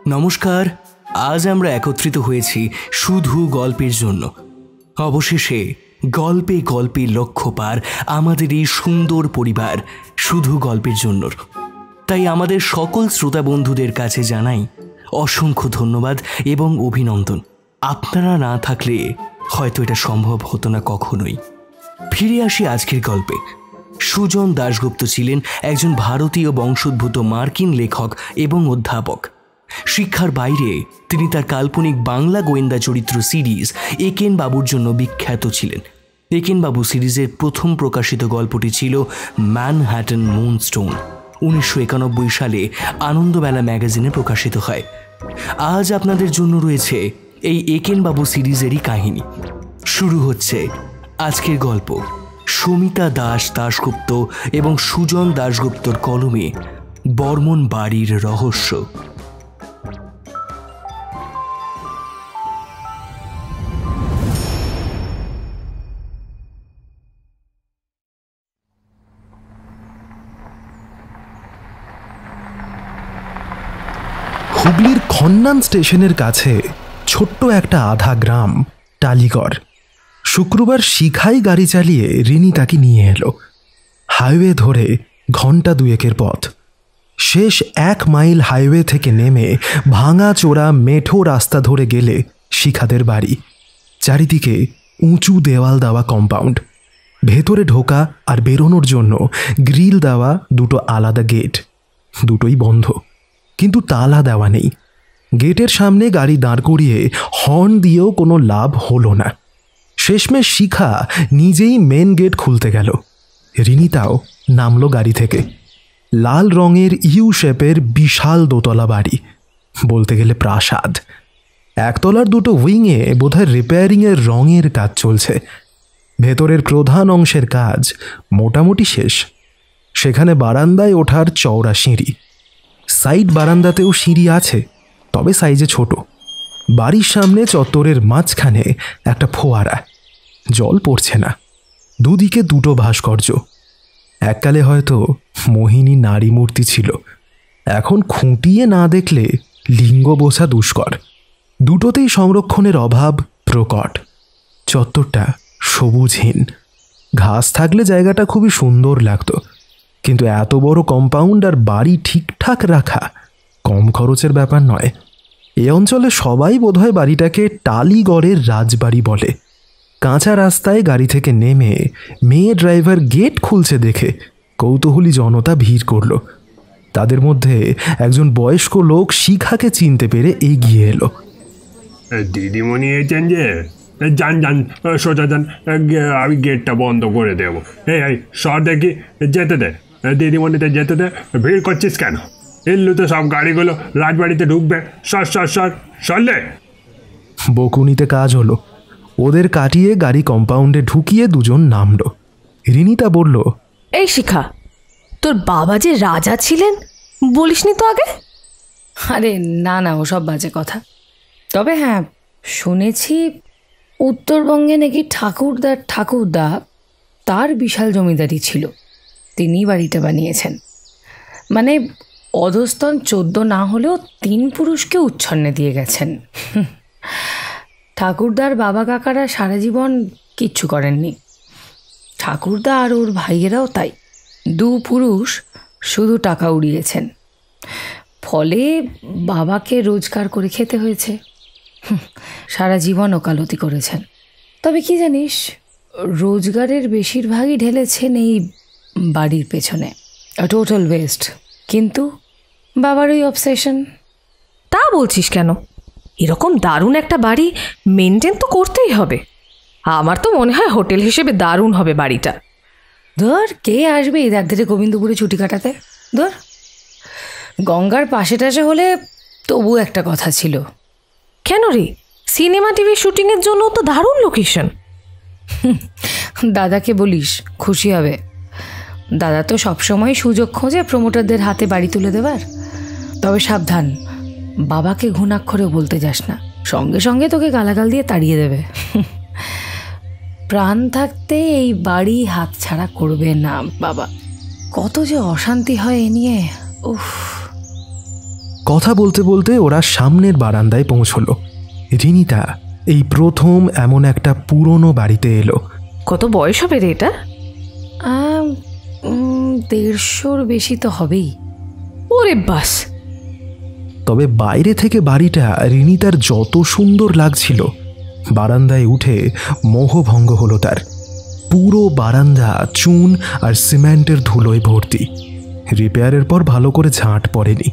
নমস্কার। আজ আমরা একত্রিত হয়েছি শুধু গল্পের জন্য। অবশেষে গল্পে গল্পে লক্ষ্য পার আমাদের এই সুন্দর পরিবার শুধু গল্পের জন্য। তাই আমাদের সকল শ্রোতা বন্ধুদের কাছে জানাই অসংখ্য ধন্যবাদ এবং অভিনন্দন। আপনারা না থাকলে হয়তো এটা সম্ভব হতো না কখনোই। ফিরে আসি আজকের গল্পে। সুজন দাশগুপ্ত ছিলেন একজন ভারতীয় বংশোদ্ভূত মার্কিন লেখক এবং অধ্যাপক। শিক্ষার বাইরে তিনি তার কাল্পনিক বাংলা গোয়েন্দা চরিত্র সিরিজ একেন বাবুর জন্য বিখ্যাত ছিলেন। একেন বাবু সিরিজের প্রথম প্রকাশিত গল্পটি ছিল ম্যানহ্যাটন মুনস্টোন। 1991 সালে আনন্দবেলা ম্যাগাজিনে প্রকাশিত হয়। আজ আপনাদের জন্য রয়েছে এই একেন বাবু সিরিজেরই কাহিনী। শুরু হচ্ছে আজকের গল্প সমিতা দাশগুপ্ত এবং সুজন দাশগুপ্তর কলমে বর্মন বাড়ির রহস্য। হুগলির খন্নান স্টেশনের কাছে ছোট্ট একটা আধা গ্রাম টালিগড়। শুক্রবার শিখাই গাড়ি চালিয়ে রিনি তাকে নিয়ে এলো। হাইওয়ে ধরে ঘন্টা দুয়েকের পথ। শেষ 1 মাইল হাইওয়ে থেকে নেমে ভাঙা চোরা মেঠো রাস্তা ধরে গেলে শিখাদের বাড়ি। চারিদিকে উঁচু দেওয়াল দেওয়া কম্পাউন্ড। ভেতরে ঢোকা আর বেরোনোর জন্য গ্রিল দেওয়া দুটো আলাদা গেট। দুটোই বন্ধ, কিন্তু তালা দেওয়া নেই। গেটের সামনে গাড়ি দাঁড় করিয়ে হর্ন দিয়েও কোনো লাভ হলো না। শেষমেশ শিখা নিজেই মেন গেট খুলতে গেল। রিনিতাও নামলো গাড়ি থেকে। লাল রঙের ইউ শেপের বিশাল দোতলা বাড়ি, বলতে গেলে প্রাসাদ। একতলার দুটো উইংয়ে বোধহয় রিপেয়ারিংয়ের রঙের কাজ চলছে। ভেতরের প্রধান অংশের কাজ মোটামুটি শেষ। সেখানে বারান্দায় ওঠার চওড়া সিঁড়ি। সাইড বারান্দাতেও সিঁড়ি আছে, তবে সাইজে ছোট। বাড়ির সামনে চত্বরের মাঝখানে একটা ফোয়ারা। জল পড়ছে না। দুদিকে দুটো ভাস্কর্য। এককালে হয়তো মোহিনী নারী মূর্তি ছিল, এখন খুঁটিয়ে না দেখলে লিঙ্গ বোঝা দুষ্কর। দুটোতেই সংরক্ষণের অভাব প্রকট। চত্বরটা সবুজহীন। ঘাস থাকলে জায়গাটা খুবই সুন্দর লাগতো, কিন্তু এত বড় কম্পাউন্ড আর বাড়ি ঠিকঠাক রাখা কম খরচের ব্যাপার নয়। এ অঞ্চলে সবাই বোধহয় বাড়িটাকে টালিগড়ের রাজবাড়ি বলে। কাঁচা রাস্তায় গাড়ি থেকে নেমে মেয়ে ড্রাইভার গেট খুলছে দেখে কৌতূহলী জনতা ভিড় করল। তাদের মধ্যে একজন বয়স্ক লোক শিখাকে চিনতে পেরে এগিয়ে এলো। দিদিমণি এসেছেন যে? যান যান, সোজা যান, আমি গেটটা বন্ধ করে দেবো। এই সর দেখি, যেতে দে দিদিমণিতে, যেতে দে। ভিড় করছিস কেন? এল্লুতে সব গাড়িগুলো রাজবাড়িতে ঢুকবে। সর সর সর, সরলে। বকুনিতে কাজ হলো। ওদের কাটিয়ে গাড়ি কম্পাউন্ডে ঢুকিয়ে দুজন নামলো। রিনিতা বলল, এই শিখা, তোর বাবা যে রাজা ছিলেন বলিসনি তো আগে? আরে না না, ওসব বাজে কথা। তবে হ্যাঁ, শুনেছি উত্তরবঙ্গে নাকি ঠাকুরদা তার বিশাল জমিদারি ছিল। তিনি বাড়িটা বানিয়েছেন। মানে অধস্তন 14 না হলেও 3 পুরুষকে উচ্ছন্নে দিয়ে গেছেন। ঠাকুরদার বাবা কাকারা সারা জীবন কিচ্ছু করেননি। ঠাকুরদা আর ওর ভাইয়েরাও তাই। 2 পুরুষ শুধু টাকা উড়িয়েছেন। ফলে বাবাকে রোজগার করে খেতে হয়েছে। সারা জীবন ওকালতি করেছেন। তবে কি জানিস, রোজগারের বেশিরভাগই ঢেলেছেন এই বাড়ির পেছনে। Total West. কিন্তু বাবার ওই অবসেশন। তা বলছিস কেন? এরকম দারুণ একটা বাড়ি মেনটেন তো করতেই হবে। আমার তো মনে হয় হোটেল হিসেবে দারুণ হবে বাড়িটা। ধর, কে আসবে এই ধারে গোবিন্দপুরে ছুটি কাটাতে? ধর, গঙ্গার পাশে টাশে হলে তবু একটা কথা ছিল। কেন রে? সিনেমা টিভি শুটিংয়ের জন্য তো দারুণ লোকেশন। দাদাকে বলিস, খুশি হবে। দাদা তো সবসময় সুযোগ খোঁজে প্রমোটারদের হাতে বাড়ি তুলে দেবার। তবে সাবধান, বাবাকে ঘুণাক্ষরে বলতে যাস না, সঙ্গে সঙ্গে তোকে গালাগাল দিয়ে তাড়িয়ে দেবে। প্রাণ থাকতে এই বাড়ি হাতছাড়া করবে না বাবা। কত যে অশান্তি হয় এ নিয়ে। উফ। কথা বলতে বলতে ওরা সামনের বারান্দায় পৌঁছলো। রিনিতা এই প্রথম এমন একটা পুরনো বাড়িতে এলো। কত বয়স হবে রে এটা? 150-র বেশি তো হবেই। ওরে বাস! তবে বাইরে থেকে বাড়িটা রিনিতার যত সুন্দর লাগছিল, বারান্দায় উঠে মোহভঙ্গ হলো তার। পুরো বারান্দা চুন আর সিমেন্টের ধুলোয় ভর্তি। রিপেয়ারের পর ভালো করে ঝাঁট পড়েনি।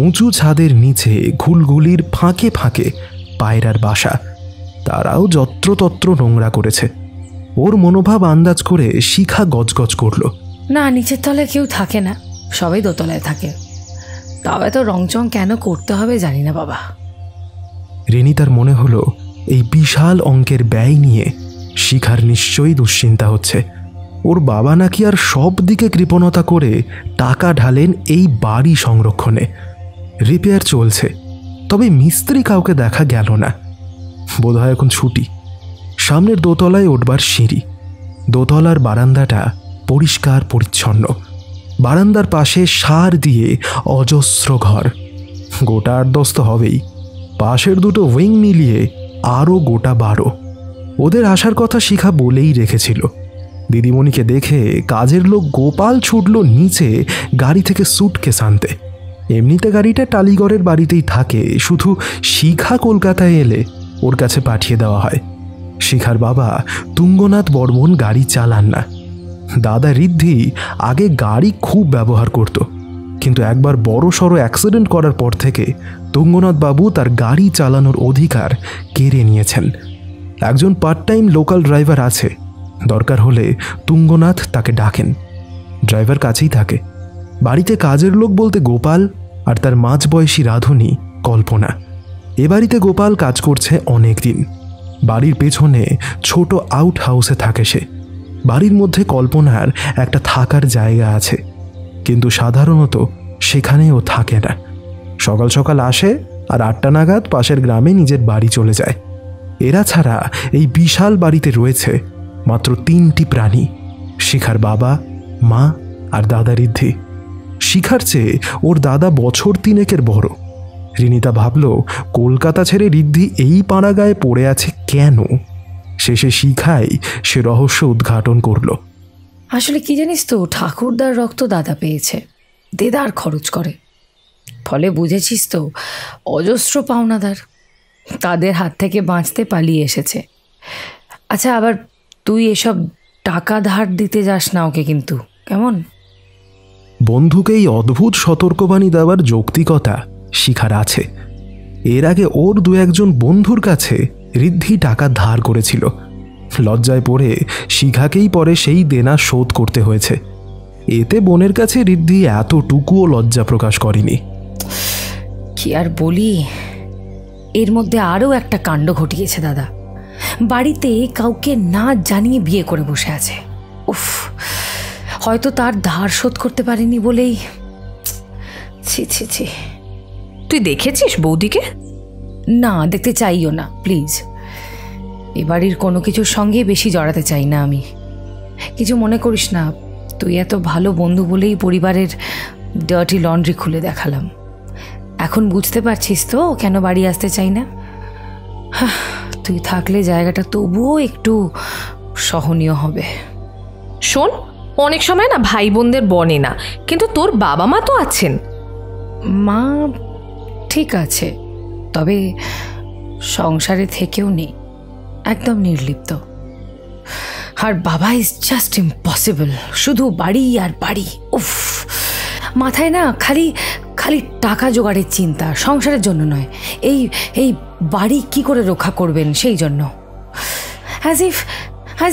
উঁচু ছাদের নিচে ঘুলঘুলির ফাঁকে ফাঁকে পায়রার বাসা, তারাও যত্রতত্র নোংরা করেছে। ওর মনোভাব আন্দাজ করে শিখা গজগজ করল। না, নিচের তলায় কেউ থাকে না, সবাই দোতলায় থাকে। তাও এত রংচং কেন করতে হবে জানি না বাবা। রিনিতার মনে হলো এই বিশাল অঙ্কের ব্যয় নিয়ে শিখার নিশ্চয়ই দুশ্চিন্তা হচ্ছে। ওর বাবা নাকি আর সব দিকে কৃপণতা করে টাকা ঢালেন এই বাড়ি সংরক্ষণে। রিপেয়ার চলছে, তবে মিস্ত্রি কাউকে দেখা গেল না। বোধহয় এখন ছুটি। সামনের দোতলায় উঠবার সিঁড়ি। দোতলার বারান্দাটা পরিষ্কার পরিচ্ছন্ন। বারান্দার পাশে সার দিয়ে অজস্র ঘর, গোটা 8-10 তো হবেই। পাশের দুটো উইং মিলিয়ে আরও গোটা 12। ওদের আসার কথা শিখা বলেই রেখেছিল। দিদিমণিকে দেখে কাজের লোক গোপাল ছুটল নিচে গাড়ি থেকে সুটকেস আনতে। এমনিতে গাড়িটা টালিগড়ের বাড়িতেই থাকে, শুধু শিখা কলকাতায় এলে ওর কাছে পাঠিয়ে দেওয়া হয়। শিখার বাবা তুঙ্গনাথ বর্মন গাড়ি চালান না। দাদা ঋদ্ধি আগে গাড়ি খুব ব্যবহার করত, কিন্তু একবার বড় সড়ো অ্যাক্সিডেন্ট করার পর থেকে তুঙ্গনাথ বাবু তার গাড়ি চালানোর অধিকার কেড়ে নিয়েছেন। একজন পার্ট টাইম লোকাল ড্রাইভার আছে, দরকার হলে তুঙ্গনাথ তাকে ডাকেন। ড্রাইভার কাছেই থাকে। বাড়িতে কাজের লোক বলতে গোপাল আর তার মাঝবয়সী রাধুনী কল্পনা। এ বাড়িতে গোপাল কাজ করছে অনেক দিন। বাড়ির পেছনে ছোট আউট হাউসে থাকে সে। বাড়ির মধ্যে কল্পনার একটা থাকার জায়গা আছে, কিন্তু সাধারণত সেখানেও থাকে না। সকাল সকাল আসে আর 8টা নাগাদ পাশের গ্রামে নিজের বাড়ি চলে যায়। এরা ছাড়া এই বিশাল বাড়িতে রয়েছে মাত্র 3টি প্রাণী: শিখার বাবা, মা আর দাদা ঋদ্ধি। শিখার চেয়ে ওর দাদা বছর 3-এর বড়। রিনিতা ভাবল কলকাতা ছেড়ে ঋদ্ধি এই পাড়া গায়ে পড়ে আছে কেন। শেষে শিখাই সে রহস্য উদ্ঘাটন করল। আসলে কি জানিস তো, ঠাকুরদার রক্ত দাদা পেয়েছে, দেদার খরচ করে। ফলে বুঝেছিস তো, অজস্র পাওনাদার, তাদের হাত থেকে বাঁচতে পালিয়ে এসেছে। আচ্ছা, আবার তুই এসব টাকা ধার দিতে যাস না ওকে কিন্তু, কেমন? বন্ধুকে এই অদ্ভুত সতর্কবাণী দেওয়ার যৌক্তিকতা শিখার আছে। এর আগে ওর 2-1 বন্ধুর কাছে ঋদ্ধি টাকা ধার করেছিল। লজ্জায় পড়ে শিখাকেই পরে সেই দেনা শোধ করতে হয়েছে। এতে বোনের কাছে ঋদ্ধি এতটুকুও লজ্জা প্রকাশ করেনি। কি আর বলি, এর মধ্যে আরও একটা কাণ্ড ঘটিয়েছে দাদা। বাড়িতে কাউকে না জানিয়ে বিয়ে করে বসে আছে। উফ, হয়তো তার ধার শোধ করতে পারেনি বলেই। ছি ছি ছি। তুই দেখেছিস বৌদিকে? না, দেখতে চাইও না প্লিজ। এ বাড়ির কোনো কিছুর সঙ্গে বেশি জড়াতে চাই না আমি। কিছু মনে করিস না, তুই এত ভালো বন্ধু বলেই পরিবারের ডার্টি লন্ড্রি খুলে দেখালাম। এখন বুঝতে পারছিস তো কেন বাড়ি আসতে চাই না? তুই থাকলে জায়গাটা তবুও একটু সহনীয় হবে। শোন, অনেক সময় না ভাই বোনদের বনে না, কিন্তু তোর বাবা মা তো আছেন। মা ঠিক আছে, তবে সংসারে থেকেও নেই, একদম নির্লিপ্ত। আর বাবা ইজ জাস্ট ইম্পসিবল, শুধু বাড়ি আর বাড়ি। উফ, মাথায় না খালি খালি টাকা জোগাড়ের চিন্তা, সংসারের জন্য নয়, এই এই বাড়ি কি করে রক্ষা করবেন সেই জন্য। অ্যাজ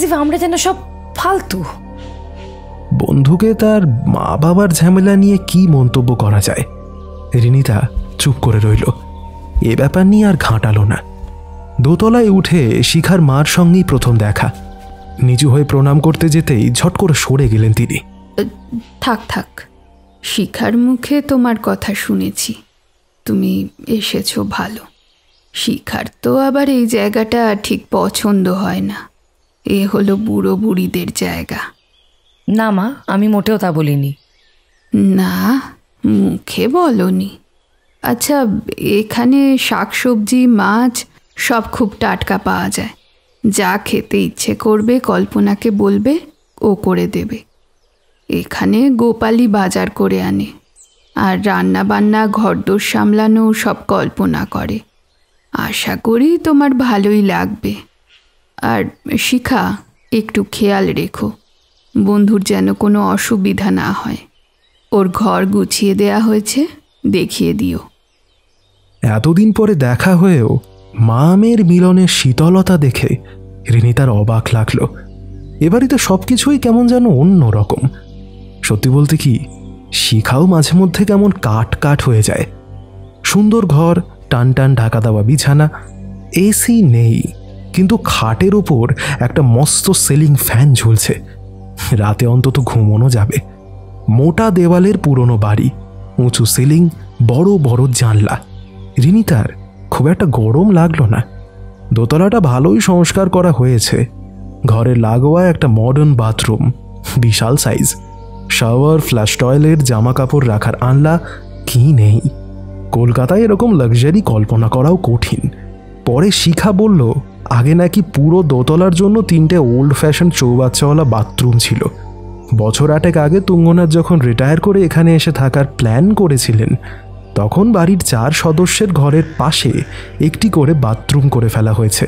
ইফ আমরা যেন সব ফালতু। বন্ধুকে তার মা বাবার ঝামেলা নিয়ে কি মন্তব্য করা যায়? রিনিতা চুপ করে রইল। এ ব্যাপার নিয়ে আর ঘাঁটালো না। দোতলায় উঠে শিখার মার সঙ্গেই প্রথম দেখা। নিচু হয়ে প্রণাম করতে যেতেই ঝট করে সরে গেলেন তিনি। থাক থাক, শিখার মুখে তোমার কথা শুনেছি, তুমি এসেছো ভালো। শিখার তো আবার এই জায়গাটা ঠিক পছন্দ হয় না। এ হলো বুড়ো বুড়িদের জায়গা। না মা, আমি মোটেও তা বলিনি। না, মুখে বলনি, আচ্ছা, এখানে শাকসবজি মাছ সব খুব টাটকা পাওয়া যায়। যা খেতে ইচ্ছে করবে কল্পনাকে বলবে, ও করে দেবে। এখানে গোপালই বাজার করে আনে, আর রান্না বান্না ঘরদোর সামলানো সব কল্পনা করে। আশা করি তোমার ভালোই লাগবে। আর শিখা, একটু খেয়াল রেখো বন্ধুর যেন কোনো অসুবিধা না হয়। ওর ঘর গুছিয়ে দেয়া হয়েছে, দেখিয়ে দিও। এতদিন পরে দেখা হয়েও মা মেয়ের মিলনের শীতলতা দেখে রিনিতার অবাক লাগলো। এবারই তো সব কিছুই কেমন যেন অন্য রকম। সত্যি বলতে কি, শিখাও মাঝে মধ্যে কেমন কাট কাট হয়ে যায়। সুন্দর ঘর, টান টান ঢাকা দেওয়া বিছানা, এসি নেই, কিন্তু খাটের ওপর একটা মস্ত সিলিং ফ্যান ঝুলছে। রাতে অন্তত ঘুমোনো যাবে। মোটা দেওয়ালের পুরনো বাড়ি, উঁচু সিলিং, বড় বড় জানলা। রিনিতার খুব একটা গরম লাগলো না। দোতলাটা ভালোই সংস্কার করা হয়েছে। ঘরের লাগোয়া একটা মডার্ন বাথরুম, বিশাল সাইজ, শাওয়ার, ফ্ল্যাশ টয়লেট, জামা কাপড় রাখার আনলা কি নেই। কলকাতায় এরকম লাক্সারি কল্পনা করাও কঠিন। পরে শিখা বলল, আগে নাকি পুরো দোতলার জন্য 3টে ওল্ড ফ্যাশন চৌবাচ্চাওয়ালা বাথরুম ছিল। বছর 8 আগে তুঙ্গনাথ যখন রিটায়ার করে এখানে এসে থাকার প্ল্যান করেছিলেন, তখন বাড়ির 4 সদস্যের ঘরের পাশে একটি করে বাথরুম করে ফেলা হয়েছে।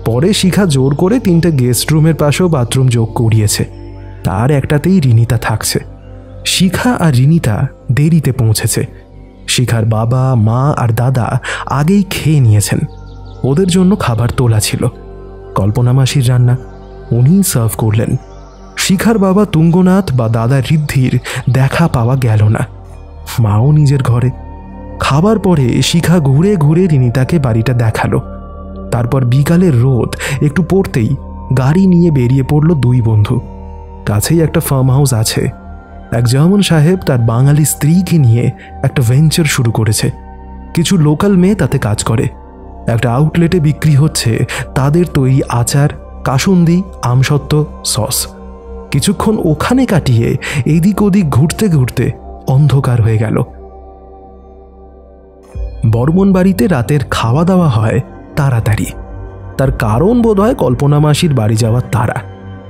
পরে শিখা জোর করে 3টে গেস্ট রুমের পাশেও বাথরুম যোগ করিয়েছে। তার একটাতেই রিনিতা থাকছে। শিখা আর রিনিতা দেরিতে পৌঁছেছে। শিখার বাবা, মা আর দাদা আগেই খেয়ে নিয়েছেন। ওদের জন্য খাবার তোলা ছিল। কল্পনা মাসির রান্না, উনিই সার্ভ করলেন। শিখার বাবা তুঙ্গনাথ বা দাদা ঋদ্ধির দেখা পাওয়া গেল না। মাও নিজের ঘরে। খাবার পরে শিখা ঘুরে ঘুরে রিনিতাকে বাড়িটা দেখালো। তারপর বিকালের রোদ একটু পড়তেই গাড়ি নিয়ে বেরিয়ে পড়ল 2 বন্ধু। কাছেই একটা ফার্ম হাউস আছে। এক জার্মান সাহেব তার বাঙালি স্ত্রীকে নিয়ে একটা ভেঞ্চার শুরু করেছে। কিছু লোকাল মেয়ে তাতে কাজ করে। একটা আউটলেটে বিক্রি হচ্ছে তাদের তৈরি আচার, কাসুন্দি, আমসত্ত্ব, সস। কিছুক্ষণ ওখানে কাটিয়ে এদিক ওদিক ঘুরতে ঘুরতে অন্ধকার হয়ে গেল। বর্মন বাড়িতে রাতের খাওয়া দাওয়া হয় তাড়াতাড়ি। তার কারণ বোধ হয় কল্পনা মাসির বাড়ি যাওয়ার তাড়া।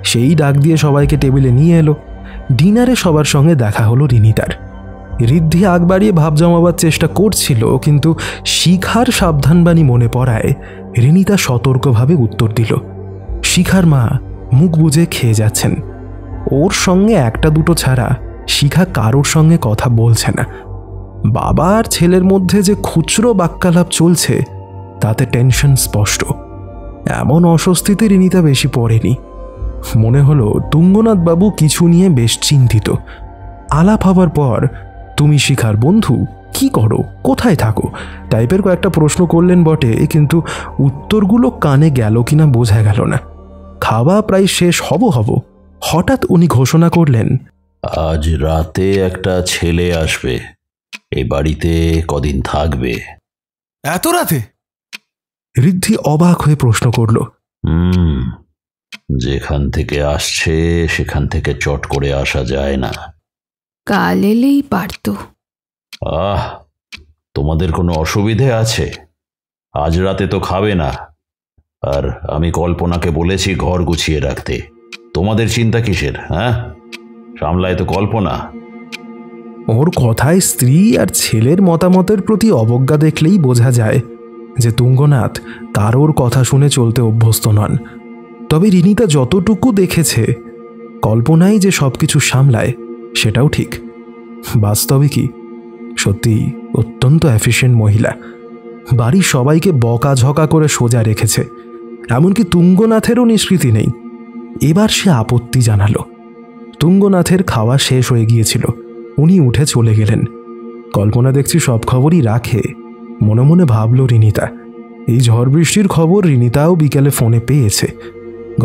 সেই ডাক দিয়ে সবাইকে টেবিলে নিয়ে এলো। ডিনারে সবার সঙ্গে দেখা হলো রিনিতার। ঋদ্ধি আগ বাড়িয়ে ভাব জমাবার চেষ্টা করছিল, কিন্তু শিখার সাবধানবাণী মনে পড়ায় রিনিতা সতর্কভাবে উত্তর দিল। শিখার মা মুখ বুজে খেয়ে যাচ্ছেন। ওর সঙ্গে 1-2 ছাড়া শিখা কারোর সঙ্গে কথা বলছে না। বাবা আর ছেলের মধ্যে যে খুচরো বাক্যালাপ চলছে তাতে টেনশন স্পষ্ট। এমন অস্বস্তিতে রিনিতা বেশি পড়েনি। মনে হলো তুঙ্গনাথ বাবু কিছু নিয়ে বেশ চিন্তিত। আলাপ হবার পর, তুমি শিখার বন্ধু, কি করো, কোথায় থাকো টাইপের কয়েকটা প্রশ্ন করলেন বটে, কিন্তু উত্তরগুলো কানে গেল কিনা বোঝা গেল না। খাওয়া প্রায় শেষ হব হঠাৎ উনি ঘোষণা করলেন, আজ রাতে একটা ছেলে আসবে, এই বাড়িতে কদিন থাকবে। এত রাতে? ঋদ্ধি অবাক হয়ে প্রশ্ন করল। যেখান থেকে আসছে সেখান থেকে চট করে আসা যায় না। কাল এলেই পারত। তোমাদের কোনো অসুবিধে আছে? আজ রাতে তো খাবে না। আর আমি কল্পনাকে বলেছি ঘর গুছিয়ে রাখতে। তোমাদের চিন্তা কিসের? সামলায় তো কল্পনা। ওর কথায় স্ত্রী আর ছেলের মতামতের প্রতি অবজ্ঞা দেখলেই বোঝা যায় যে তুঙ্গনাথ কারোর কথা শুনে চলতে অভ্যস্ত নন। তবে রিনিতা যতটুকু দেখেছে, কল্পনাই যে সবকিছু সামলায় সেটাও ঠিক। বাস্তবে কি সত্যি অত্যন্ত এফিশিয়েন্ট মহিলা। বাড়ির সবাইকে বকাঝকা করে সোজা রেখেছে। এমনকি তুঙ্গনাথেরও নিষ্কৃতি নেই। এবার সে আপত্তি জানালো। তুঙ্গনাথের খাওয়া শেষ হয়ে গিয়েছিল। উনি উঠে চলে গেলেন। কল্পনা দেখছি সব খবরই রাখে। মনে মনে ভাবল রিনিতা। এই ঝড় বৃষ্টির খবর রিনিতাও বিকেলে ফোনে পেয়েছে।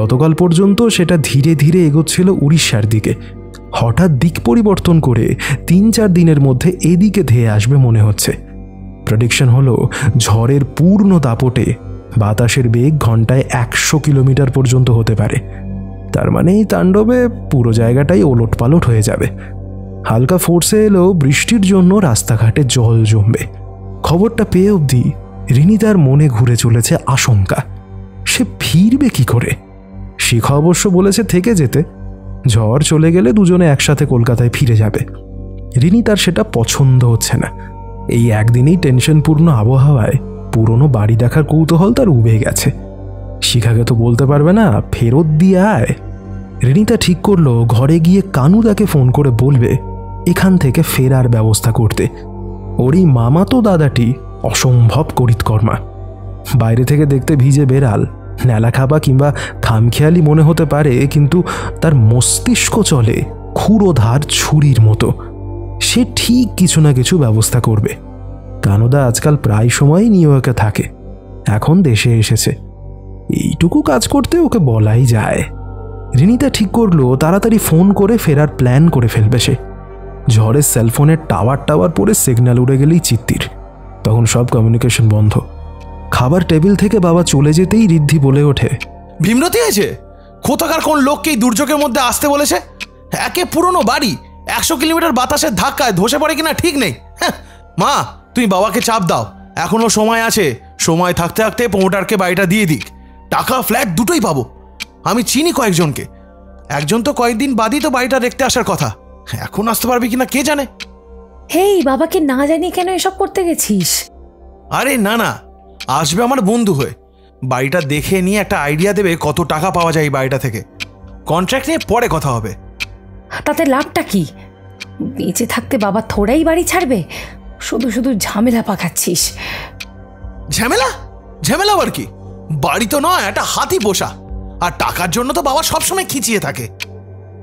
গতকাল পর্যন্ত সেটা ধীরে ধীরে এগোচ্ছিল উড়িষ্যার দিকে। হঠাৎ দিক পরিবর্তন করে 3-4 দিনের মধ্যে এদিকে ধেয়ে আসবে মনে হচ্ছে। প্রেডিকশন হলো ঝড়ের পূর্ণ দাপটে বাতাসের বেগ ঘন্টায় 100 কিলোমিটার পর্যন্ত হতে পারে। তার মানে এই তাণ্ডবে পুরো জায়গাটাই ওলটপালট হয়ে যাবে। হালকা ফোর্সে এলেও বৃষ্টির জন্য রাস্তাঘাটে জল জমবে। খবরটা পেয়ে অবধি রিনিতার মনে ঘুরে চলেছে আশঙ্কা, সে ফিরবে কি করে। শিখা অবশ্য বলেছে থেকে যেতে, ঝড় চলে গেলে দুজনে একসাথে কলকাতায় ফিরে যাবে। রিনি তার সেটা পছন্দ হচ্ছে না। এই একদিনেই টেনশনপূর্ণ আবহাওয়ায় পুরনো বাড়ি দেখার কৌতূহল তার উবে গেছে। শিখাকে তো বলতে পারবে না ফেরত দিয়ে আয়। রিনিতা ঠিক করলো ঘরে গিয়ে কানুদাকে ফোন করে বলবে এখান থেকে ফেরার ব্যবস্থা করতে। ওরই মামাতো দাদাটি অসম্ভব করিতকর্মা। বাইরে থেকে দেখতে ভিজে বেড়াল, নেলা খাবা কিংবা খামখেয়ালি মনে হতে পারে, কিন্তু তার মস্তিষ্ক চলে ক্ষুরোধার ছুরির মতো। সে ঠিক কিছু না কিছু ব্যবস্থা করবে। কানুদা আজকাল প্রায় সময়ই নিউ ইয়র্কে থাকে, এখন দেশে এসেছে, এইটুকু কাজ করতে ওকে বলাই যায়। রিনিতা ঠিক করলো তাড়াতাড়ি ফোন করে ফেরার প্ল্যান করে ফেলবে সে। ঝড়ের সেলফোনের টাওয়ার পরে সিগন্যাল উড়ে গেলেই চিত্তির, তখন সব কমিউনিকেশন বন্ধ। খাবার টেবিল থেকে বাবা চলে যেতেই ঋদ্ধি বলে ওঠে, ভীমরতি হয়েছে? কোথাকার কোন লোককে এই দুর্যোগের মধ্যে আসতে বলেছে? একে পুরনো বাড়ি, 100 কিলোমিটার বাতাসের ধাক্কায় ধসে পড়ে কিনা ঠিক নেই। হ্যাঁ মা, তুমি বাবাকে চাপ দাও, এখনো সময় আছে, সময় থাকতে থাকতে প্রমোটারকে বাড়িটা দিয়ে দিক, টাকা ফ্ল্যাট দুটোই পাবো। আমি চিনি কয়েকজনকে, একজন তো কয়েকদিন বাদই তো বাড়িটা দেখতে আসার কথা, এখন আসতে পারবি কিনা কে জানে। হেই, বাবাকে না জানিয়ে কেন এসব করতে গেছিস? আরে না না, আসবে আমার বন্ধু হয়ে, বাড়িটা দেখে নিয়ে একটা আইডিয়া দেবে কত টাকা পাওয়া যায় এই বাড়িটা থেকে। কন্ট্রাক্ট নিয়ে পরে কথা হবে। তাতে লাভটা কি? বেঁচে থাকতে বাবা থোড়াই বাড়ি ছাড়বে, শুধু শুধু ঝামেলা পাকাচ্ছিস। ঝামেলা? ঝামেলা আবার কি? বাড়ি তো নয়, একটা হাতি পোষা, আর টাকার জন্য তো বাবা সবসময় খিচিয়ে থাকে।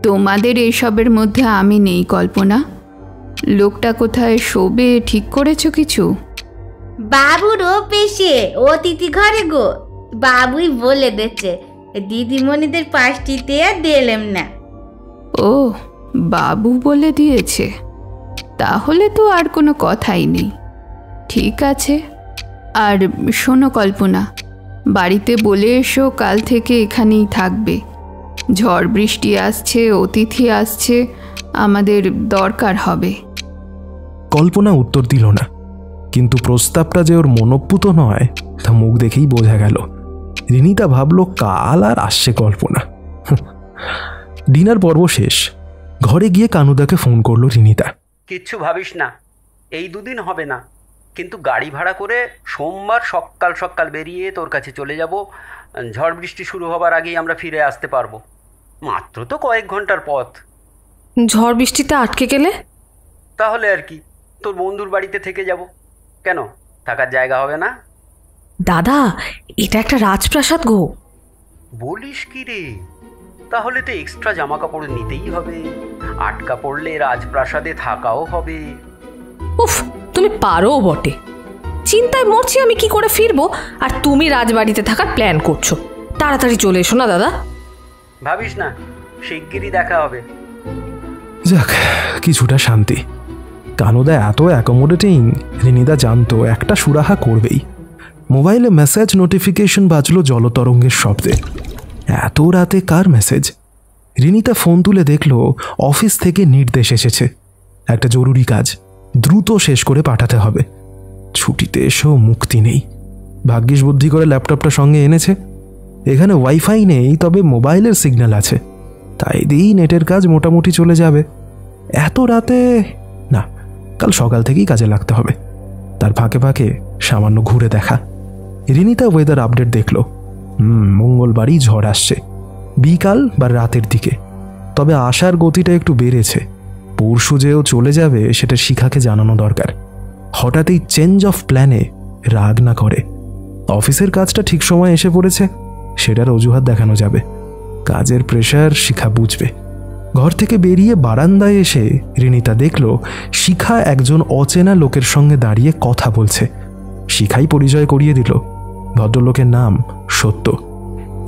তোমাদের এসবের মধ্যে আমি নেই কল্পনা। লোকটা কোথায় শোবে ঠিক করেছো কিছু? বাবুর অফিসে অতিথি ঘরে গো, বাবুই বলে দিচ্ছে, দিদিমণিদের পাশটিতে আর দিলাম না। ও, বাবু বলে দিয়েছে? তাহলে তো আর কোনো কথাই নেই। ঠিক আছে। আর শোনো কল্পনা, বাড়িতে বলে এসো কাল থেকে এখানেই থাকবে। ঝড় বৃষ্টি আসছে, অতিথি আসছে, আমাদের দরকার হবে। কল্পনা উত্তর দিল না, কিন্তু প্রস্তাবটা যে ওর মনোপুত নয় তা মুখ দেখেই বোঝা গেল। রিনিতা ভাবল কাল আর আসছে কল্পনা। ডিনার পর্ব শেষ। ঘরে গিয়ে কানুদাকে ফোন করলো রিনিতা। কিচ্ছু ভাবিস না, এই দুদিন হবে না, কিন্তু গাড়ি ভাড়া করে সোমবার সকাল সকাল বেরিয়ে তোর কাছে চলে যাব। ঝড় বৃষ্টি শুরু হবার আগেই আমরা ফিরে আসতে পারবো, মাত্র তো কয়েক ঘন্টার পথ। ঝড় বৃষ্টিতে আটকে গেলে? তাহলে আর কি, তোর বন্ধুর বাড়িতে থেকে যাব। কেন, থাকার জায়গা হবে না? দাদা, এটা একটা রাজপ্রাসাদ গো। বলিস কি রে? তাহলে তো এক্সট্রা জামা কাপড় নিতেই হবে, আটকা পড়লে রাজপ্রাসাদে থাকাও হবে। উফ, তুমি পারো বটে। চিন্তায় মরছি আমি কি করে ফিরবো, আর তুমি রাজবাড়িতে থাকার প্ল্যান করছো। তাড়াতাড়ি চলে এসো না দাদা। ভাবিস না, শিগগিরই দেখা হবে। যাক, কিছুটা শান্তি। কানুদা এত অ্যাকোমোডেটিং, রিনিদা জানতো একটা সুরাহা করবেই। মোবাইলে মেসেজ নোটিফিকেশন বাজলো জলতরঙ্গের শব্দে। এত রাতে কার মেসেজ? রিনিতা ফোন তুলে দেখল অফিস থেকে নির্দেশ এসেছে, একটা জরুরি কাজ দ্রুত শেষ করে পাঠাতে হবে। ছুটিতে এসেও মুক্তি নেই। ভাগ্যিস বুদ্ধি করে ল্যাপটপটা সঙ্গে এনেছে। এখানে ওয়াইফাই নেই, তবে মোবাইলের সিগন্যাল আছে, তাই দিয়েই নেটের কাজ মোটামুটি চলে যাবে। এত রাতে না, কাল সকাল থেকেই কাজে লাগতে হবে। তার ফাঁকে ফাঁকে সামান্য ঘুরে দেখা। রিনিতা ওয়েদার আপডেট দেখল। মঙ্গলবারই ঝড় আসছে, বিকাল বা রাতের দিকে। তবে আসার গতিটা একটু বেড়েছে। পরশু যেও চলে যাবে সেটা শিখাকে জানানো দরকার। হঠাৎ এই চেঞ্জ অফ প্ল্যানে রাগ না করে। অফিসের কাজটা ঠিক সময় এসে পড়েছে, সেটার অজুহাত দেখানো যাবে। কাজের প্রেশার শিখা বুঝবে। ঘর থেকে বেরিয়ে বারান্দায় এসে রিনিতা দেখল শিখা একজন অচেনা লোকের সঙ্গে দাঁড়িয়ে কথা বলছে। শিখাই পরিচয় করিয়ে দিল, ভদ্রলোকের নাম সত্য।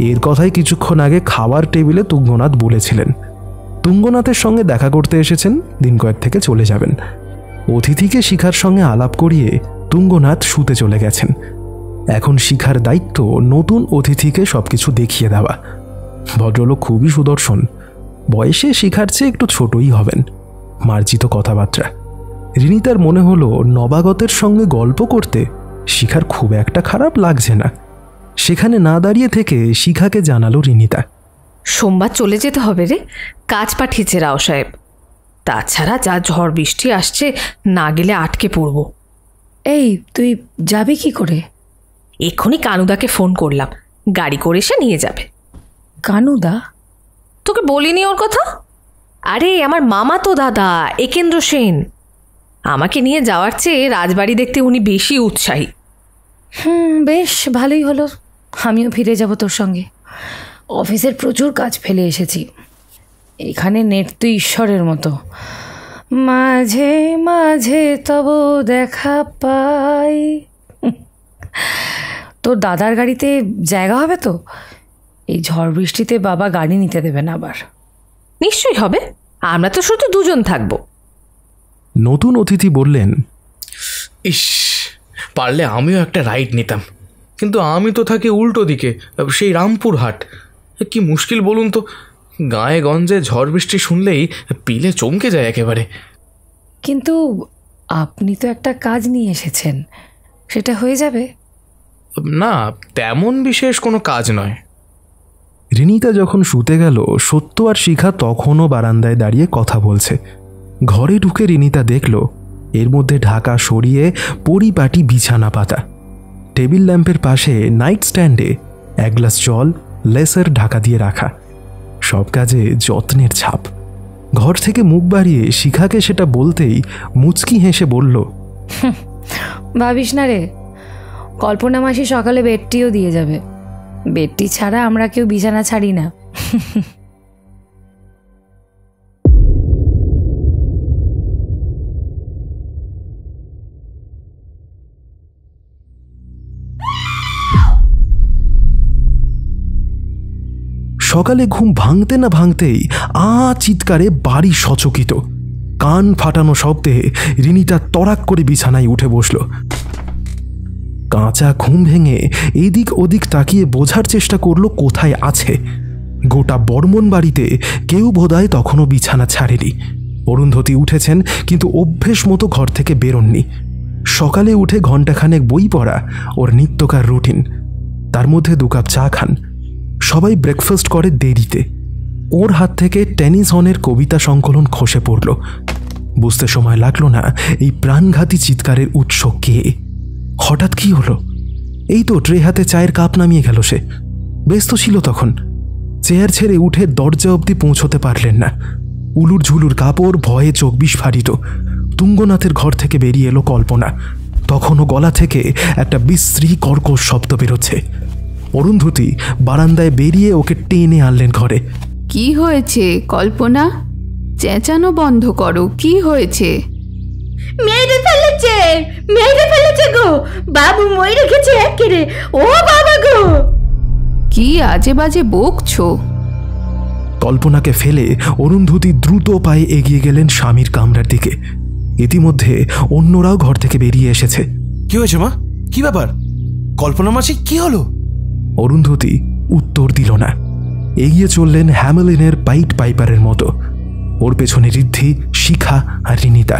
এর কথাই কিছুক্ষণ আগে খাবার টেবিলে তুঙ্গনাথ বলেছিলেন। তুঙ্গনাথের সঙ্গে দেখা করতে এসেছেন, দিন কয়েক থেকে চলে যাবেন। অতিথিকে শিখার সঙ্গে আলাপ করিয়ে তুঙ্গনাথ শুতে চলে গেছেন। এখন শিখার দায়িত্ব নতুন অতিথিকে সবকিছু দেখিয়ে দেওয়া। ভদ্রলোক খুবই সুদর্শন, বয়সে শিখার চেয়ে একটু ছোটই হবেন, মার্জিত কথাবার্তা। রিনিতার মনে হলো নবাগতের সঙ্গে গল্প করতে শিখার খুব একটা খারাপ লাগছে না। সেখানে না দাঁড়িয়ে থেকে শিখাকে জানালো রিনিতা, সোমবার চলে যেতে হবে রে, কাজ পাঠিয়েছে রাও সাহেব। তাছাড়া যা ঝড় বৃষ্টি আসছে, না গেলে আটকে পড়ব। এই তুই যাবি কি করে? এক্ষুনি কানুদাকে ফোন করলাম, গাড়ি করে এসে নিয়ে যাবে। কানুদা? তোকে বলিনি ওর কথা? আরে আমার মামা তো দাদা একেন্দ্র সেন। আমাকে নিয়ে যাওয়ার চেয়ে রাজবাড়ি দেখতে উনি বেশি উৎসাহী। বেশ ভালোই হলো, আমিও ফিরে যাব তোর সঙ্গে। অফিসের প্রচুর কাজ ফেলে এসেছি। এখানে নেট তো ঈশ্বরের মতো, মাঝে মাঝে তব দেখা পাই। তোর দাদার গাড়িতে জায়গা হবে তো? এই ঝড় বৃষ্টিতে বাবা গাড়ি নিতে দেবে না আবার। নিশ্চয়ই হবে, আমরা তো শুধু দুজন থাকবো। নতুন অতিথি বললেন, ইস, পারলে আমিও একটা রাইড নিতাম, কিন্তু আমি তো থাকি উল্টো দিকে, সেই রামপুরহাট। কি মুশকিল বলুন তো, গায়ে গঞ্জে ঝড় বৃষ্টি শুনলেই পিলে চমকে যায় একেবারে। কিন্তু আপনি তো একটা কাজ নিয়ে এসেছেন, সেটা হয়ে যাবে? না, তেমন বিশেষ কোনো কাজ নয়। রিনিতা যখন শুতে গেল, সত্য আর শিখা তখনও বারান্দায় দাঁড়িয়ে কথা বলছে। ঘরে ঢুকে রিনিতা দেখল এর মধ্যে ঢাকা সরিয়ে পরিপাটি বিছানা পাতা। টেবিল ল্যাম্পের পাশে নাইট স্ট্যান্ডে এক গ্লাস জল লেসার ঢাকা দিয়ে রাখা। সব কাজে যত্নের ছাপ। ঘর থেকে মুখ বাড়িয়ে শিখাকে সেটা বলতেই মুচকি হেসে বলল, ভাবিস না রে, কল্পনা মাসি সকালে বেডটিও দিয়ে যাবে। বেডটি ছাড়া আমরা কেউ বিছানা ছাড়ি না। সকালে ঘুম ভাঙতে না ভাঙতেই চিৎকারে বাড়ি সচকিত। কান ফাটানো শব্দে রিনিতা তড়াক করে বিছানায় উঠে বসল। কাঁচা ঘুম ভেঙে এদিক ওদিক তাকিয়ে বোঝার চেষ্টা করলো কোথায় আছে। গোটা বর্মন বাড়িতে কেউ বোধহয় তখনও বিছানা ছাড়েনি। অরুন্ধতী উঠেছেন, কিন্তু অভ্যেস মতো ঘর থেকে বেরোননি। সকালে উঠে ঘণ্টাখানেক বই পড়া ওর নিত্যকার রুটিন। তার মধ্যে 2 কাপ চা খান। সবাই ব্রেকফাস্ট করে দেরিতে। ওর হাত থেকে টেনিসনের কবিতা সংকলন খসে পড়ল। বুঝতে সময় লাগলো না এই প্রাণঘাতী চিৎকারের উৎস কে। হঠাৎ কি হলো? এই তো ট্রে হাতে চায়ের কাপ নামিয়ে গেল সে। ব্যস্ত ছিল তখন। চেয়ার ছেড়ে উঠে দরজা অবধি পৌঁছতে পারলেন না। উলুর ঝুলুর কাপড়, ভয়ে চোখ বিস্ফারিত। তুঙ্গনাথের ঘর থেকে বেরিয়ে এলো কল্পনা। তখনও গলা থেকে একটা বিশ্রী কর্কশ শব্দ বেরোচ্ছে। অরুন্ধতী বারান্দায় বেরিয়ে ওকে টেনে আনলেন ঘরে। কি হয়েছে কল্পনা? চেঁচানো বন্ধ করো, কি হয়েছে? মেরে ফেলেছে, মেরে ফেলেছে গো, বাবু মরে গেছে একেরে, ও বাবা গো। কি আজে বাজে বকছো? কল্পনাকে ফেলে অরুন্ধতী দ্রুত পায়ে এগিয়ে গেলেন স্বামীর কামরার দিকে। ইতিমধ্যে অন্যরাও ঘর থেকে বেরিয়ে এসেছে। কি হয়েছে মা? কি ব্যাপার? কল্পনা মাসি কি হলো? অরুন্ধতী উত্তর দিল না। এগিয়ে চললেন হ্যামেলিনের পাইট পাইপারের মতো। ওর পেছনে ঋদ্ধি, শিখা আর রিনিতা।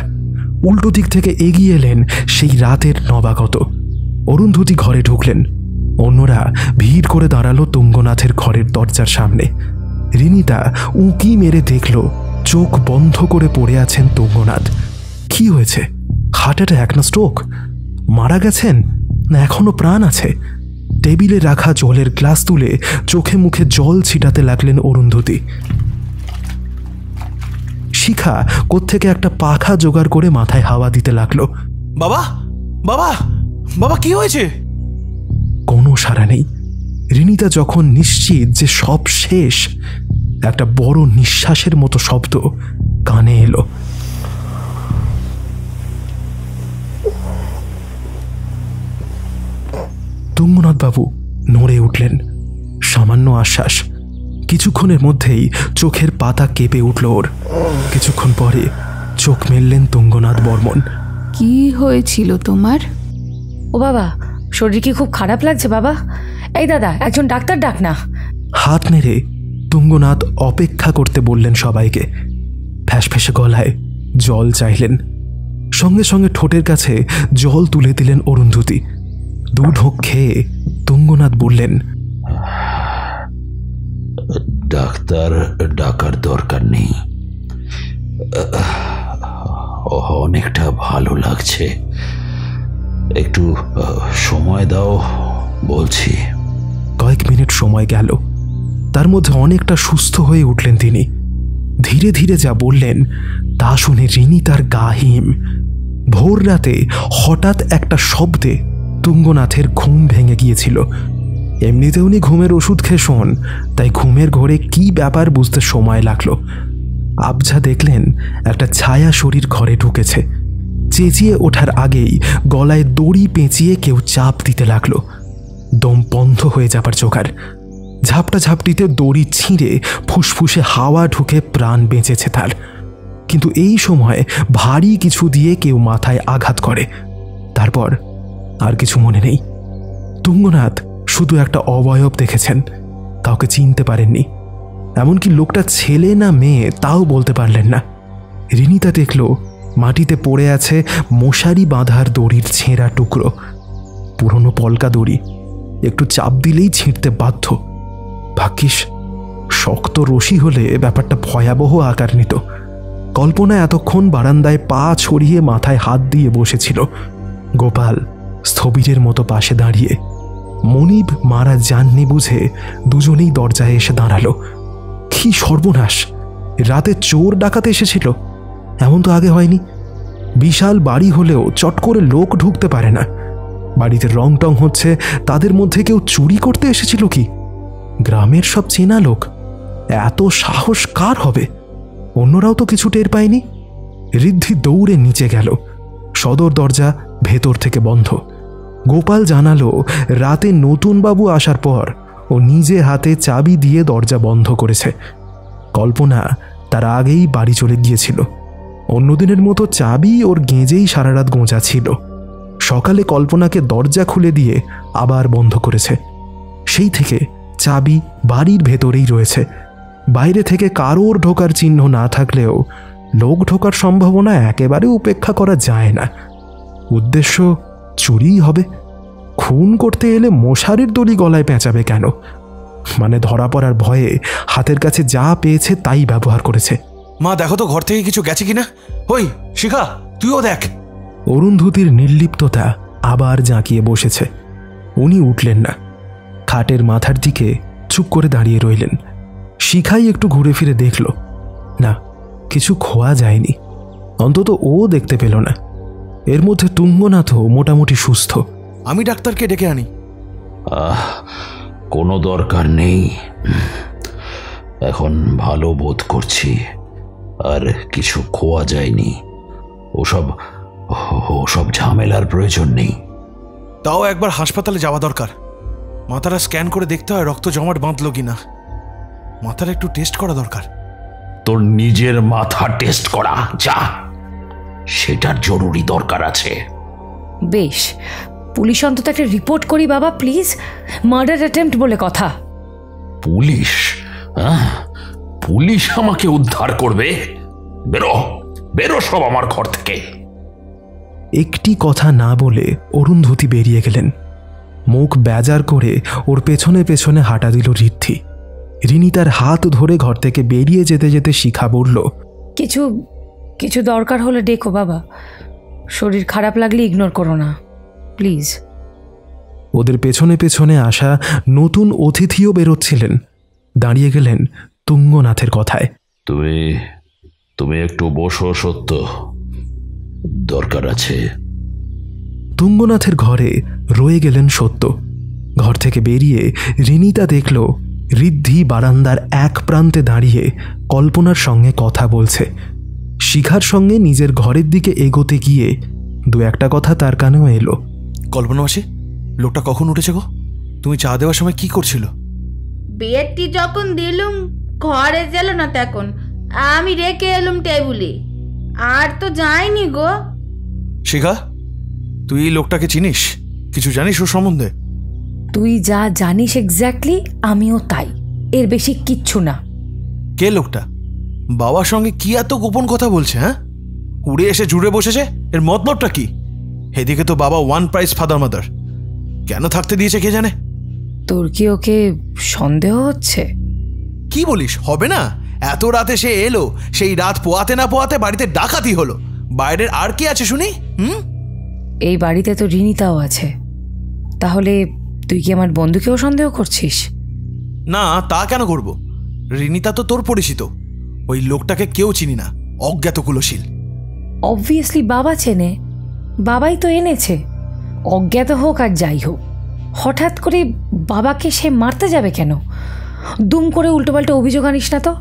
উল্টো দিক থেকে এগিয়ে এলেন সেই রাতের নবাগত। অরুন্ধতী ঘরে ঢুকলেন। অন্যরা ভিড় করে দাঁড়ালো তুঙ্গনাথের ঘরের দরজার সামনে। রিনিতা উঁকি মেরে দেখল চোখ বন্ধ করে পড়ে আছেন তুঙ্গনাথ। কি হয়েছে? হার্ট অ্যাটাক না স্ট্রোক? মারা গেছেন না এখনো প্রাণ আছে? টেবিলে রাখা জলের গ্লাস তুলে চোখে মুখে জল ছিটাতে লাগলেন অরুন্ধতী। শিখা কোত্থেকে একটা পাখা জোগাড় করে মাথায় হাওয়া দিতে লাগলো। বাবা, বাবা, বাবা, কি হয়েছে? কোনো সাড়া নেই। রিনিতা যখন নিশ্চিত যে সব শেষ, একটা বড় নিঃশ্বাসের মতো শব্দ কানে এলো। তুঙ্গনাথ বাবু নড়ে উঠলেন। সামান্য আশ্বাস। কিছুক্ষণের মধ্যেই চোখের পাতা কেঁপে উঠল ওর। কিছুক্ষণ পরে চোখ মেললেন তুঙ্গনাথ বর্মন। কি হয়েছিল তোমার? ও বাবা, শরীর কি খুব খারাপ লাগছে বাবা? এই দাদা, একজন ডাক্তার ডাক না। হাত নেড়ে তুঙ্গনাথ অপেক্ষা করতে বললেন সবাইকে। ফ্যাসফ্যাসে গলায় জল চাইলেন। সঙ্গে সঙ্গে ঠোঁটের কাছে জল তুলে দিলেন অরুন্ধতী। দু ঢোক খেয়ে তুঙ্গনাথ বললেন, ডাক্তার ডাকার দরকার নেই, অনেকটা ভালো লাগছে, একটু সময় দাও বলছি। কয়েক মিনিট সময় গেল, তার মধ্যে অনেকটা সুস্থ হয়ে উঠলেন তিনি। ধীরে ধীরে যা বললেন তা শুনে রিনি তার গা হিম। ভোর রাতে হঠাৎ একটা শব্দে তুঙ্গনাথের ঘুম ভেঙে গিয়েছিল। এমনিতে উনি ঘুমের ওষুধ খেয়ে শোন, তাই ঘুমের ঘোরে কি ব্যাপার বুঝতে সময় লাগলো। আবঝা দেখলেন একটা ছায়া শরীর ঘরে ঢুকেছে। চেঁচিয়ে ওঠার আগেই গলায় দড়ি পেঁচিয়ে কেউ চাপ দিতে লাগলো। দম বন্ধ হয়ে যাবার জোগাড়। ঝাপটা ঝাপটিতে দড়ি ছিঁড়ে ফুসফুসে হাওয়া ঢুকে প্রাণ বেঁচেছে তার। কিন্তু এই সময় ভারী কিছু দিয়ে কেউ মাথায় আঘাত করে। তারপর আর কিছু মনে নেই। তুঙ্গনাথ শুধু একটা অবয়ব দেখেছেন, কাউকে চিনতে পারেননি। এমনকি লোকটা ছেলে না মেয়ে তাও বলতে পারলেন না। রিনিতা দেখল মাটিতে পড়ে আছে মশারি বাঁধার দড়ির ছেঁড়া টুকরো, পুরনো পলকা দড়ি, একটু চাপ দিলেই ছিঁড়তে বাধ্য। ভাগ্যিস শক্ত রশি হলে ব্যাপারটা ভয়াবহ আকার নিত। কল্পনা এতক্ষণ বারান্দায় পা ছড়িয়ে মাথায় হাত দিয়ে বসেছিল। গোপাল স্থবিরের মতো পাশে দাঁড়িয়ে। মনিব মারা যাননি বুঝে দুজনেই দরজায় এসে দাঁড়ালো। কি সর্বনাশ! রাতে চোর ডাকাতে এসেছিল? এমন তো আগে হয়নি। বিশাল বাড়ি হলেও চট করে লোক ঢুকতে পারে না। বাড়িতে রং টং হচ্ছে, তাদের মধ্যে কেউ চুরি করতে এসেছিল কি? গ্রামের সব চেনা লোক, এত সাহস কার হবে? অন্যরাও তো কিছু টের পায়নি। ঋদ্ধি দৌড়ে নিচে গেল। সদর দরজা ভেতর থেকে বন্ধ। গোপাল জানালো রাতে নতুন বাবু আসার পর ও নিজে হাতে চাবি দিয়ে দরজা বন্ধ করেছে। কল্পনা তার আগেই বাড়ি চলে গিয়েছিল। অন্যদিনের মতো চাবি ওর গেঁজেই সারা রাত গোঁজা ছিল। সকালে কল্পনাকে দরজা খুলে দিয়ে আবার বন্ধ করেছে। সেই থেকে চাবি বাড়ির ভেতরেই রয়েছে। বাইরে থেকে কারোর ঢোকার চিহ্ন না থাকলেও লোক ঢোকার সম্ভাবনা একেবারে উপেক্ষা করা যায় না। উদ্দেশ্য চুরিই হবে। খুন করতে এলে মশারির দড়ি গলায় পেঁচাবে কেন? মানে ধরা পড়ার ভয়ে হাতের কাছে যা পেয়েছে তাই ব্যবহার করেছে। মা দেখো তো ঘর থেকে কিছু গেছে কিনা। ওই শিখা, তুইও দেখ। অরুন্ধতির নির্লিপ্ততা আবার জাঁকিয়ে বসেছে। উনি উঠলেন না। খাটের মাথার দিকে চুপ করে দাঁড়িয়ে রইলেন। শিখাই একটু ঘুরে ফিরে দেখল, না, কিছু খোয়া যায়নি। অন্তত ও দেখতে পেল না। এর মধ্যে তুঙ্গনাথও মোটামুটি সুস্থ। আমি ডাক্তারকে ডেকে আনি। কোনো দরকার নেই, এখন ভালো বোধ করছি, আর কিছু খোয়া যায়নি। ওসব ঝামেলার প্রয়োজন নেই। তাও একবার হাসপাতালে যাওয়া দরকার। মাথাটা স্ক্যান করে দেখতে হয় রক্ত জমাট বাঁধলো কিনা। মাথার একটু টেস্ট করা দরকার। তোর নিজের মাথা টেস্ট করা যা, সেটার জরুরি দরকার আছে। বেশ, পুলিশ অন্তত একটা রিপোর্ট করি বাবা প্লিজ। মার্ডার অ্যাটেম্প্ট বলে কথা। পুলিশ? পুলিশ আমাকে উদ্ধার করবে? বেরো বেরো সব আমার ঘর থেকে। একটি কথা না বলে অরুন্ধতী বেরিয়ে গেলেন। মুখ বেজার করে ওর পেছনে পেছনে হাঁটা দিল ঋদ্ধি। রিনি তার হাত ধরে ঘর থেকে বেরিয়ে যেতে যেতে শিখা বলল, কিছু কিছু দরকার হলে ডেকো বাবা। শরীর খারাপ লাগলে ইগনোর করো না প্লিজ। ওদের পেছনে পেছনে আসা নতুন অতিথিও বেরোচ্ছিলেন। দাঁড়িয়ে গেলেন তুঙ্গনাথের কথায়। তুমি একটু বসো সত্য, দরকার আছে। তুঙ্গনাথের ঘরে রয়ে গেলেন সত্য। ঘর থেকে বেরিয়ে রিনিতা দেখল ঋদ্ধি বারান্দার এক প্রান্তে দাঁড়িয়ে কল্পনার সঙ্গে কথা বলছে। শিখার সঙ্গে নিজের ঘরের দিকে এগোতে গিয়ে দু একটা কথা তার কানেও এলো। কল্পনা মাসি, লোকটা কখন উঠেছে গো? তুমি চা দেওয়ার সময় কি করছিল? বেডটি যখন দিলুম ঘরে গেল না, তখন আমি রেখে এলুম টেবিলে, আর তো যাইনি গো। শিখা, তুই এই লোকটাকে চিনিস? কিছু জানিস ওর সম্বন্ধে? তুই যা জানিস এক্স্যাক্টলি আমিও তাই, এর বেশি কিচ্ছু না। কে লোকটা? বাবার সঙ্গে কি এত গোপন কথা বলছে? হ্যাঁ, উড়ে এসে জুড়ে বসেছে, এর মতলবটা কি? এদিকে তো বাবা ওয়ান প্রাইজ ফাদার মাদার, কেন থাকতে দিয়েছে কে জানে। তোর কি ওকে সন্দেহ হচ্ছে? কি বলিস, হবে না? এত রাতে সে এলো, সেই রাত পোয়াতে না পোয়াতে বাড়িতে ডাকাতি হলো। বাইরের আর কি আছে শুনি? এই বাড়িতে তো রিনিতাও আছে, তাহলে তুই কি আমার বন্ধুকেও সন্দেহ করছিস? না, তা কেন করব? রিনিতা তো তোর পরিচিত, ওই লোকটাকে কেউ চিনি না, অজ্ঞাত কুলশীল। অবভিয়াসলি বাবা চেনে, বাবাই তো এনেছে। অজ্ঞাত হোক আর যাই হোক, হঠাৎ করে বাবাকে সে মারতে যাবে কেন? দুম করে উল্টোপাল্টা অভিযোগ আনিস না তো।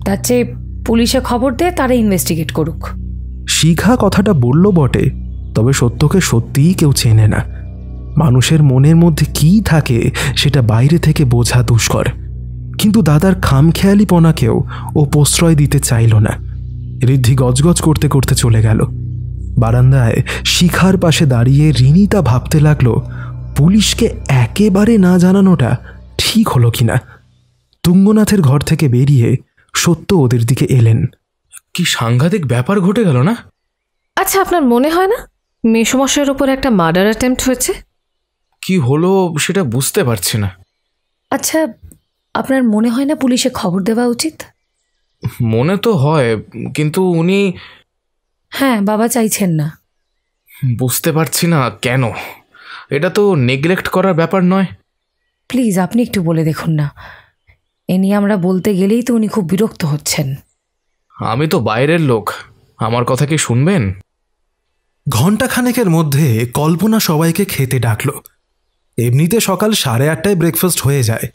তার চেয়ে পুলিশে খবর দে, তারা ইনভেস্টিগেট করুক। শিখা কথাটা বলল বটে, তবে সত্যকে সত্যিই কেউ চেনে না। মানুষের মনের মধ্যে কী থাকে সেটা বাইরে থেকে বোঝা দুষ্কর। কিন্তু দাদার খামখেয়ালিপনাকেও ও প্রশ্রয় দিতে চাইল না। ঋদ্ধি গজগজ করতে করতে চলে গেল। বারান্দায় শিখার পাশে দাঁড়িয়ে রিনিতা ভাবতে লাগলো পুলিশকে একেবারে না জানানোটা ঠিক হলো কিনা। তুঙ্গনাথের ঘর থেকে বেরিয়ে সত্য ওদের দিকে এলেন। কি সাংঘাতিক ব্যাপার ঘটে গেল না? আচ্ছা, আপনার মনে হয় না মেসমশাইয়ের উপর একটা মার্ডার অ্যাটেম্প্ট হয়েছে? কি হলো সেটা বুঝতে পারছি না। আচ্ছা, আপনার মনে হয় না পুলিশে খবর দেওয়া উচিত? মনে তো হয়, কিন্তু উনি... হ্যাঁ, বাবা চাইছেন না। বুঝতে পারছি না কেন। এটা তো নেগলেক্ট করার ব্যাপার নয়। প্লিজ আপনি একটু বলে দেখুন না। এ নিয়ে আমরা বলতে গেলেই তো উনি খুব বিরক্ত হচ্ছেন। আমি তো বাইরের লোক, আমার কথা কি শুনবেন? ঘণ্টাখানেকের মধ্যে কল্পনা সবাইকে খেতে ডাকল। এমনিতে সকাল 8:30টায় ব্রেকফাস্ট হয়ে যায়,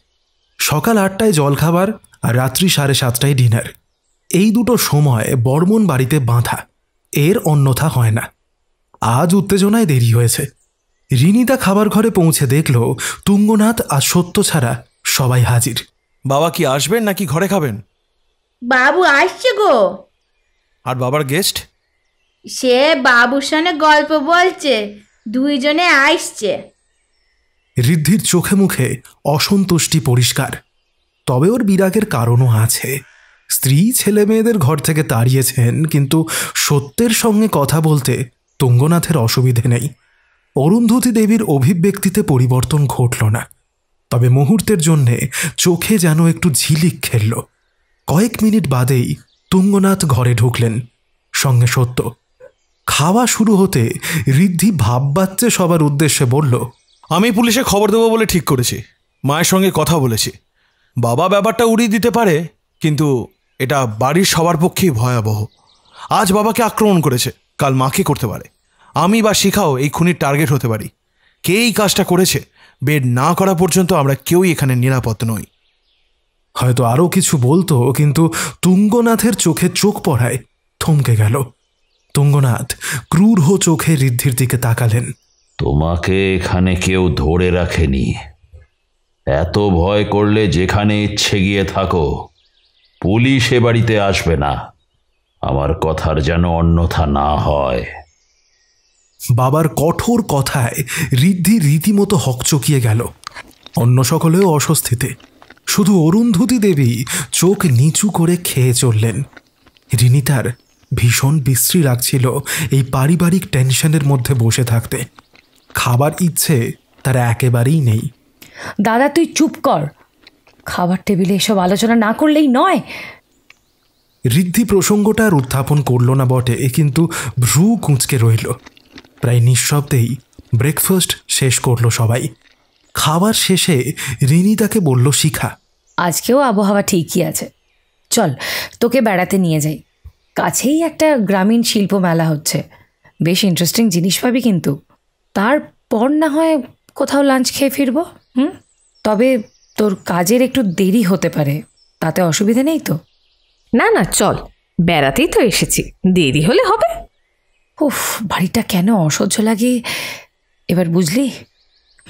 সকাল 8টায় জলখাবার আর রাত্রি 7:30টায় ডিনার। এই দুটো সময় বর্মন বাড়িতে বাঁধা, এর অন্যথা হয় না। আজ উত্তেজনায় দেরি হয়েছে। রিনিতা খাবার ঘরে পৌঁছে দেখল তুঙ্গনাথ আর সত্য ছাড়া সবাই হাজির। বাবা কি আসবেন নাকি ঘরে খাবেন? বাবু আসছে গো। আর বাবার গেস্ট? সে বাবুর সঙ্গে গল্প বলছে, দুইজনে আসছে। ঋদ্ধির চোখে মুখে অসন্তুষ্টি পরিষ্কার, তবে ওর বিরাগের কারণও আছে। স্ত্রী ছেলে মেয়েদের ঘর থেকে তাড়িয়েছেন, কিন্তু সত্যের সঙ্গে কথা বলতে তুঙ্গনাথের অসুবিধে নেই। অরুন্ধতী দেবীর অভিব্যক্তিতে পরিবর্তন ঘটল না, তবে মুহূর্তের জন্যে চোখে যেন একটু ঝিলিক খেলল। কয়েক মিনিট বাদেই তুঙ্গনাথ ঘরে ঢুকলেন, সঙ্গে সত্য। খাওয়া শুরু হতে ঋদ্ধি ভাববাচ্চে সবার উদ্দেশ্যে বলল, আমি পুলিশে খবর দেবো বলে ঠিক করেছি। মায়ের সঙ্গে কথা বলেছি। বাবা ব্যাপারটা উড়িয়ে দিতে পারে, কিন্তু এটা বাড়ির সবার পক্ষেই ভয়াবহ। আজ বাবাকে আক্রমণ করেছে, কাল মাকে করতে পারে। আমি বা শিখাও এই খুনির টার্গেট হতে পারি। কে এই কাজটা করেছে বের না করা পর্যন্ত আমরা কেউই এখানে নিরাপদ নই। হয়তো আরও কিছু বলতো, কিন্তু তুঙ্গনাথের চোখে চোখ পড়ায় থমকে গেল। তুঙ্গনাথ ক্রূর চোখে ঋদ্ধির দিকে তাকালেন। তোমাকে এখানে কেউ ধরে রাখেনি। এত ভয় করলে যেখানে ইচ্ছে গিয়ে থাকো, পুলিশ এ বাড়িতে আসবে না। আমার কথার যেন অন্যথা না হয়। বাবার কঠোর কথায় ঋদ্ধি রীতিমতো হকচকিয়ে গেল। অন্য সকলেও অস্বস্তিতে। শুধু অরুন্ধতী দেবী চোখ নিচু করে খেয়ে চললেন। রিনিতার ভীষণ বিশ্রী লাগছিল এই পারিবারিক টেনশনের মধ্যে বসে থাকতে। খাবার ইচ্ছে তার একেবারেই নেই। দাদা তুই চুপ কর, খাবার টেবিলে এসব আলোচনা না করলেই নয়। ঋদ্ধি প্রসঙ্গটা আর উত্থাপন করল না বটে, কিন্তু ভ্রু কুঁচকে রইল। প্রায় নিঃশব্দেই ব্রেকফাস্ট শেষ করল সবাই। খাবার শেষে রিনিতাকে বলল শিখা, আজকেও আবহাওয়া ঠিকই আছে, চল তোকে বেড়াতে নিয়ে যাই। কাছেই একটা গ্রামীণ শিল্প মেলা হচ্ছে, বেশ ইন্টারেস্টিং জিনিস পাবি কিন্তু। তারপর না হয় কোথাও লাঞ্চ খেয়ে ফিরবো। তবে তোর কাজের একটু দেরি হতে পারে, তাতে অসুবিধে নেই তো? না না, চল, বেড়াতেই তো এসেছি, দেরি হলে হবে। উফ, বাড়িটা কেন অসহ্য লাগে এবার বুঝলি?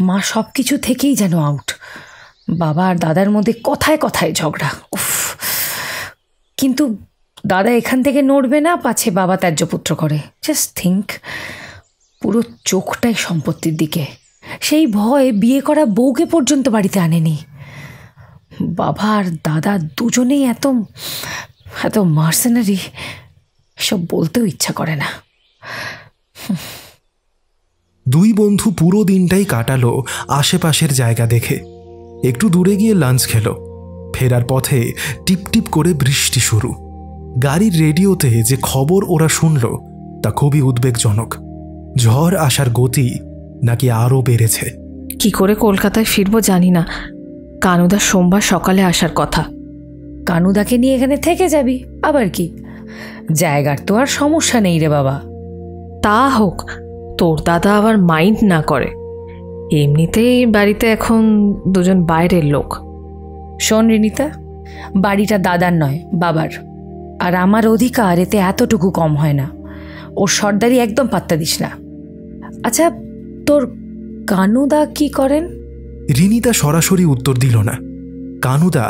মা সব কিছু থেকেই যেন আউট। বাবা আর দাদার মধ্যে কথায় কথায় ঝগড়া। উফ, কিন্তু দাদা এখান থেকে নড়বে না, পাছে বাবা ত্যায্য পুত্র করে। জাস্ট থিঙ্ক, পুরো চোখটাই সম্পত্তির দিকে। সেই ভয়ে বিয়ে করা বউকে পর্যন্ত বাড়িতে আনেনি। বাবা আর দাদা দুজনেই এত এত মার্সেনারি। এসব বলতেও ইচ্ছা করে না। দুই বন্ধু পুরো দিনটাই কাটালো আশেপাশের জায়গা দেখে। একটু দূরে গিয়ে লাঞ্চ খেলো। ফেরার পথে টিপটিপ করে বৃষ্টি শুরু। গাড়ির রেডিওতে যে খবর ওরা শুনল তা খুবই উদ্বেগজনক। ঝড় আসার গতি নাকি আরও বেড়েছে। কি করে কলকাতায় ফিরবো জানি না। কানুদা সোমবার সকালে আসার কথা। কানুদাকে নিয়ে এখানে থেকে যাবি আবার কি? জায়গার তো আর সমস্যা নেই রে বাবা। তা হোক, তোর দাদা আবার মাইন্ড না করে। এমনিতেই বাড়িতে এখন দুজন বাইরের লোক। শোন রিনিতা, বাড়িটা দাদার নয় বাবার, আর আমার অধিকার এতে এতটুকু কম হয় না। ওর সর্দারি একদম পাত্তা দিস না। আচ্ছা, তোর কানুদা কি করেন? রিনিতা সরাসরি উত্তর দিল না। কানুদা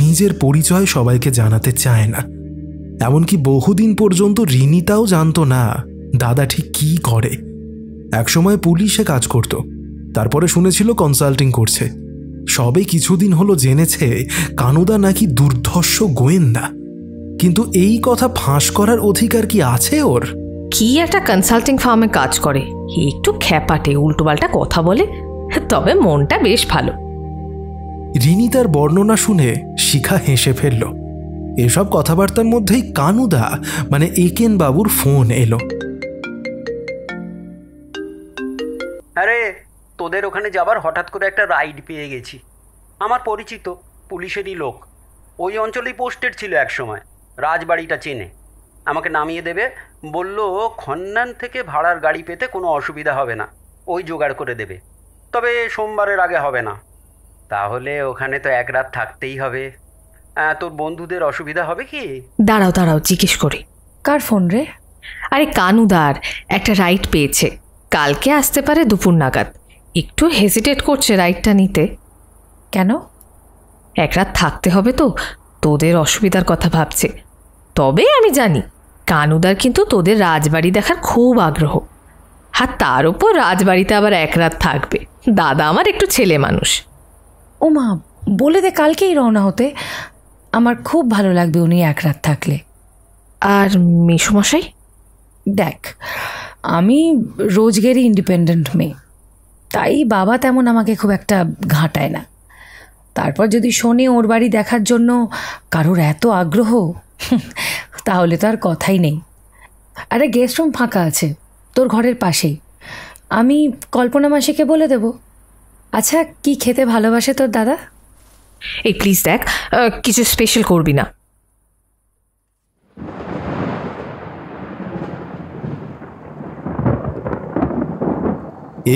নিজের পরিচয় সবাইকে জানাতে চায় না। এমনকি বহুদিন পর্যন্ত রিনিতাও জানতো না দাদা ঠিক কি করে। একসময় পুলিশে কাজ করত, তারপরে শুনেছিল কনসাল্টিং করছে। সবে কিছুদিন হলো জেনেছে কানুদা নাকি দুর্ধর্ষ গোয়েন্দা। কিন্তু এই কথা ফাঁস করার অধিকার কি আছে ওর? কি একটা কনসাল্টিং ফার্মে কাজ করে, একটু খ্যাপাটে, উল্টোপাল্টা কথা বলে, তবে মনটা বেশ ভালো। রিনিতার বর্ণনা শুনে শিখা হেসে ফেলল। এসব কথাবার্তার মধ্যেই কানুদা মানে একেন বাবুর ফোন এলো। আরে তোদের ওখানে যাবার হঠাৎ করে একটা রাইড পেয়ে গেছি। আমার পরিচিত পুলিশেরই লোক, ওই অঞ্চলেই পোস্টেড ছিল এক সময়। রাজবাড়িটা চেনে, আমাকে নামিয়ে দেবে বলল। খন্নান থেকে ভাড়ার গাড়ি পেতে কোনো অসুবিধা হবে না, ওই জোগাড় করে দেবে। তবে সোমবারের আগে হবে না। তাহলে ওখানে তো এক রাত থাকতেই হবে। তোর বন্ধুদের অসুবিধা হবে কি? দাঁড়াও দাঁড়াও, জিজ্ঞেস করি। কার ফোন রে? আরে কানুদার একটা রাইড পেয়েছে, কালকে আসতে পারে দুপুর নাগাদ। একটু হেজিটেট করছে রাইডটা নিতে। কেন? এক রাত থাকতে হবে তো, তোদের অসুবিধার কথা ভাবছে। তবে আমি জানি কানুদার কিন্তু তোদের রাজবাড়ি দেখার খুব আগ্রহ। আর তার উপর রাজবাড়িতে আবার এক রাত থাকবে। দাদা আমার একটু ছেলে মানুষ। ও মা, বলে দে কালকেই রওনা হতে। আমার খুব ভালো লাগবে উনি এক রাত থাকলে। আর মেসোমশাই? দেখ, আমি রোজগেরই ইন্ডিপেন্ডেন্ট মেয়ে, তাই বাবা তেমন আমাকে খুব একটা ঘাঁটায় না। তারপর যদি শোনে ওর বাড়ি দেখার জন্য কারোর এত আগ্রহ, তাহলে তো আর কথাই নেই। আরে গেস্ট রুম ফাঁকা আছে তোর ঘরের পাশেই, আমি কল্পনা মাসিকে বলে দেব। আচ্ছা, কি খেতে ভালোবাসে তোর দাদা? এই প্লিজ দেখ, কিছু স্পেশাল করবি না।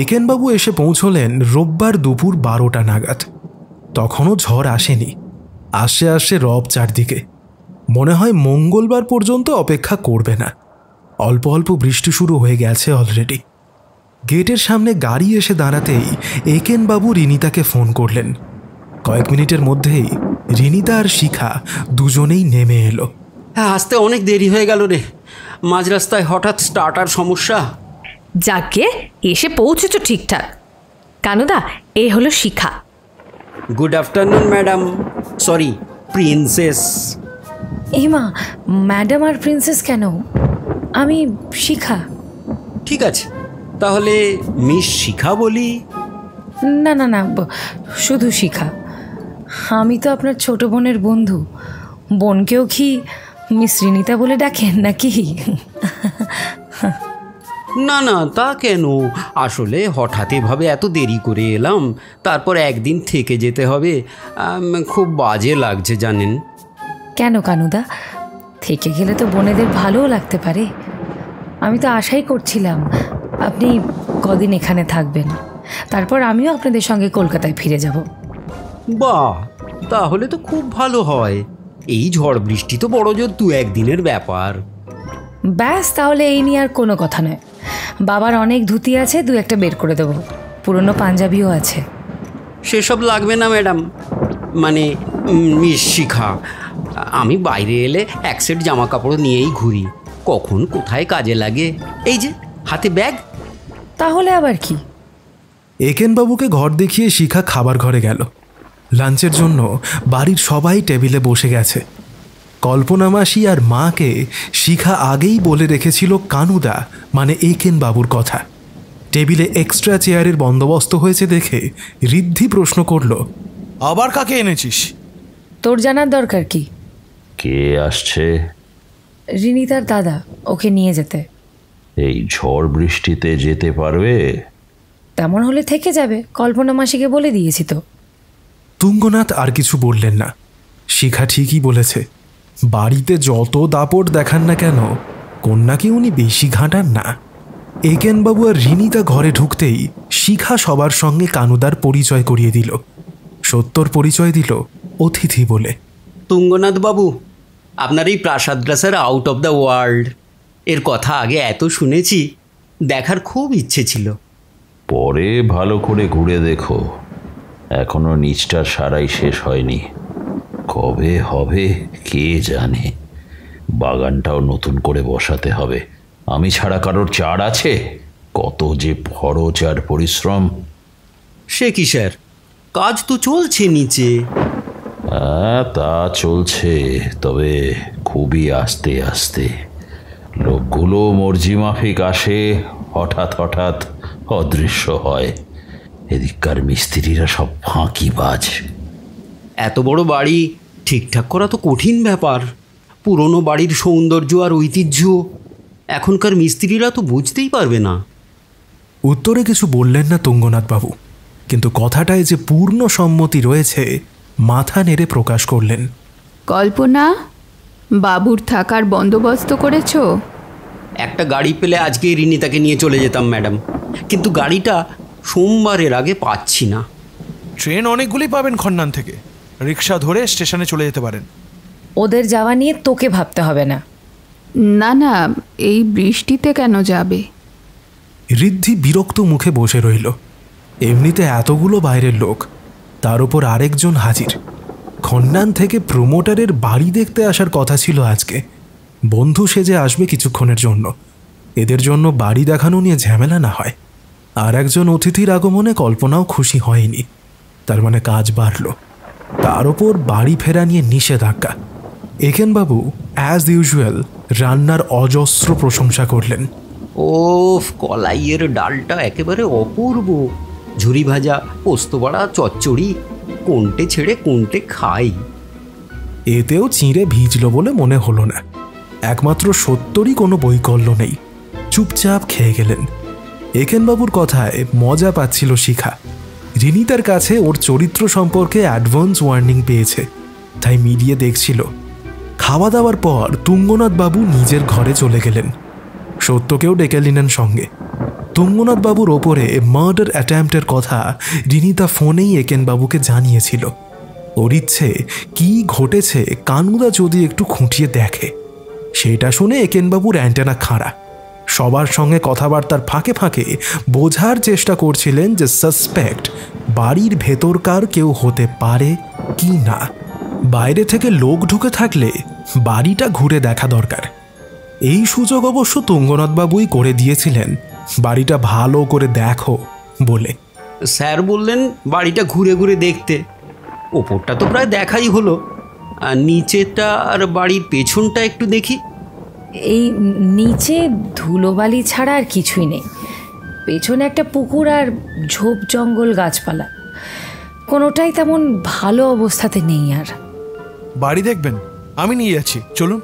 একেনবাবু এসে পৌঁছলেন রোববার দুপুর 12টা নাগাদ। তখনও ঝড় আসেনি। আসে আসে রব চারদিকে। মনে হয় মঙ্গলবার পর্যন্ত অপেক্ষা করবে না। অল্প অল্প বৃষ্টি শুরু হয়ে গেছে অলরেডি। গেটের সামনে গাড়ি এসে দাঁড়াতেই একেনবাবু রিনিতাকে ফোন করলেন। কয়েক মিনিটের মধ্যেই রিনিতা আর শিখা দুজনেই নেমে এলো। আসতে অনেক দেরি হয়ে গেল রে, মাঝ রাস্তায় হঠাৎ স্টার্টার সমস্যা। যাকে এসে পৌঁছেছ ঠিকঠাক। কানুদা, এ হলো Shikha. Good afternoon madam, sorry princess. এই মা, ম্যাডাম আর প্রিন্সেস কেন? আমি শিখা। ঠিক আছে, তাহলে মিস শিখা বলি। না না না, শুধু শিখা। আমি তো আপনার ছোট বোনের বন্ধু। বোনকেও কি মিস রিনিতা বলে ডাকেন নাকি? না না, তা কেন? আসলে হঠাৎ এভাবে এত দেরি করে এলাম, তারপর একদিন থেকে যেতে হবে। খুব বাজে লাগছে জানেন। কেন কানুদা? থেকে গেলে তো বোনেদের ভালোও লাগতে পারে। আমি তো আশাই করছিলাম আপনি কদিন এখানে থাকবেন, তারপর আমিও আপনাদের সঙ্গে কলকাতায় ফিরে যাব। বাহ, তাহলে তো খুব ভালো হয়। এই ঝড় বৃষ্টি তো বড় জোর 2-1 দিনের ব্যাপার। ব্যাস, তাহলে এই নিয়ে আর কোনো কথা নয়। বাবার অনেক ধুতি আছে, 2-1টা বের করে দেবো। পুরনো পাঞ্জাবিও আছে। সেসব লাগবে না ম্যাডাম, মানে মিস শিখা। আমি বাইরে এলে এক সেট জামা কাপড় নিয়েই ঘুরি, কখন কোথায় কাজে লাগে। এই যে হাতে ব্যাগ। তাহলে আবার কি? একেনবাবুকে ঘর দেখিয়ে শিখা খাবার ঘরে গেল। লাঞ্চের জন্য বাড়ির সবাই টেবিলে বসে গেছে। কল্পনা মাসি আর মাকে শিখা আগেই বলে রেখেছিল কানুদা মানে একেন বাবুর কথা। টেবিলে এক্সট্রা চেয়ারের বন্দোবস্ত হয়েছে দেখে ঋদ্ধি প্রশ্ন করল, আবার কাকে এনেছিস? তোর জানার দরকার কি? কে আসছে? রিনিতার দাদা, ওকে নিয়ে যেতে। এই ঝড় বৃষ্টিতে যেতে পারবে? তেমন হলে থেকে যাবে, কল্পনা মাসিকে বলে দিয়েছি তো। তুঙ্গনাথ আর কিছু বললেন না। শিখা ঠিকই বলেছে, বাড়িতে যত দাপট দেখান না কেন কন্যাকে উনি বেশি ঘাঁটান না। একেনবাবু আর রিনিতা ঘরে ঢুকতেই শিখা সবার সঙ্গে কানুদার পরিচয় করিয়ে দিল। সত্যর পরিচয় দিল অতিথি বলে। তুঙ্গনাথ বাবু, আপনার এই প্রাসাদ গ্রাসের আউট অফ দ্য ওয়ার্ল্ড এর কথা আগে এত শুনেছি, দেখার খুব ইচ্ছে ছিল। পরে ভালো করে ঘুরে দেখো, এখনো নিচটার সারাই শেষ হয়নি। কবে হবে কে জানে। বাগানটাও নতুন করে বসাতে হবে। আমি ছাড়া কারোর চার আছে? কত যে খরচ আর পরিশ্রম। সে কি স্যার, কাজ তো চলছে নিচে। হ্যাঁ, তা চলছে, তবে খুবই আস্তে আস্তে। লোকগুলো মর্জি মাফিক আসে, হঠাৎ হঠাৎ অদৃশ্য হয়। এদিককার মিস্ত্রিরা সব ফাঁকিবাজ। এত বড় বাড়ি ঠিকঠাক করা তো কঠিন ব্যাপার। পুরনো বাড়ির সৌন্দর্য আর ঐতিহ্য এখনকার মিস্ত্রিরা তো বুঝতেই পারবে না। উত্তরে কিছু বললেন না তুঙ্গনাথবাবু, কিন্তু কথাটায় যে পূর্ণ সম্মতি রয়েছে মাথা নেড়ে প্রকাশ করলেন। কল্পনা, বাবুর থাকার বন্দোবস্ত করেছো? একটা গাড়ি পেলে আজকে রিনিতাকে নিয়ে চলে যেতাম ম্যাডাম, কিন্তু গাড়িটা সোমবারের আগে পাচ্ছি না। ট্রেন অনেকগুলি পাবেন খন্নান থেকে, রিক্সা ধরে স্টেশনে চলে যেতে পারেন। ওদের যাওয়া নিয়ে তোকে ভাবতে হবে না। না না, এই বৃষ্টিতে কেন যাবে? ঋদ্ধি বিরক্ত মুখে বসে রইল। এমনিতে এতগুলো বাইরের লোক, তার উপর আরেকজন হাজির। খন্নান থেকে প্রমোটারের বাড়ি দেখতে আসার কথা ছিল আজকে। বন্ধু সেজে আসবে কিছুক্ষণের জন্য, এদের জন্য বাড়ি দেখানো নিয়ে ঝামেলা না হয়। আর একজন অতিথির আগমনে কল্পনাও খুশি হয়নি। তার মানে কাজ বাড়ল। তার ওপর বাড়ি ফেরা নিয়ে নিষেধাজ্ঞা। একেনবাবু অ্যাজ ইউজুয়াল রান্নার অজস্র প্রশংসা করলেন। ওফ, কলাইয়ের ডালটা একেবারে অপূর্ব। ঝুরি ভাজা, পোস্তবড়া, চচ্চড়ি, কোনটে ছেড়ে কোনটে খাই। এতেও চিঁড়ে ভিজল বলে মনে হলো না। একমাত্র সত্যরই কোনো বৈকল্য নেই। চুপচাপ খেয়ে গেলেন। একেনবাবুর কথায় মজা পাচ্ছিল শিখা। রিনিতার কাছে ওর চরিত্র সম্পর্কে অ্যাডভান্স ওয়ার্নিং পেয়েছে, তাই মিলিয়ে দেখছিল। খাওয়া দাওয়ার পর তুঙ্গনাথবাবু নিজের ঘরে চলে গেলেন। সত্যকেও ডেকে নিলেন সঙ্গে। তুঙ্গনাথবাবুর ওপরে মার্ডার অ্যাটেম্পটের কথা রিনিতা ফোনেই একেনবাবুকে জানিয়েছিল। ওর ইচ্ছে কি ঘটেছে কানুদা যদি একটু খুঁটিয়ে দেখে। সেটা শুনে একেনবাবুর অ্যান্টেনা খাড়া। সবার সঙ্গে কথাবার্তার ফাঁকে ফাঁকে বোঝার চেষ্টা করছিলেন যে সাসপেক্ট বাড়ির ভেতরকার কেউ হতে পারে কি না। বাইরে থেকে লোক ঢুকে থাকলে বাড়িটা ঘুরে দেখা দরকার। এই সুযোগ অবশ্য তুঙ্গনাথবাবুই করে দিয়েছিলেন, বাড়িটা ভালো করে দেখো বলে। স্যার বললেন বাড়িটা ঘুরে ঘুরে দেখতে। ওপরটা তো প্রায় দেখাই হলো, আর নিচেটা আর বাড়ির পেছনটা একটু দেখি। এই নিচে ধুলোবালি ছাড়া আর কিছুই নেই। পেছনে একটা পুকুর আর ঝোপ জঙ্গল গাছপালা, কোনোটাই তেমন ভালো অবস্থাতে নেই। আর বাড়ি দেখবেন? আমি নিয়ে যাচ্ছি, চলুন।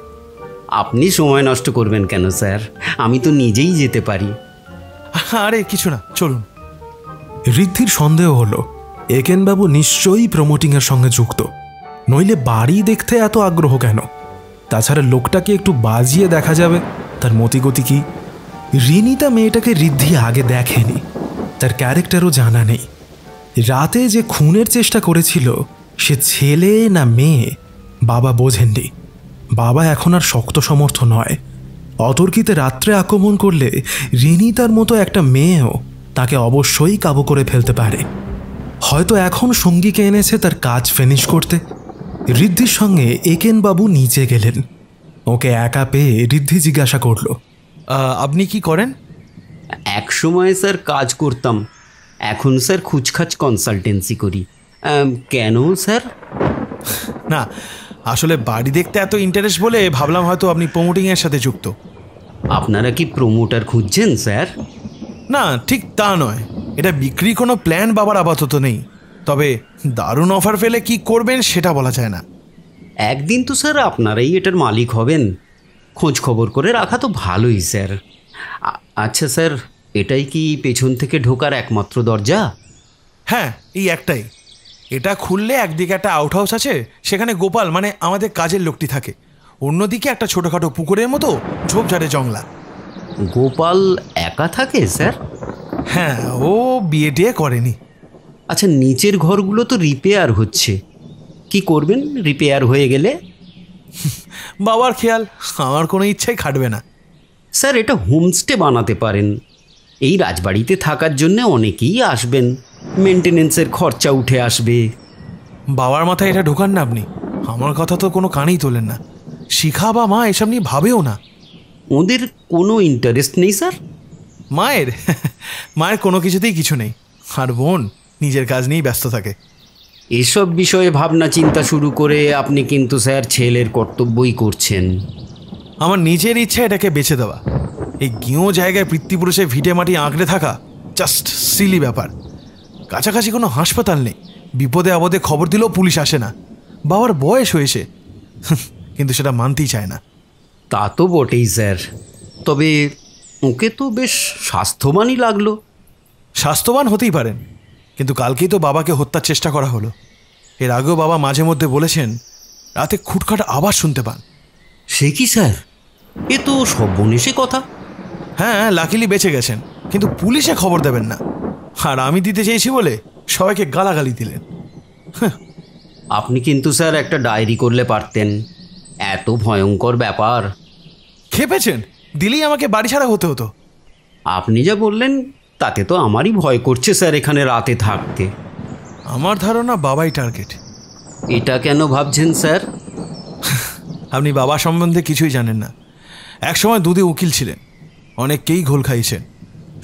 আপনি সময় নষ্ট করবেন কেন স্যার, আমি তো নিজেই যেতে পারি। আরে কিছু না, চলুন। ঋদ্ধির সন্দেহ হলো একেনবাবু নিশ্চয়ই প্রমোটিংয়ের সঙ্গে যুক্ত, নইলে বাড়ি দেখতে এত আগ্রহ কেন? তাছাড়া লোকটাকে একটু বাজিয়ে দেখা যাবে, তার মতিগতি কি। রিনিতা মেয়েটাকে ঋদ্ধি আগে দেখেনি, তার ক্যারেক্টারও জানা নেই। রাতে যে খুনের চেষ্টা করেছিল সে ছেলে না মেয়ে বাবা বোঝেননি। বাবা এখন আর শক্ত সমর্থ নয়। অতর্কিতে রাত্রে আক্রমণ করলে রিনিতার মতো একটা মেয়েও তাকে অবশ্যই কাবু করে ফেলতে পারে। হয়তো এখন সঙ্গীকে এনেছে তার কাজ ফিনিশ করতে। ঋদ্ধির সঙ্গে একেনবাবু নিচে গেলেন। ওকে একা পেয়ে ঋদ্ধি জিজ্ঞাসা করল, আপনি কি করেন? এক সময় স্যার কাজ করতাম, এখন স্যার খুচখাচ কনসালটেন্সি করি। কেন স্যার? না, আসলে বাড়ি দেখতে এত ইন্টারেস্ট বলে ভাবলাম হয়তো আপনি প্রমোটিংয়ের সাথে যুক্ত। আপনারা কি প্রমোটার খুঁজছেন স্যার? না, ঠিক তা নয়। এটা বিক্রি কোনো প্ল্যান বাবার আপাতত নেই, তবে দারুণ অফার পেলে কি করবেন সেটা বলা যায় না। একদিন তো স্যার আপনারাই এটার মালিক হবেন, খোঁজ খবর করে রাখা তো ভালোই স্যার। আচ্ছা স্যার, এটাই কি পেছন থেকে ঢোকার একমাত্র দরজা? হ্যাঁ, এই একটাই। এটা খুললে একদিকে একটা আউট হাউস আছে, সেখানে গোপাল মানে আমাদের কাজের লোকটি থাকে, অন্যদিকে একটা ছোটোখাটো পুকুরের মতো ঝোপঝাড়ে জংলা। গোপাল একা থাকে স্যার? হ্যাঁ, ও বিয়ে টিয়ে করেনি। আচ্ছা, নিচের ঘরগুলো তো রিপেয়ার হচ্ছে, কি করবেন রিপেয়ার হয়ে গেলে? বাবার খেয়াল, আমার কোনো ইচ্ছাই খাটবে না। স্যার, এটা হোমস্টে বানাতে পারেন। এই রাজবাড়িতে থাকার জন্য অনেকেই আসবেন, মেনটেনেন্সের খরচা উঠে আসবে। বাবার মাথায় এটা ঢোকান না আপনি, আমার কথা তো কোনো কানেই তোলেন না। শিখা বা মা এসব নিয়ে ভাবেও না। ওদের কোনো ইন্টারেস্ট নেই স্যার? মায়ের মায়ের কোনো কিছুতেই কিছু নেই, আর বোন নিজের কাজ নিয়েই ব্যস্ত থাকে। এসব বিষয়ে ভাবনা চিন্তা শুরু করে আপনি কিন্তু স্যার ছেলের কর্তব্যই করছেন। আমার নিজের ইচ্ছা এটাকে বেছে দেওয়া। এই গিঁয়ো জায়গায় পিতৃপুরুষে ভিটে মাটি আঁকড়ে থাকা জাস্ট সিলি ব্যাপার। কাছাকাছি কোনো হাসপাতাল নেই, বিপদে আপদে খবর দিলেও পুলিশ আসে না। বাবার বয়স হয়েছে, কিন্তু সেটা মানতেই চায় না। তা তো বটেই স্যার, তবে ওকে তো বেশ স্বাস্থ্যবানই লাগলো। স্বাস্থ্যবান হতেই পারেন, কিন্তু কালকেই তো বাবাকে হত্যার চেষ্টা করা হলো। এর আগেও বাবা মাঝে মধ্যে বলেছেন রাতে খুটখাট আওয়াজ শুনতে পান। সে কি স্যার, এ তো সর্বনেশে কথা। হ্যাঁ, লাকিলি বেঁচে গেছেন, কিন্তু পুলিশে খবর দেবেন না, আর আমি দিতে চেয়েছি বলে সবাইকে গালাগালি দিলেন। আপনি কিন্তু স্যার একটা ডায়েরি করলে পারতেন, এত ভয়ঙ্কর ব্যাপার। খেপেছেন, দিলেই আমাকে বাড়ি ছাড়া হতে হতো। আপনি যা বললেন তাতে তো আমারই ভয় করছে স্যার এখানে রাতে থাকতে। আমার ধারণা বাবাই টার্গেট। এটা কেন ভাবছেন স্যার? আপনি বাবা সম্বন্ধে কিছুই জানেন না। একসময় দুধে উকিল ছিলেন, অনেককেই ঘোল খাইয়েছেন,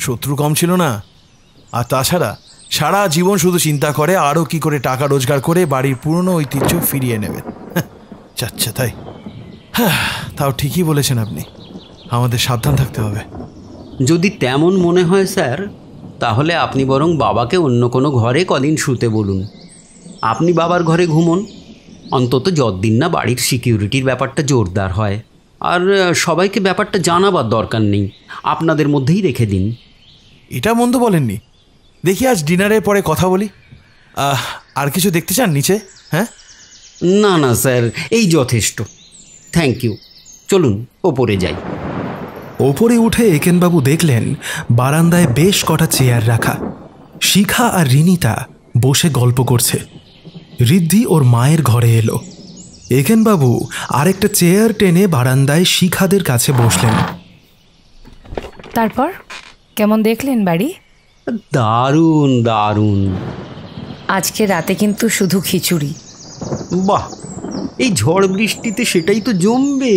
শত্রু কম ছিল না। আর তাছাড়া সারা জীবন শুধু চিন্তা করে আরও কি করে টাকা রোজগার করে বাড়ির পুরনো ঐতিহ্য ফিরিয়ে নেবেন। চাচ্ছে তাই। হ্যাঁ, তাও ঠিকই বলেছেন আপনি, আমাদের সাবধান থাকতে হবে। যদি তেমন মনে হয় স্যার, তাহলে আপনি বরং বাবাকে অন্য কোনো ঘরে কদিন শুতে বলুন। আপনি বাবার ঘরে ঘুমন, অন্তত যতদিন না বাড়ির সিকিউরিটির ব্যাপারটা জোরদার হয়। আর সবাইকে ব্যাপারটা জানাবার দরকার নেই, আপনাদের মধ্যেই রেখে দিন। এটা মন্দ বলেননি। দেখি আজ ডিনারের পরে কথা বলি। আর কিছু দেখতে চান নিচে? হ্যাঁ, না না স্যার, এই যথেষ্ট, থ্যাংক ইউ। চলুন ওপরে যাই। ওপরে উঠে একেনবাবু দেখলেন বারান্দায় বেশ কটা চেয়ার রাখা। শিখা আর রিনিতা বসে গল্প করছে। ঋদ্ধি ওর মায়ের ঘরে এলো। একেনবাবু আরেকটা চেয়ার টেনে বারান্দায় শিখাদের কাছে বসলেন। তারপর কেমন দেখলেন বাড়ি? দারুণ দারুণ। আজকে রাতে কিন্তু শুধু খিচুড়ি। বাহ, এই ঝড় বৃষ্টিতে সেটাই তো জমবে।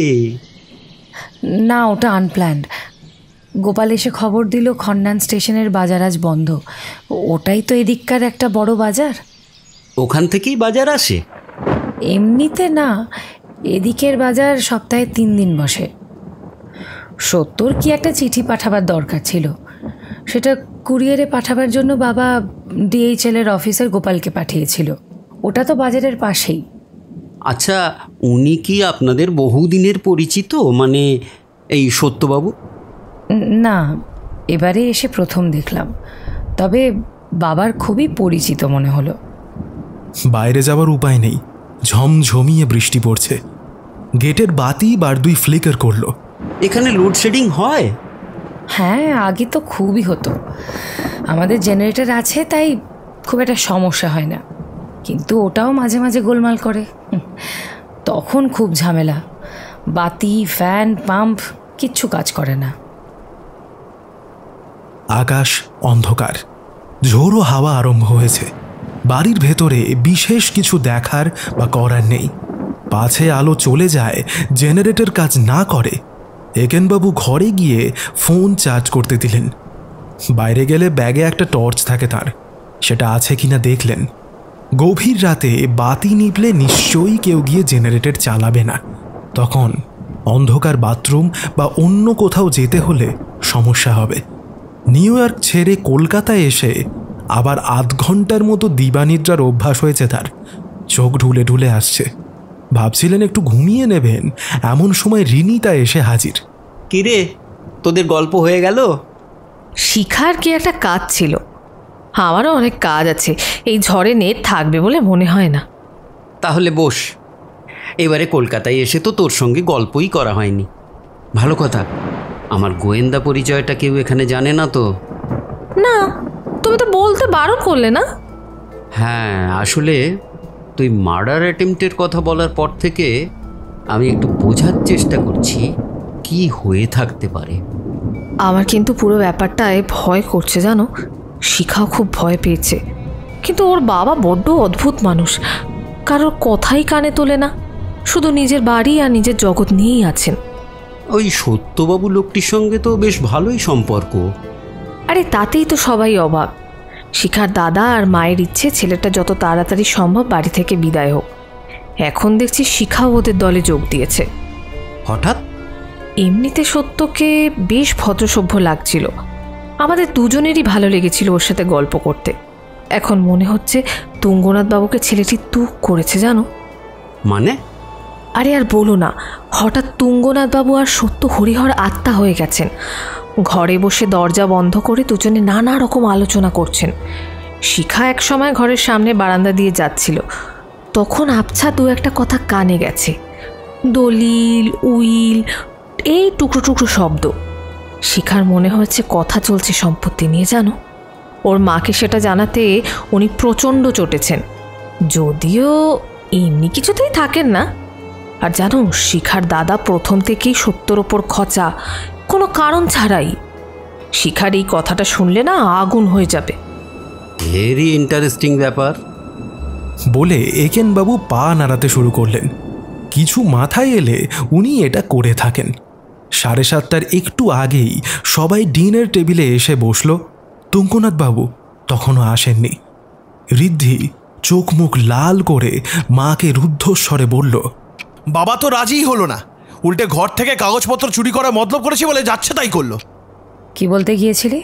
না, ওটা আনপ্ল্যান্ড। গোপাল এসে খবর দিল খন্ডান স্টেশনের বাজার আজ বন্ধ। ওটাই তো এদিককার একটা বড় বাজার। ওখান থেকেই বাজার আসে? এমনিতে না, এদিকের বাজার সপ্তাহে 3 দিন বসে। সত্তর কি একটা চিঠি পাঠাবার দরকার ছিল, সেটা কুরিয়ারে পাঠাবার জন্য বাবা DHL এর অফিসার গোপালকে পাঠিয়েছিল। ওটা তো বাজারের পাশেই। আচ্ছা, উনি কি আপনাদের বহুদিনের পরিচিত, মানে এই সত্যবাবু? না, এবারে এসে প্রথম দেখলাম, তবে বাবার খুবই পরিচিত মনে হলো। বাইরে যাওয়ার উপায় নেই, ঝমঝমিয়ে বৃষ্টি পড়ছে। গেটের বাতি বার 2 ফ্লিকার করলো। এখানে লোডশেডিং হয়? হ্যাঁ, আগে তো খুবই হতো। আমাদের জেনারেটর আছে, তাই খুব একটা সমস্যা হয় না, কিন্তু ওটাও মাঝে মাঝে গোলমাল করে। তখন খুব ঝামেলা, বাতি, ফ্যান, পাম্প কিচ্ছু কাজ করে না। আকাশ অন্ধকার, ঝোড়ো হাওয়া আরম্ভ হয়েছে। বাড়ির ভেতরে বিশেষ কিছু দেখার বা করার নেই। পাছে আলো চলে যায়, জেনারেটর কাজ না করে। একেনবাবু ঘরে গিয়ে ফোন চার্জ করতে দিলেন। বাইরে গেলে ব্যাগে একটা টর্চ থাকে তার, সেটা আছে কিনা দেখলেন। গভীর রাতে বাতি নিভলে নিশ্চয়ই কেউ গিয়ে জেনারেটর চালাবে না। তখন অন্ধকার বাথরুম বা অন্য কোথাও যেতে হলে সমস্যা হবে। নিউ ইয়র্ক ছেড়ে কলকাতায় এসে আবার আধ ঘন্টার মতো দিবানিদ্রার অভ্যাস হয়েছে তার। চোখ ঢুলে ঢুলে আসছে। ভাবছিলেন একটু ঘুমিয়ে নেবেন, এমন সময় রিনিতা এসে হাজির। কিরে, তোদের গল্প হয়ে গেল? শিখার কি একটা কাজ ছিল, আমারও অনেক কাজ আছে। এই ঝড়ে নেট থাকবে বলে মনে হয় না। তাহলে বস। এবারে কলকাতায় এসে তো তোর সঙ্গে গল্পই করা হয়নি। ভালো কথা, আমার গোয়েন্দা পরিচয়টা কেউ এখানে জানে না তো? না, তুমি তো বলতে বারণ করলে না। হ্যাঁ, আসলে তুই মার্ডার অ্যাটেম্পটের কথা বলার পর থেকে আমি একটু বোঝার চেষ্টা করছি কি হয়ে থাকতে পারে। আমার কিন্তু পুরো ব্যাপারটায় ভয় করছে জানো। শিখাও খুব ভয় পেয়েছে, কিন্তু ওর বাবা বড্ড অদ্ভুত মানুষ। কারোর কথাই কানে তোলে না, শুধু নিজের বাড়ি আর নিজের জগৎ নিয়েই আছেন। ওই সত্যবাবু লোকটির সঙ্গে তো বেশ ভালোই সম্পর্ক। আরে তাতেই তো সবাই অবাক। শিখার দাদা আর মায়ের ইচ্ছে ছেলেটা যত তাড়াতাড়ি সম্ভব বাড়ি থেকে বিদায় হোক। এখন দেখছি শিখাও ওদের দলে যোগ দিয়েছে। হঠাৎ? এমনিতে সত্যকে বেশ ভদ্রসভ্য লাগছিল, আমাদের দুজনেরই ভালো লেগেছিল ওর সাথে গল্প করতে। এখন মনে হচ্ছে তুঙ্গনাথ বাবুকে ছেলেটি তুক করেছে জানো। মানে? আরে আর বলো না, হঠাৎ তুঙ্গনাথ বাবু আর সত্য হরিহর আত্মা হয়ে গেছেন। ঘরে বসে দরজা বন্ধ করে দুজনে নানা রকম আলোচনা করছেন। শিখা এক সময় ঘরের সামনে বারান্দা দিয়ে যাচ্ছিল, তখন আবছা দু একটা কথা কানে গেছে। দলিল, উইল, এই টুকরো টুকরো শব্দ। শিখার মনে হয়েছে কথা চলছে সম্পত্তি নিয়ে জানো। ওর মাকে সেটা জানাতে উনি প্রচণ্ড চটেছেন, যদিও এমনি কিছুতেই থাকেন না। আর জানো, শিখার দাদা প্রথম থেকেই সত্যর ওপর খচা, কোনো কারণ ছাড়াই। শিখার এই কথাটা শুনলে না আগুন হয়ে যাবে। ভেরি ইন্টারেস্টিং ব্যাপার বলে একেনবাবু পা নাড়াতে শুরু করলেন। কিছু মাথায় এলে উনি এটা করে থাকেন। 7:30টার একটু আগেই সবাই ডিনার টেবিলে এসে বসল। তুঙ্গনাথবাবু তখনও আসেননি। ঋদ্ধি চোখ মুখ লাল করে মাকে রুদ্ধস্বরে বলল, বাবা তো রাজিই হলো না, উল্টে ঘর থেকে কাগজপত্র চুরি করা মতলব করেছি বলে যাচ্ছে তাই করলো। কি বলতে গিয়েছিলি?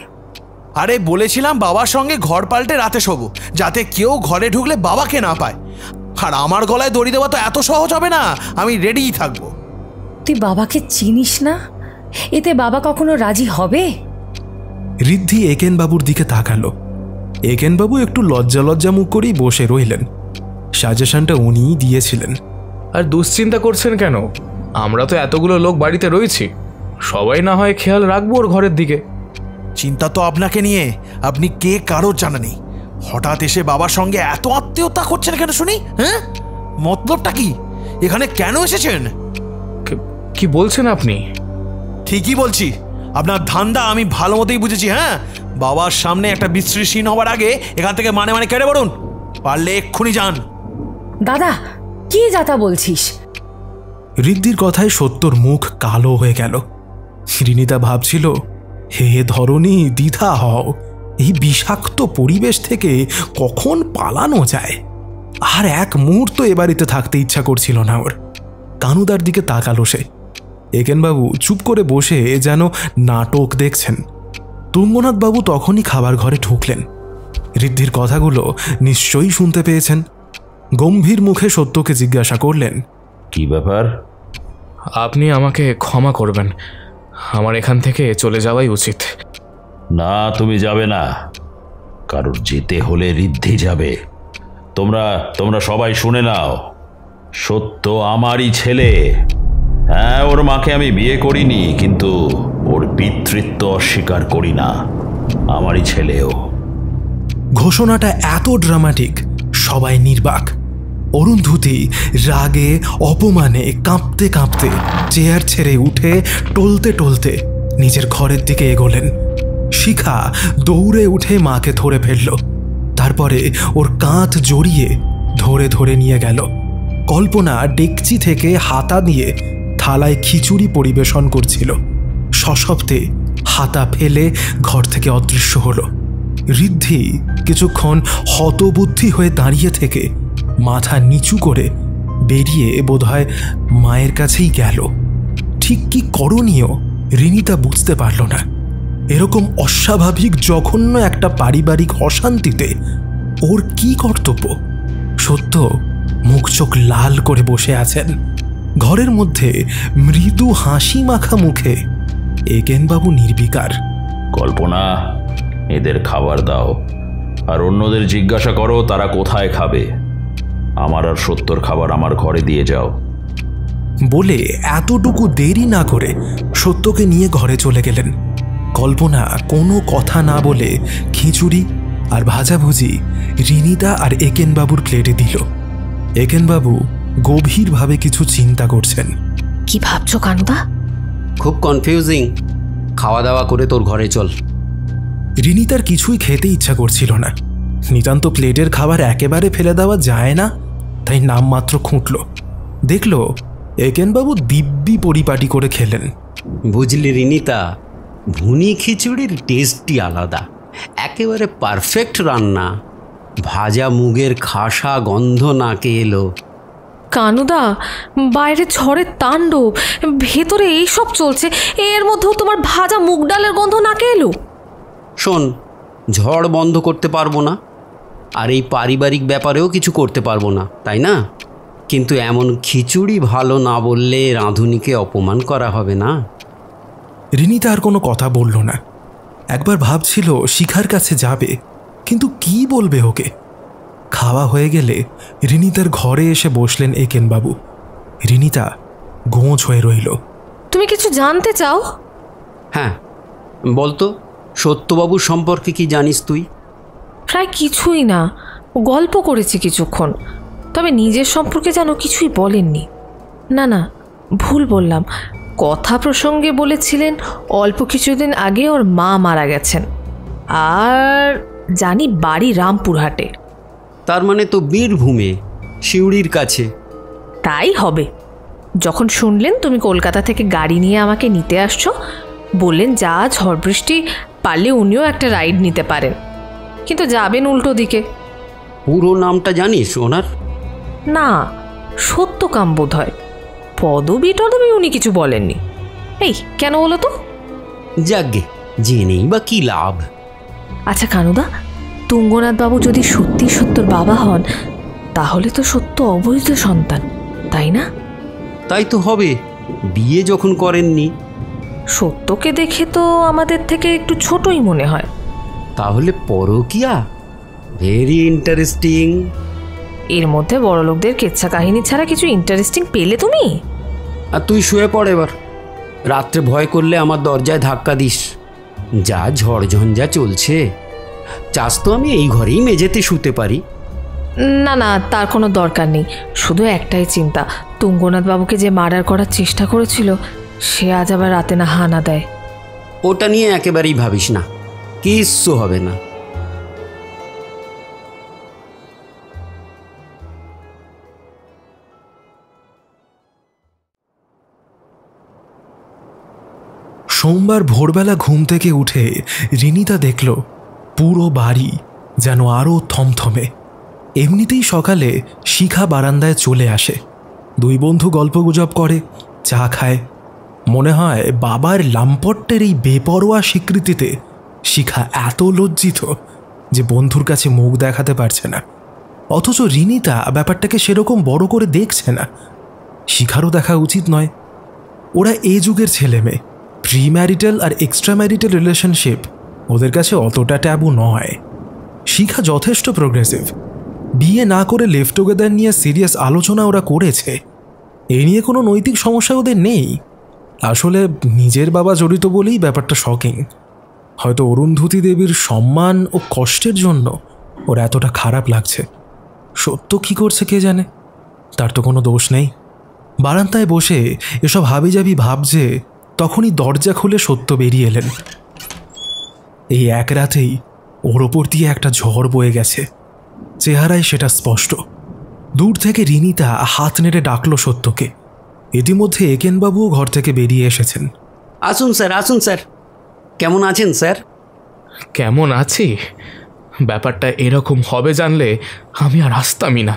আরে বলেছিলাম বাবার সঙ্গে ঘর পাল্টে রাতে শোবো, যাতে কেউ ঘরে ঢুকলে বাবাকে না পায়। আর আমার গলায় দড়ি দেওয়া তো এত সহজ হবে না, আমি রেডিই থাকবো। তুই বাবাকে চিনিস না, এতে বাবা কখনো রাজি হবে? ঋদ্ধি একেনবাবুর দিকে তাকালো। একেনবাবু একটু লজ্জা লজ্জা মুখ করেই বসে রইলেন। সাজেশনটা উনিই দিয়েছিলেন। আর দুশ্চিন্তা করছেন কেন? আমরা তো এতগুলো লোক বাড়িতে রয়েছি, সবাই না হয় খেয়াল রাখবো ওর ঘরের দিকে। চিন্তা তো আপনাকে নিয়ে, আপনি কে কারোর জানা নেই। হঠাৎ এসে বাবার সঙ্গে এত আত্মীয়তা করছেন কেন শুনি? হ্যাঁ, মতলবটা কি? এখানে কেন এসেছেন? কি বলছেন আপনি? ঠিকই বলছি, আপনার ধান্দা আমি ভালো মতোই বুঝেছি। হ্যাঁ, বাবার সামনে একটা বিশ্লেষণ হবার আগে এখান থেকে মানে মানে কেড়ে পড়ুন, পারলে এক্ষুনি যান। দাদা, কি যাতা বলছিস? ঋদ্ধির কথায় সত্যর মুখ কালো হয়ে গেল। রিনিতা ভাবছিল, হে ধরনী, দ্বিধা হও, এই বিষাক্ত পরিবেশ থেকে কখন পালানো যায়। আর এক মুহূর্ত এ বাড়িতে থাকতে ইচ্ছা করছিল না ওর। কানুদার দিকে তাকালো সে। একেনবাবু চুপ করে বসে যেন নাটক দেখছেন। তুঙ্গনাথবাবু তখনই খাবার ঘরে ঢুকলেন। ঋদ্ধির কথাগুলো নিশ্চয়ই শুনতে পেয়েছেন। গম্ভীর মুখে সত্যকে জিজ্ঞাসা করলেন, কি ব্যাপার? আপনি আমাকে ক্ষমা করবেন, আমার এখান থেকে চলে যাওয়াই উচিত। না, তুমি যাবে না। কারোর যেতে হলে ঋদ্ধি যাবে। তোমরা সবাই শুনে নাও, সত্য আমারই ছেলে। হ্যাঁ, ওর মাকে আমি বিয়ে করিনি, কিন্তু ওর পিতৃত্ব অস্বীকার করি না। আমারই ছেলেও। ঘোষণাটা এত ড্রামাটিক, সবাই নির্বাক। অরুন্ধতী রাগে অপমানে কাঁপতে কাঁপতে চেয়ার ছেড়ে উঠে টলতে টলতে নিজের ঘরের দিকে এগোলেন। শিখা দৌড়ে উঠে মাকে ধরে ফেলল। তারপরে ওর কাঁধ জড়িয়ে ধরে ধরে নিয়ে গেল। কল্পনা ডেকচি থেকে হাতা দিয়ে থালায় খিচুড়ি পরিবেশন করছিল। সশব্দে হাতা ফেলে ঘর থেকে অদৃশ্য হলো। ঋদ্ধি কিছুক্ষণ হতবুদ্ধি হয়ে দাঁড়িয়ে থেকে মাথা নিচু করে বেরিয়ে বোধহয় মায়ের কাছেই গেল। ঠিক কি করণীয় রিনিতা বুঝতে পারল না। এরকম অস্বাভাবিক জঘন্য একটা পারিবারিক অশান্তিতে ওর কি কর্তব্য? সত্য মুখ চোখ লাল করে বসে আছেন। ঘরের মধ্যে মৃদু হাসি মাখা মুখে একেনবাবু নির্বিকার। কল্পনা, এদের খাবার দাও, আর অন্যদের জিজ্ঞাসা করো তারা কোথায় খাবে। আমার আর সত্যর খাবার আমার ঘরে দিয়ে যাও। বলে এতটুকু দেরি না করে সত্যকে নিয়ে ঘরে চলে গেলেন। কল্পনা কোনো কথা না বলে খিচুড়ি আর ভাজাভুজি রিনিতা আর একেনবাবুর প্লেটে দিল। একেনবাবু গভীরভাবে কিছু চিন্তা করছেন। কি ভাবছো কানুদা? খুব কনফিউজিং। খাওয়া দাওয়া করে তোর ঘরে চল। রিনিতার কিছুই খেতে ইচ্ছা করছিল না। নিতান্ত প্লেটের খাবার একেবারে ফেলে দেওয়া যায় না, তাই নামমাত্র খুঁটল। দেখল একেনবাবু দিব্যি পরিপাটি করে খেলেন। বুঝলি রিনিতা, ভুনি খিচুড়ির টেস্টই আলাদা, একেবারে পারফেক্ট রান্না। ভাজা মুগের খাসা গন্ধ নাকে এলো। কানুদা, বাইরে ঝড়ের তাণ্ডব, ভেতরে এইসব চলছে, এর মধ্যেও তোমার ভাজা মুগ ডালের গন্ধ নাকে এলো। শোন, ঝড় বন্ধ করতে পারবো না, আর এই পারিবারিক ব্যাপারেও কিছু করতে পারবো না, তাই না? কিন্তু এমন খিচুড়ি ভালো না বললে রাঁধুনিকে অপমান করা হবে না। রিনিতা আর কোনো কথা বলল না। একবার ভাবছিল শিখার কাছে যাবে, কিন্তু কি বলবে ওকে। খাওয়া হয়ে গেলে রিনিতার ঘরে এসে বসলেন একেনবাবু। রিনিতা গোঁজ হয়ে রইল। তুমি কিছু জানতে চাও? হ্যাঁ, বলতো, সত্যবাবুর সম্পর্কে কি জানিস তুই? প্রায় কিছুই না, গল্প করেছি কিছুক্ষণ, তবে নিজের সম্পর্কে যেন কিছুই বলেননি। না না, ভুল বললাম। কথা প্রসঙ্গে বলেছিলেন অল্প কিছুদিন আগে ওর মা মারা গেছেন, আর জানি বাড়ি রামপুরহাটে। তার মানে তো বীরভূমে, শিউড়ির কাছে। তাই হবে। যখন শুনলেন তুমি কলকাতা থেকে গাড়ি নিয়ে আমাকে নিতে আসছো, বললেন যা ঝড় বৃষ্টি, পারলে উনিও একটা রাইড নিতে পারেন, কিন্তু যাবেন উল্টো দিকে। পুরো নামটা জানিস ওনার? না, সত্যকাম বোধ হয়। পদবি টদবি উনি কিছু বলেননি। এই কেন বলো তো? যাগ্গে, জেনেই বা কি লাভ। আচ্ছা কানুদা, তুঙ্গনাথ বাবু যদি সত্যি সত্যর বাবা হন, তাহলে তো সত্য অবৈধ সন্তান, তাই না? তাই তো হবে, বিয়ে যখন করেননি। সত্যকে দেখে তো আমাদের থেকে একটু ছোটই মনে হয়। তাহলে পরকীয়া? Very interesting. এর মধ্যে বড়লোকদের কেচ্ছা কাহিনী ছাড়া কিছু ইন্টারেস্টিং পেলে তুমি? আর তুই শুয়ে পড় এবার। রাত্রে ভয় করলে আমার দরজায় ধাক্কা দিস। যা ঝড়ঝঞ্ঝা চলছে, চাস তো আমি এই ঘরেই মেঝেতে শুতে পারি। না না, তার কোনো দরকার নেই। শুধু একটাই চিন্তা, তুঙ্গনাথ বাবুকে যে মার্ডার করার চেষ্টা করেছিল, সে আজ আবার রাতে না হানা দেয়। ওটা নিয়ে একেবারেই ভাবিস না, কিচ্ছু হবে না। সোমবার ভোরবেলা ঘুম থেকে উঠে রিনিতা দেখল পুরো বাড়ি যেন আরও থমথমে। এমনিতেই সকালে শিখা বারান্দায় চলে আসে। দুই বন্ধু গল্পগুজব করে, চা খায়। মনে হয় বাবার লাম্পট্যের এই বেপরোয়া স্বীকৃতিতে শিখা এত লজ্জিত যে বন্ধুর কাছে মুখ দেখাতে পারছে না। অথচ রিনিতা ব্যাপারটাকে সেরকম বড় করে দেখছে না। শিখারও দেখা উচিত নয়। ওরা এ যুগের ছেলে মেয়ে, প্রি ম্যারিটাল আর এক্সট্রা ম্যারিটাল রিলেশনশিপ ওদের কাছে অতটা ট্যাবু নয়। শিখা যথেষ্ট প্রোগ্রেসিভ। বিয়ে না করে লিভ টুগেদার নিয়ে সিরিয়াস আলোচনা ওরা করেছে। এই নিয়ে কোনো নৈতিক সমস্যা ওদের নেই। আসলে নিজের বাবা জড়িত বলেই ব্যাপারটা শকিং। হয়তো অরুন্ধতী দেবীর সম্মান ও কষ্টের জন্য ওর এতটা খারাপ লাগছে। সত্য কী করছে কে জানে, তার তো কোনো দোষ নেই। বারান্দায় বসে এসব হাবিজাবি ভাবছে, তখনই দরজা খুলে সত্য বেরিয়ে এলেন। এই এক রাতেই ওর ওপর দিয়ে একটা ঝড় বয়ে গেছে, চেহারায় সেটা স্পষ্ট। দূর থেকে রিনিতা হাত নেড়ে ডাকল সত্যকে। ইতিমধ্যে একেনবাবুও ঘর থেকে বেরিয়ে এসেছেন। আসুন স্যার, আসুন স্যার। কেমন আছেন স্যার? কেমন আছি? ব্যাপারটা এরকম হবে জানলে আমি আর আসতামই না।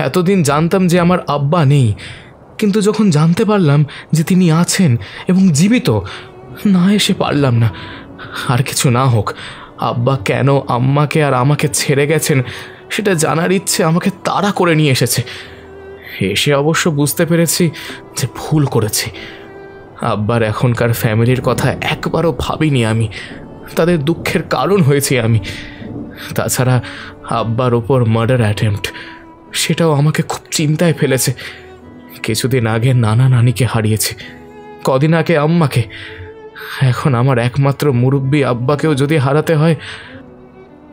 এতদিন জানতাম যে আমার আব্বা নেই, কিন্তু যখন জানতে পারলাম যে তিনি আছেন এবং জীবিত, না এসে পারলাম না। আর কিছু না হোক, আব্বা কেন আম্মাকে আর আমাকে ছেড়ে গেছেন সেটা জানার ইচ্ছে আমাকে তাড়া করে নিয়ে এসেছে। এসে অবশ্য বুঝতে পেরেছি যে ভুল করেছি। আব্বার এখনকার ফ্যামিলির কথা একবারও ভাবিনি আমি, তাদের দুঃখের কারণ হয়েছি আমি। তাছাড়া আব্বার ওপর মার্ডার অ্যাটেম্প্ট, সেটাও আমাকে খুব চিন্তায় ফেলেছে। কিছুদিন আগে নানা নানিকে হারিয়েছি, কদিন আগে আম্মাকে, এখন আমার একমাত্র মুরব্বী আব্বাকেও যদি হারাতে হয়।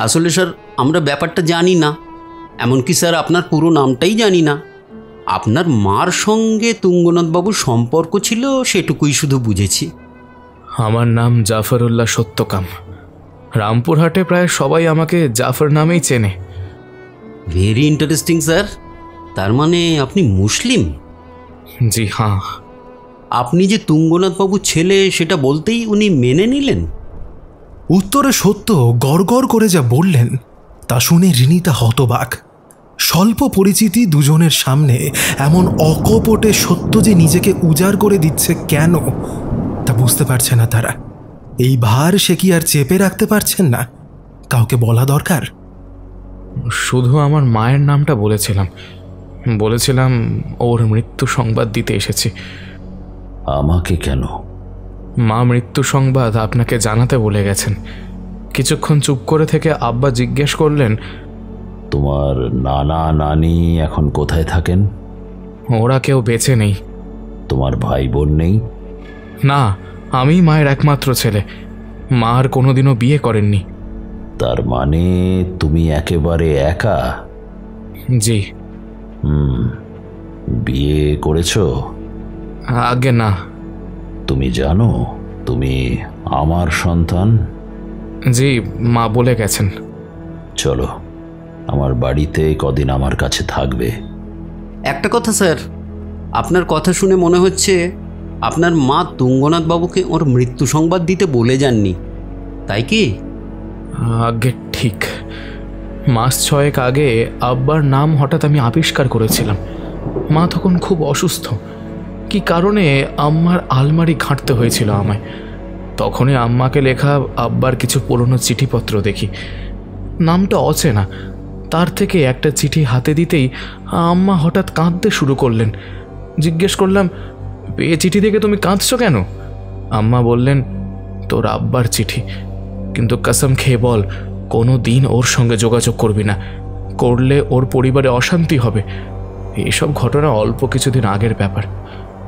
আসলে স্যার আমরা ব্যাপারটা জানি না, এমনকি স্যার আপনার পুরো নামটাই জানি না। আপনার মার সঙ্গে তুঙ্গনাথবাবুর সম্পর্ক ছিল সেটুকুই শুধু বুঝেছি। আমার নাম জাফরুল্লাহ সত্যকাম। রামপুরহাটে প্রায় সবাই আমাকে জাফর নামেই চেনে। Very interesting sir. তার মানে আপনি মুসলিম? জি হ্যাঁ। আপনি যে তুঙ্গনাথবাবুর ছেলে সেটা বলতেই উনি মেনে নিলেন? উত্তরে সত্য গড়গড় করে যা বললেন তা শুনে রিনিতা হতবাক। স্বল্প পরিচিতি দুজনের সামনে এমন অকপটে সত্য যে নিজেকে উজাড় করে দিচ্ছে কেন তা বুঝতে পারছে না তারা। এই ভার সে কি আর চেপে রাখতে পারছেন না? কাউকে বলা দরকার। শুধু আমার মায়ের নামটা বলেছিলাম ওর মৃত্যু সংবাদ দিতে এসেছি। আমাকে কেন? মা মৃত্যু সংবাদ আপনাকে জানাতে বলে গেছেন। কিছুক্ষণ চুপ করে থেকে আব্বা জিজ্ঞেস করলেন, তোমার নানা নানি এখন কোথায় থাকেন? ওরা কেউ বেঁচে নেই। তোমার ভাই বোন নেই? না, আমি মায়ের একমাত্র ছেলে। মা আর কোনোদিনও বিয়ে করেননি। তার মানে তুমি একেবারে একা? জি। বিয়ে করেছো? আগে না। তুমি জানো তুমি আমার সন্তান? জি, মা বলে গেছেন। চলো, আমার বাড়িতে কদিন আমার কাছে থাকবে। একটা কথা স্যার, আপনার কথা শুনে মনে হচ্ছে আপনার মা তুঙ্গনাথবাবুকে ওর মৃত্যু সংবাদ দিতে বলে যাননি, তাই কি? আগে ঠিক। মাস 6 আগে আব্বার নাম হঠাৎ আমি আবিষ্কার করেছিলাম। মা তখন খুব অসুস্থ। কি কারণে আম্মার আলমারি ঘাঁটতে হয়েছিল আমায়। তখনই আম্মাকে লেখা আব্বার কিছু পুরনো চিঠিপত্র দেখি। নামটা অচেনা, তার থেকে একটা চিঠি হাতে দিতেই আম্মা হঠাৎ কাঁদতে শুরু করলেন। জিজ্ঞেস করলাম, এ চিঠি দেখে তুমি কাঁদছো কেন? আম্মা বললেন, তোর আব্বার চিঠি, কিন্তু কসম খেয়ে বল কোনো দিন ওর সঙ্গে যোগাযোগ করবি না, করলে ওর পরিবারে অশান্তি হবে। এইসব ঘটনা অল্প কিছুদিন আগের ব্যাপার।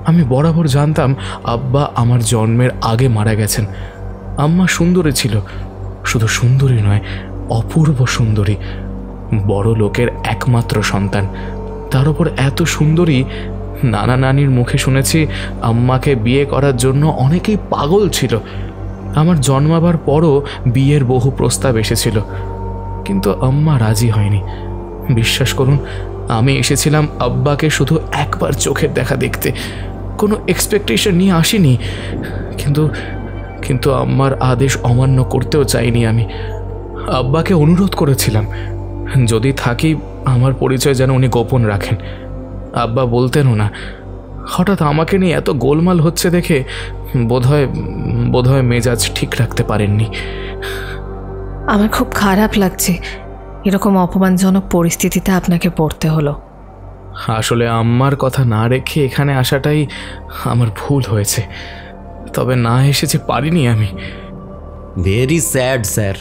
আমি বরাবর জানতাম আব্বা আমার জন্মের আগে মারা গেছেন। আম্মা সুন্দরী ছিল, শুধু সুন্দরী নয়, অপূর্ব সুন্দরী। বড় লোকের একমাত্র সন্তান, তার উপর এত সুন্দরী। নানা নানির মুখে শুনেছি আম্মাকে বিয়ে করার জন্য অনেকেই পাগল ছিল। আমার জন্মাবার পরও বিয়ের বহু প্রস্তাব এসেছিল, কিন্তু আম্মা রাজি হয়নি। বিশ্বাস করুন, আমি এসেছিলাম আব্বাকে শুধু একবার চোখের দেখা দেখতে, কোনো এক্সপেকটেশন নিয়ে আসিনি। কিন্তু আম্মার আদেশ অমান্য করতেও চাইনি আমি। আব্বাকে অনুরোধ করেছিলাম যদি থাকি আমার পরিচয় যেন উনি গোপন রাখেন। আব্বা বলতেনও না। হঠাৎ আমাকে নিয়ে এত গোলমাল হচ্ছে দেখে বোধহয় মেজাজ ঠিক রাখতে পারেননি। আমার খুব খারাপ লাগছে এরকম অপমানজনক পরিস্থিতিতে আপনাকে পড়তে হলো। আসলে আম্মার কথা না রেখে এখানে আসাটাই আমার ভুল হয়েছে, তবে না এসেছে পারিনি আমি। Very sad sir.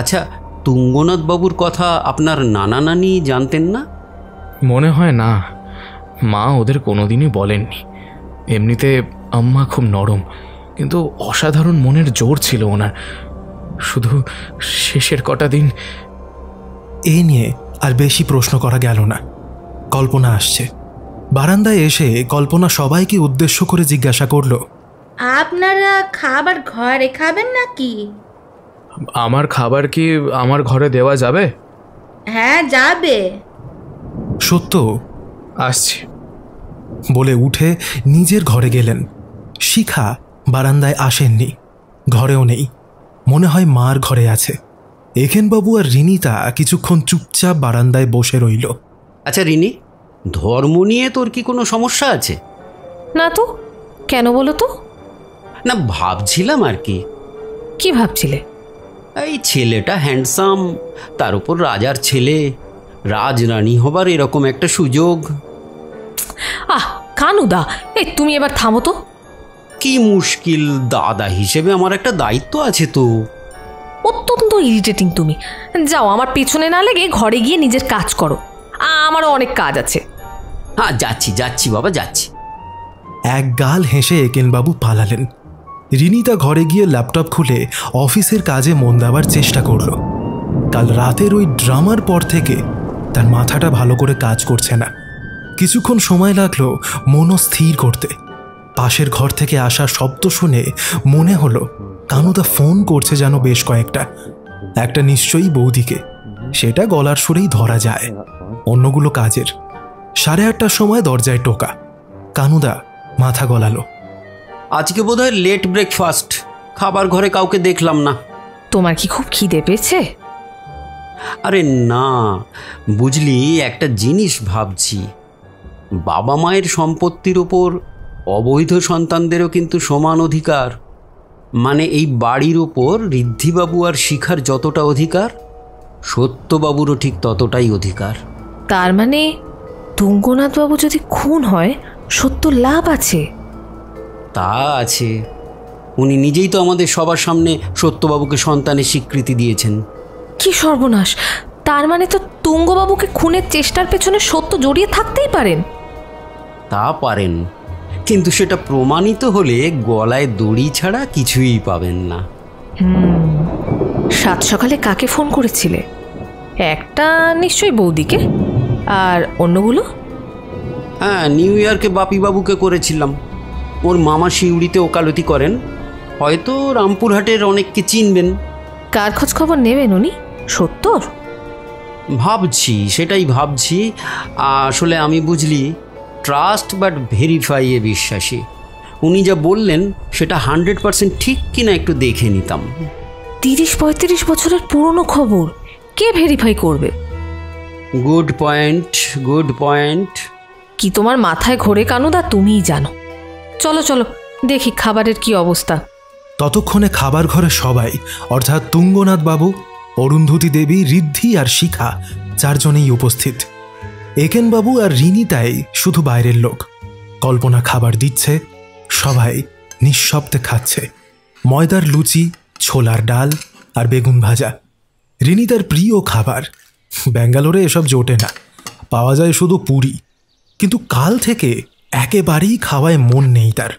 আচ্ছা, তুঙ্গনাথবাবুর কথা আপনার নানা নানি জানতেন না? মনে হয় না, মা ওদের কোনোদিনই বলেননি। এমনিতে আম্মা খুব নরম, কিন্তু অসাধারণ মনের জোর ছিল ওনার। শুধু শেষের কটা দিন। এ নিয়ে আর বেশি প্রশ্ন করা গেল না। কল্পনা আসছে। বারান্দায় এসে কল্পনা সবাইকে উদ্দেশ্য করে জিজ্ঞাসা করল, আপনারা খাবার ঘরে খাবেন নাকি? আমার খাবার কি আমার ঘরে দেওয়া যাবে? হ্যাঁ, যাবে। সত্য আসছি বলে উঠে নিজের ঘরে গেলেন। শিখা বারান্দায় আসেননি, ঘরেও নেই। মনে হয় মার ঘরে আছে। একেনবাবু আর রিনিতা কিছুক্ষণ চুপচাপ বারান্দায় বসে রইল। আচ্ছা রিনি, ধর্ম নিয়ে তোর কি কোনো সমস্যা আছে? না তো, কেন বলো তো? না, ভাবছিলাম আর কি। কি ভাবছিলে? এই ছেলেটা হ্যান্ডসাম, তার উপর রাজার ছেলে, রাজরানী হবার এরকম একটা সুযোগ। কানুদা, এই তুমি এবার থামো তো। কি মুশকিল, দাদা হিসেবে আমার একটা দায়িত্ব আছে তো। অত্যন্ত ইরিটেটিং তুমি। যাও, আমার পেছনে না লেগে ঘরে গিয়ে নিজের কাজ করো, আমারও অনেক কাজ আছে। হ্যাঁ, যাচ্ছি যাচ্ছি বাবা, যাচ্ছি। এক গাল হেসে একেনবাবু পালালেন। রিনিতা ঘরে গিয়ে ল্যাপটপ খুলে অফিসের কাজে মন দেওয়ার চেষ্টা করল। কাল রাতের ওই ড্রামার পর থেকে তার মাথাটা ভালো করে কাজ করছে না। কিছুক্ষণ সময় লাগলো মনও স্থির করতে। পাশের ঘর থেকে আসা শব্দ শুনে মনে হলো কানুদা ফোন করছে যেন বেশ কয়েকটা। একটা নিশ্চয়ই বৌদিকে, সেটা গলার সুরেই ধরা যায়। অন্যগুলো কাজের। 8:30টার সময় দরজায় টোকা। কানুদা মাথা গলালো। আজকে বোধহয় লেট ব্রেকফাস্ট, খাবার ঘরে কাউকে দেখলাম না। তোমার কি খুব খিদে পেয়েছে? আরে না, বুঝলি একটা জিনিস ভাবছি, বাবা মায়ের সম্পত্তির ওপর অবৈধ সন্তানদেরও কিন্তু সমান অধিকার। মানে এই বাড়ির ওপর ঋদ্ধিবাবু আর শিখার যতটা অধিকার, সত্যবাবুরও ঠিক ততটাই অধিকার। তার মানে তুঙ্গনাথবাবু যদি খুন হয় সত্য লাভ আছে? তা আছে, উনি নিজেই তো আমাদের সবার সামনে সত্যবাবুকে সন্তানের স্বীকৃতি দিয়েছেন। কি সর্বনাশ! তার মানে তো তুঙ্গবাবুকে খুনের চেষ্টার পেছনে সত্য জড়িয়ে থাকতেই পারেন। তা পারেন, কিন্তু সেটা প্রমাণিত হলে গলায় দড়ি ছাড়া কিছুই পাবেন না। সাত সকালে কাকে ফোন করেছিলে? একটা নিশ্চয়ই বৌদিকে, আর অন্যগুলো? হ্যাঁ, নিউ ইয়র্কে বাপিবাবুকে করেছিলাম। ওর মামা শিউড়িতে ওকালতি করেন, হয়তো রামপুরহাটের অনেককে চিনবেন। কার খোঁজ খবর নেবেন উনি? সত্যর? ভাবছি, সেটাই ভাবছি। আসলে আমি বুঝলি ট্রাস্ট বাট ভেরিফাই এ বিশ্বাসী। উনি যা বললেন সেটা 100% ঠিক কিনা একটু দেখে নিতাম। 30-35 বছরের পুরনো খবর কে ভেরিফাই করবে? Good point, good point. কি তোমার মাথায় ঘোরে কানুদা, তুমিই জানো। চলো চলো দেখি খাবারের কি অবস্থা। ততক্ষণে খাবার ঘরে সবাই, অর্থাৎ তুঙ্গনাথ বাবু, অরুন্ধতী দেবী, ঋদ্ধি আর শিখা 4 জনেই উপস্থিত। একেনবাবু আর রিনিতাই শুধু বাইরের লোক। কল্পনা খাবার দিচ্ছে, সবাই নিঃশব্দে খাচ্ছে। ময়দার লুচি, ছোলার ডাল আর বেগুন ভাজা। রিনিতার প্রিয় খাবার। ব্যাঙ্গালোরে এসব জোটে না, পাওয়া যায় শুধু পুরি। কিন্তু কাল থেকে একেবারেই খাওয়ায় মন নেই তার।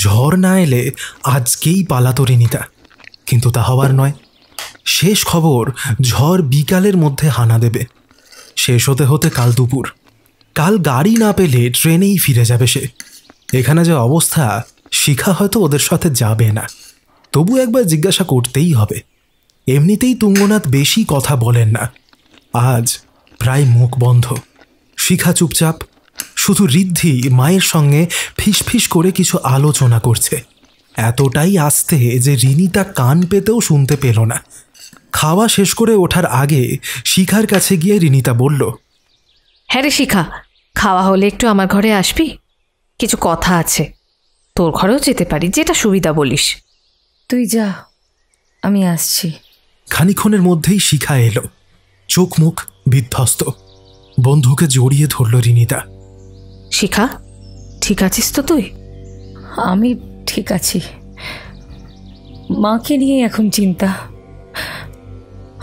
ঝড় না এলে আজকেই পালাতো রিনিতা, কিন্তু তা হবার নয়। শেষ খবর, ঝড় বিকালের মধ্যে হানা দেবে। শেষ হতে হতে কাল দুপুর। কাল গাড়ি না পেলে ট্রেনেই ফিরে যাবে সে। এখানে যে অবস্থা, শিখা হয়তো ওদের সাথে যাবে না। তবু একবার জিজ্ঞাসা করতেই হবে। এমনিতেই তুঙ্গনাথ বেশি কথা বলেন না, আজ প্রায় মুখ বন্ধ। শিখা চুপচাপ, শুধু ঋদ্ধি মায়ের সঙ্গে ফিসফিস করে কিছু আলোচনা করছে। এতটাই আস্তে যে রিনিতা কান পেতেও শুনতে পেল না। খাওয়া শেষ করে ওঠার আগে শিখার কাছে গিয়ে রিনিতা বলল, হ্যাঁ রে শিখা, খাওয়া হলে একটু আমার ঘরে আসবি? কিছু কথা আছে। তোর ঘরেও যেতে পারি, যেটা সুবিধা বলিস। তুই যা, আমি আসছি। খানিক্ষণের মধ্যেই শিখা এলো, চোখ মুখ বিধ্বস্ত। বন্ধুকে জড়িয়ে ধরল রিনিতা। শিখা, ঠিক আছিস তো তুই? আমি ঠিক আছি, মাকে নিয়ে এখন চিন্তা।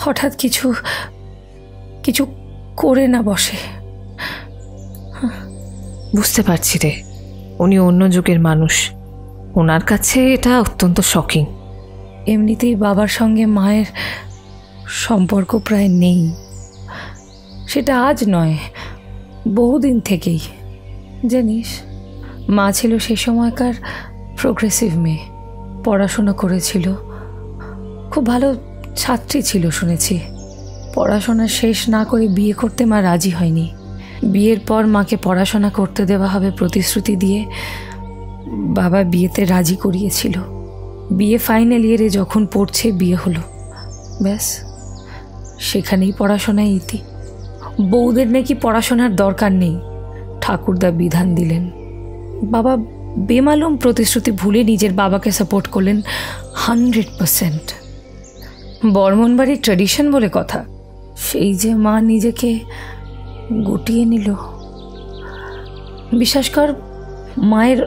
হঠাৎ কিছু কিছু করে না বসে। বুঝতে পারছি রে, উনি অন্য যুগের মানুষ, ওনার কাছে এটা অত্যন্ত শকিং। এমনিতেই বাবার সঙ্গে মায়ের সম্পর্ক প্রায় নেই। সেটা আজ নয়, বহুদিন থেকেই। জানিস, মা ছিল সে সময়কার প্রোগ্রেসিভ মেয়ে, পড়াশোনা করেছিল, খুব ভালো ছাত্রী ছিল শুনেছি। পড়াশোনা শেষ না করে বিয়ে করতে মা রাজি হয়নি। বিয়ের পর মাকে পড়াশোনা করতে দেওয়া হবে প্রতিশ্রুতি দিয়ে বাবা বিয়েতে রাজি করিয়েছিল। বিয়ে ফাইনাল ইয়ারে যখন পড়ছে বিয়ে হলো, ব্যাস সেখানেই পড়াশোনায় ইতি। বউদের নাকি পড়াশোনার দরকার নেই, ঠাকুরদা বিধান দিলেন। বাবা বেমালুম প্রতিশ্রুতি ভুলে নিজের বাবাকে সাপোর্ট করলেন 100%। বর্মন বাড়ির ট্র্যাডিশন বলে কথা, সেই যে মা নিজেকে গুটিয়ে নিল। বিশ্বাস কর, মায়ের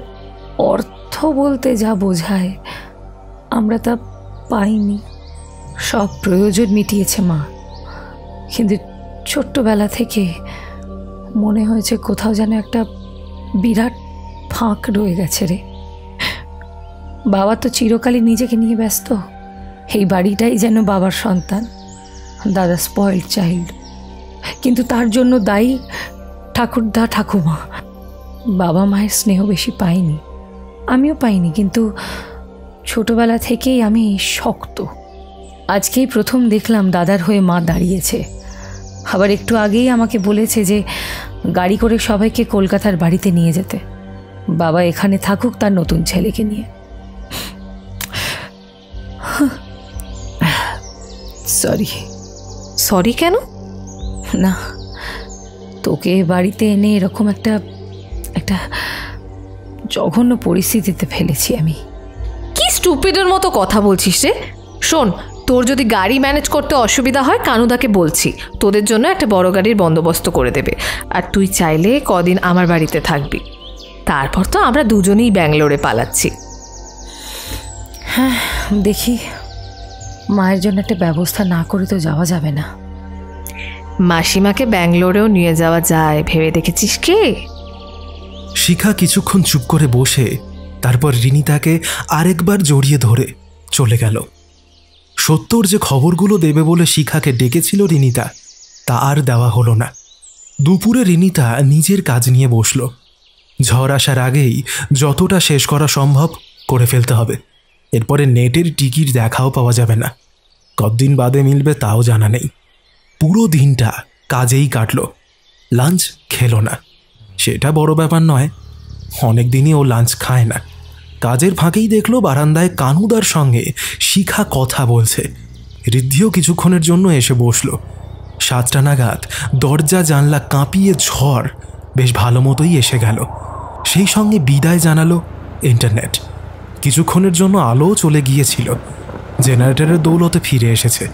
অর্থ বলতে যা বোঝায় আমরা তা পাইনি। সব প্রয়োজন মিটিয়েছে মা, কিন্তু ছোট্টবেলা থেকে মনে হয়েছে কোথাও যেন একটা বিরাট ফাঁক রয়ে গেছে রে। বাবা তো চিরকালই নিজেকে নিয়ে ব্যস্ত, এই বাড়িটাই যেন বাবার সন্তান, দাদা স্পয়েলড চাইল্ড। কিন্তু তার জন্য দায়ী ঠাকুরদা ঠাকুমা। বাবা মায়ের স্নেহ বেশি পাইনি, আমিও পাইনি, কিন্তু ছোটবেলা থেকেই আমি শক্ত। আজকেই প্রথম দেখলাম দাদার হয়ে মা দাঁড়িয়েছে। আবার একটু আগেই আমাকে বলেছে যে গাড়ি করে সবাইকে কলকাতার বাড়িতে নিয়ে যেতে, বাবা এখানে থাকুক তার নতুন ছেলেকে নিয়ে। সরি। সরি কেন? না, তোকে বাড়িতে এনে এরকম একটা একটা জঘন্য পরিস্থিতিতে ফেলেছি আমি। কি স্টুপিডের মতো কথা বলছিস রে? শোন, তোর যদি গাড়ি ম্যানেজ করতে অসুবিধা হয় কানুদাকে বলছি, তোদের জন্য একটা বড় গাড়ির বন্দোবস্ত করে দেবে। আর তুই চাইলে কদিন আমার বাড়িতে থাকবি, তারপর তো আমরা দুজনেই ব্যাঙ্গালোরে পালাচ্ছি। হ্যাঁ দেখি, মায়ের জন্য একটা ব্যবস্থা না করে তো যাওয়া যাবে না। মাসিমাকে ব্যাঙ্গালোরেও নিয়ে যাওয়া যায় ভেবে দেখেছিস কি? শিখা কিছুক্ষণ চুপ করে বসে তারপর রিনিতাকে আরেকবার জড়িয়ে ধরে চলে গেল। সত্যর যে খবরগুলো দেবে বলে শিখাকে ডেকেছিল রিনিতা, তা আর দেওয়া হলো না। দুপুরে রিনিতা নিজের কাজ নিয়ে বসল। ঝড় আসার আগেই যতটা শেষ করা সম্ভব করে ফেলতে হবে। এরপরে নেটের টিকিট দেখাও পাওয়া যাবে না, কতদিন বাদে মিলবে তাও জানা নেই। পুরো দিনটা কাজেই কাটল, লাঞ্চ খেলো না। সেটা বড় ব্যাপার নয়, অনেক দিনই ও লাঞ্চ খায় না। কাজের ফাঁকেই দেখলো বারান্দায় কানুদার সঙ্গে শিখা কথা বলছে। ঋদ্ধিও কিছুক্ষণের জন্য এসে বসল। 7টা নাগাদ দরজা জানলা কাঁপিয়ে ঝড় বেশ ভালো মতোই এসে গেল। সেই সঙ্গে বিদায় জানালো ইন্টারনেট। কিছুক্ষণের জন্য আলোও চলে গিয়েছিল, জেনারেটরের দৌলতে ফিরে এসেছে।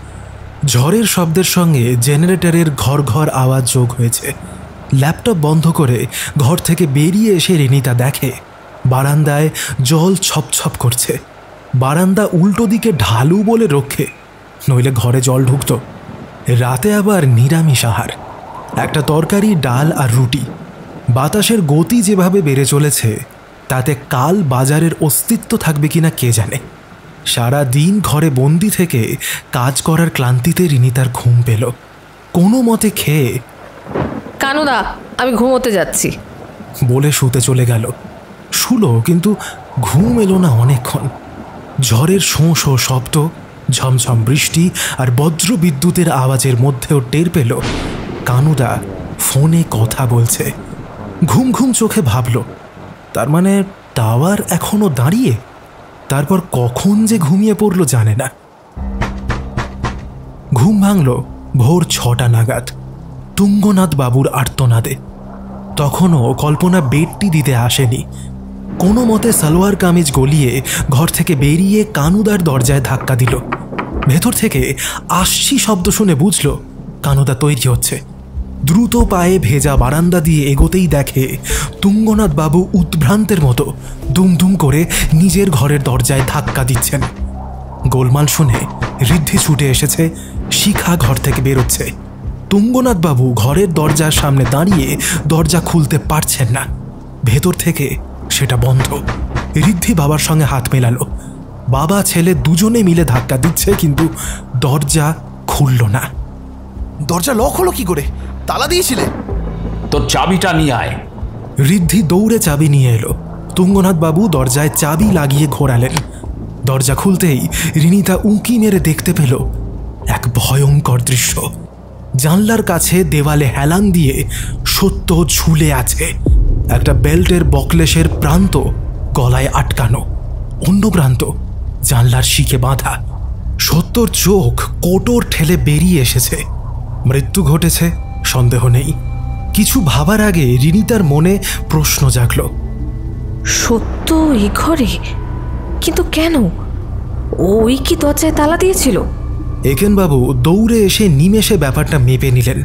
ঝড়ের শব্দের সঙ্গে জেনারেটরের ঘর ঘর আওয়াজ যোগ হয়েছে। ল্যাপটপ বন্ধ করে ঘর থেকে বেরিয়ে এসে রিনিতা দেখে বারান্দায় জল ছপছপ করছে। বারান্দা উল্টো দিকে ঢালু বলে রক্ষে, নইলে ঘরে জল ঢুকত। রাতে আবার নিরামিষ আহার, একটা তরকারি, ডাল আর রুটি। বাতাসের গতি যেভাবে বেড়ে চলেছে তাতে কাল বাজারের অস্তিত্ব থাকবে কিনা কে জানে। সারা দিন ঘরে বন্দি থেকে কাজ করার ক্লান্তিতে রিনিতার ঘুম পেল। কোনো মতে খেয়ে কানুদা আমি ঘুমোতে যাচ্ছি বলে শুতে চলে গেল। শুলো, কিন্তু ঘুম এলো না অনেকক্ষণ। ঝড়ের শোঁ শোঁ শব্দ, ঝমঝম বৃষ্টি আর বজ্র বিদ্যুতের আওয়াজের মধ্যেও টের পেল কানুদা ফোনে কথা বলছে। ঘুম ঘুম চোখে ভাবল, তার মানে টাওয়ার এখনো দাঁড়িয়ে। তারপর কখন যে ঘুমিয়ে পড়ল জানে না। ঘুম ভাঙল ভোর 6টা নাগাদ, তুঙ্গনাথ বাবুর আর্তনাদে। তখনও কল্পনা বেডটি দিতে আসেনি। কোনো মতে সালোয়ার কামিজ গলিয়ে ঘর থেকে বেরিয়ে কানুদার দরজায় ধাক্কা দিল। ভেতর থেকে আসছি শব্দ শুনে বুঝল কানুদা তৈরি হচ্ছে। দ্রুত পায়ে ভেজা বারান্দা দিয়ে এগোতেই দেখে তুঙ্গনাথ বাবু উদ্ভ্রান্তের মতো দুমদুম করে নিজের ঘরের দরজায় ধাক্কা দিচ্ছেন। গোলমাল শুনে ঋদ্ধি ছুটে এসেছে, শিখা ঘর থেকে বেরোচ্ছে। তুঙ্গনাথ বাবু ঘরের দরজার সামনে দাঁড়িয়ে দরজা খুলতে পারছেন না, ভেতর থেকে সেটা বন্ধ। ঋদ্ধি বাবার সঙ্গে হাত মেলালো। বাবা ছেলে দুজনে মিলে ধাক্কা দিচ্ছে, কিন্তু দরজা খুলল না। দরজা লক হলো কি করে? তালা দিয়েছিলে? তোর চাবিটা নিয়ে আয়। ঋদ্ধি দৌড়ে চাবি নিয়ে এলো। তুঙ্গনাথ বাবু দরজায় চাবি লাগিয়ে ঘোরালেন। দরজা খুলতেই রিনিতা উঁকি মেরে দেখতে পেল এক ভয়ঙ্কর দৃশ্য। জানলার কাছে দেওয়ালে হেলান দিয়ে সত্য ঝুলে আছে। একটা বেল্টের বকলেসের প্রান্ত গলায় আটকানো, অন্য প্রান্ত জানলার শিকে বাঁধা। সত্যর চোখ কোটর ঠেলে বেরিয়ে এসেছে। মৃত্যু ঘটেছে, সন্দেহ নেই। কিছু ভাবার আগে রিনিতার মনে প্রশ্ন জাগল। সত্য এই ঘরে? কিন্তু কেন? ওই কি দরজায় তালা দিয়েছিল? একেনবাবু দৌড়ে এসে নিমেষে ব্যাপারটা মেপে নিলেন।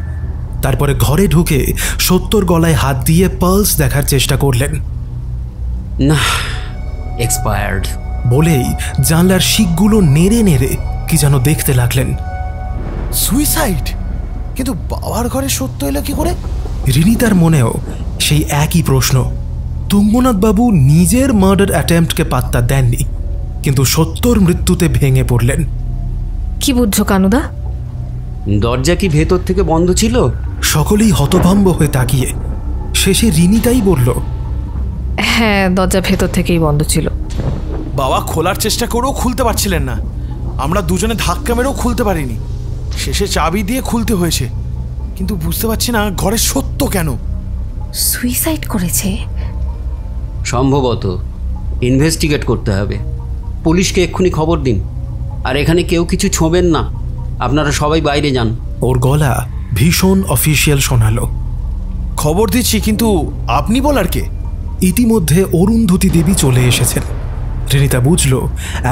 তারপরে ঘরে ঢুকে সত্যর গলায় হাত দিয়ে পালস দেখার চেষ্টা করলেন। না, এক্সপায়ার্ড বলেই জানলার শিকগুলো নেড়ে নেড়ে কি যেন দেখতে লাগলেন। সুইসাইড? কিন্তু বাবার ঘরে সত্য এলো কি করে? রিনিতার মনেও সেই একই প্রশ্ন। তুঙ্গনাথ বাবু নিজের মার্ডার অ্যাটেম্পটকে পাত্তা দেননি, কিন্তু সত্যর মৃত্যুতে ভেঙে পড়লেন। কি বুঝছো কানুদা? দরজা কি ভেতর থেকে বন্ধ ছিল? সকলেই হতভম্ব হয়ে তাকিয়ে শেষে রিনিতাই বলল, হ্যাঁ, দরজা ভেতর থেকেই বন্ধ ছিল। বাবা খোলার চেষ্টা করেও খুলতে পারছিলেন না, আমরা দুজনে ধাক্কা মেরেও খুলতে পারিনি, শেষে চাবি দিয়ে খুলতে হয়েছে। কিন্তু বুঝতে পারছি না ঘরে সত্য কেন। সুইসাইড করেছে? সম্ভবত। ইনভেস্টিগেট করতে হবে। পুলিশকে এক্ষুনি খবর দিন। আর এখানে কেউ কিছু ছোঁবেন না, আপনারা সবাই বাইরে যান। ওর গলা ভীষণ অফিসিয়াল শোনালো। খবর দিচ্ছি, কিন্তু আপনি বলার কে? ইতিমধ্যে অরুন্ধতী দেবী চলে এসেছেন। রিনিতা বুঝল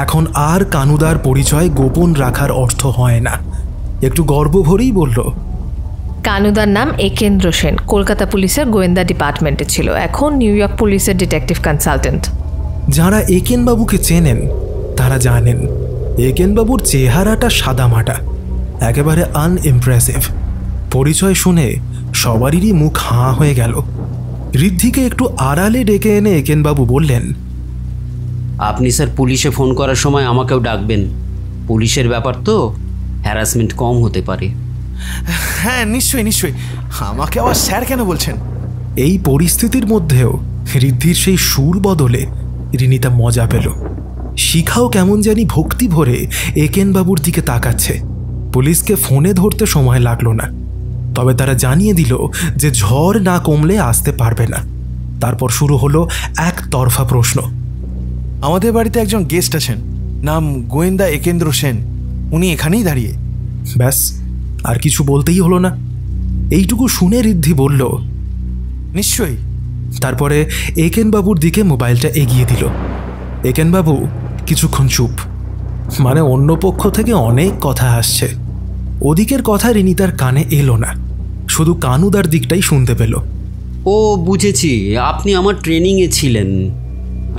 এখন আর কানুদার পরিচয় গোপন রাখার অর্থ হয় না। একটু গর্ব ভরেই বলল, কানুদার নাম একেন্দ্র সেন, কলকাতা পুলিশের গোয়েন্দা ডিপার্টমেন্টে ছিল, এখন নিউ ইয়র্ক পুলিশের ডিটেকটিভ কনসালটেন্ট। যারা একেনবাবুকে চেনেন তারা জানেন একেনবাবুর চেহারাটা সাদামাটা, একেবারে আনইমপ্রেসিভ। পরিচয় শুনে সবারই মুখ হাঁ হয়ে গেল। ঋদ্ধিকে একটু আড়ালে ডেকে এনে একেনবাবু বললেন, আপনি স্যার পুলিশে ফোন করার সময় আমাকেও ডাকবেন। পুলিশের ব্যাপার তো, হ্যারাসমেন্ট কম হতে পারে। হ্যাঁ নিশ্চয়ই নিশ্চয়ই। আমাকে আবার স্যার কেন বলছেন? এই পরিস্থিতির মধ্যেও ঋদ্ধির সেই সুর বদলে রিনিতা মজা পেল। শিখাও কেমন জানি ভক্তি ভরে একেনবাবুর দিকে তাকাচ্ছে। পুলিশকে ফোনে ধরতে সময় লাগলো না, তবে তারা জানিয়ে দিল যে ঝড় না কমলে আসতে পারবে না। তারপর শুরু হলো একতরফা প্রশ্ন। আমাদের বাড়িতে একজন গেস্ট আছেন, নাম গোয়েন্দা একেন্দ্র সেন, উনি এখানেই দাঁড়িয়ে। ব্যাস, আর কিছু বলতেই হলো না। এইটুকু শুনে ঋদ্ধি বলল, নিশ্চয়ই। তারপরে একেনবাবুর দিকে মোবাইলটা এগিয়ে দিল। একেনবাবু কিছুক্ষণ চুপ, মানে অন্য পক্ষ থেকে অনেক কথা আসছে। ওদিকের কথা রিনিতার কানে এলো না, শুধু কানুদার দিকটাই শুনতে পেল। ও বুঝেছি, আপনি আমার ট্রেনিংয়ে ছিলেন।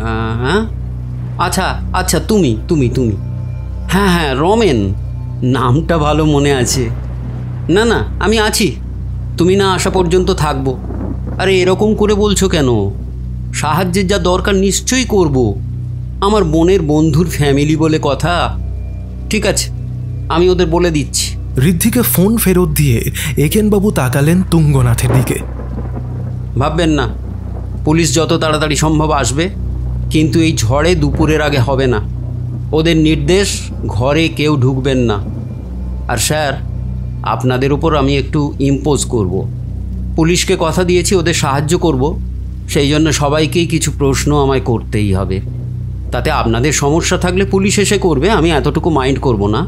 হ্যাঁ, আচ্ছা আচ্ছা, তুমি তুমি তুমি হ্যাঁ হ্যাঁ, রমেন, নামটা ভালো মনে আছে। না না, আমি আছি, তুমি না আসা পর্যন্ত থাকবো। আরে এরকম করে বলছো কেন? সাহায্যের যা দরকার নিশ্চয়ই করব। আমার বোনের বন্ধুর ফ্যামিলি বলে কথা। ঠিক আছে, আমি ওদের বলে দিচ্ছি। ঋদ্ধিকে ফোন ফেরত দিয়ে একেনবাবু তাকালেন তুঙ্গনাথের দিকে। ভাববেন না, পুলিশ যত তাড়াতাড়ি সম্ভব আসবে, কিন্তু এই ঝড়ে দুপুরের আগে হবে না। ওদের নির্দেশ, ঘরে কেউ ঢুকবেন না। আর স্যার, আপনাদের উপর আমি একটু ইম্পোজ করব। পুলিশকে কথা দিয়েছি ওদের সাহায্য করব, সেই জন্য সবাইকেই কিছু প্রশ্ন আমায় করতেই হবে। তাতে আপনাদের সমস্যা থাকলে পুলিশ এসে করবে, আমি এতটুকু মাইন্ড করব না।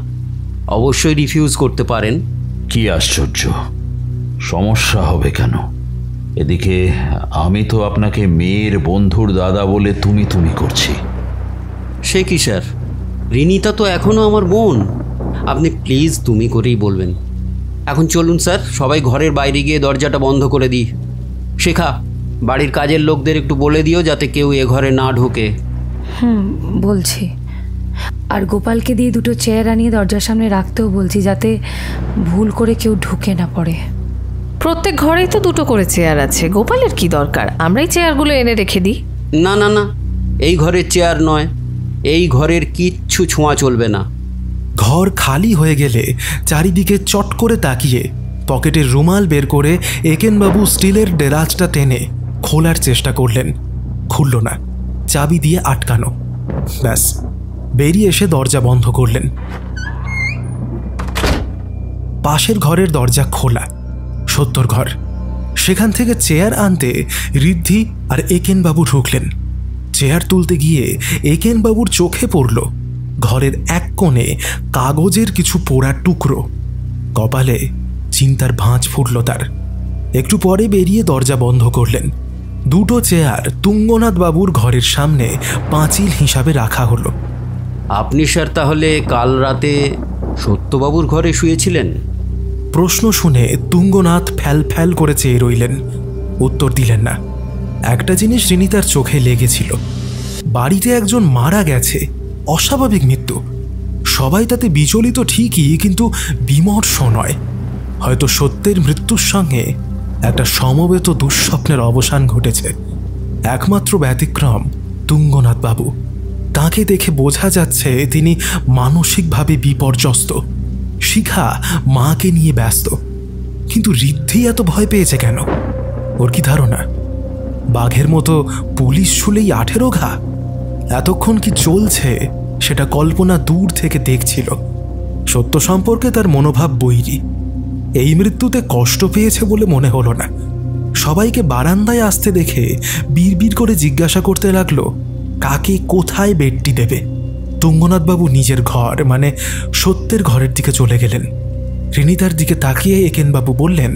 অবশ্যই রিফিউজ করতে পারেন। কি আশ্চর্য, সমস্যা হবে কেন? এদিকে আমি তো আপনাকে মেয়ের বন্ধুর দাদা বলে তুমি তুমি করছি। সে কি স্যার, রিনিতা তো এখনও আমার বোন। আপনি প্লিজ তুমি করেই বলবেন। এখন চলুন স্যার, সবাই ঘরের বাইরে গিয়ে দরজাটা বন্ধ করে দিই। শেখা, বাড়ির কাজের লোকদের একটু বলে দিও যাতে কেউ এ ঘরে না ঢোকে। বলছি। আর গোপালকে দিয়ে দুটো চেয়ার আনিয়ে দরজার সামনে রাখতেও বলছি, যাতে ভুল করে কেউ ঢুকে না পড়ে। প্রত্যেক ঘরেই তো দুটো করে চেয়ার আছে, গোপালের কি দরকার? আমরাই চেয়ারগুলো এনে রেখে দিই। না না না, এই ঘরের চেয়ার নয়, এই ঘরের কিচ্ছু ছোঁয়া চলবে না। ঘর খালি হয়ে গেলে চারিদিকে চট করে তাকিয়ে পকেটের রুমাল বের করে একেনবাবু স্টিলের ডেরাজটা টেনে খোলার চেষ্টা করলেন। খুলল না, চাবি দিয়ে আটকানো। ব্যাস, বেরিয়ে এসে দরজা বন্ধ করলেন। পাশের ঘরের দরজা খোলা, সত্যর ঘর। সেখান থেকে চেয়ার আনতে ঋদ্ধি আর একেনবাবু ঢুকলেন। চেয়ার তুলতে গিয়ে একেনবাবুর চোখে পড়ল ঘরের এক কোণে কাগজের কিছু পোড়া টুকরো। কপালে চিন্তার ভাঁজ ফুটল তার। একটু পরে বেরিয়ে দরজা বন্ধ করলেন। দুটো চেয়ার তুঙ্গনাথ বাবুর ঘরের সামনে পাঁচিল হিসাবে রাখা হলো। আপনি স্যার তাহলে কাল রাতে সত্যবাবুর ঘরে শুয়েছিলেন? প্রশ্ন শুনে তুঙ্গনাথ ফ্যাল ফ্যাল করে চেয়ে রইলেন, উত্তর দিলেন না। একটা জিনিস রিনিতার চোখে লেগেছিল, বাড়িতে একজন মারা গেছে, অস্বাভাবিক মৃত্যু। সবাই তাতে বিচলিত ঠিকই, কিন্তু বিমর্ষ নয়। হয়তো সত্যের মৃত্যুর সঙ্গে একটা সমবেত দুঃস্বপ্নের অবসান ঘটেছে। একমাত্র ব্যতিক্রম তুঙ্গনাথ বাবু। তাকে দেখে বোঝা যাচ্ছে তিনি মানসিকভাবে বিপর্যস্ত। শিখা মাকে নিয়ে ব্যস্ত। কিন্তু ঋদ্ধি এত ভয় পেয়েছে কেন? ওর কি ধারণা বাঘের মতো পুলিশ ছুলেই 18 ঘা? এতক্ষণ কি চলছে সেটা কল্পনা দূর থেকে দেখছিল। সত্য সম্পর্কে তার মনোভাব বৈরী। এই মৃত্যুতে কষ্ট পেয়েছে বলে মনে হলো না। সবাইকে বারান্দায় আসতে দেখে বিড়বিড় করে জিজ্ঞাসা করতে লাগলো কাকে কোথায় বেডটি দেবে। তুঙ্গনাথবাবু নিজের ঘর মানে সত্যের ঘরের দিকে চলে গেলেন। রিনিতার দিকে তাকিয়ে একেনবাবু বললেন,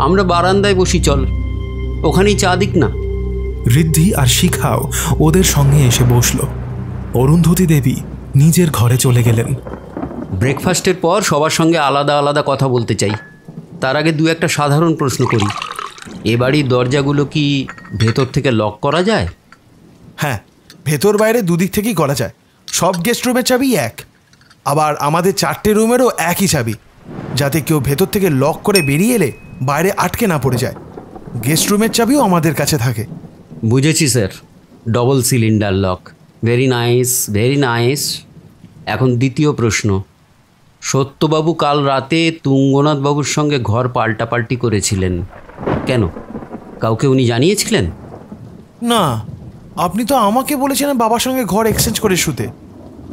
আমরা বারান্দায় বসি, চল, ওখানেই চা দিক না। ঋদ্ধি আর শিখাও ওদের সঙ্গে এসে বসল। অরুন্ধতী দেবী নিজের ঘরে চলে গেলেন। ব্রেকফাস্টের পর সবার সঙ্গে আলাদা আলাদা কথা বলতে চাই। তার আগে দু একটা সাধারণ প্রশ্ন করি। এ বাড়ির দরজাগুলো কি ভেতর থেকে লক করা যায়? হ্যাঁ, ভেতর বাইরে দুদিক থেকেই করা যায়। সব গেস্ট রুমের চাবি এক, আবার আমাদের 4টে রুমেরও একই চাবি, যাতে কেউ ভেতর থেকে লক করে বেরিয়ে এলে বাইরে আটকে না পড়ে যায়। গেস্ট রুমের চাবিও আমাদের কাছে থাকে। বুঝেছি sir, double cylinder lock. Very nice, very nice. এখন দ্বিতীয় প্রশ্ন। সত্যবাবু কাল রাতে তুঙ্গনাথবাবুর সঙ্গে ঘর পাল্টাপাল্টি করেছিলেন কেন? কাউকে উনি জানিয়েছিলেন? না, আপনি তো আমাকে বলেছিলেন বাবার সঙ্গে ঘর এক্সচেঞ্জ করে শুতে।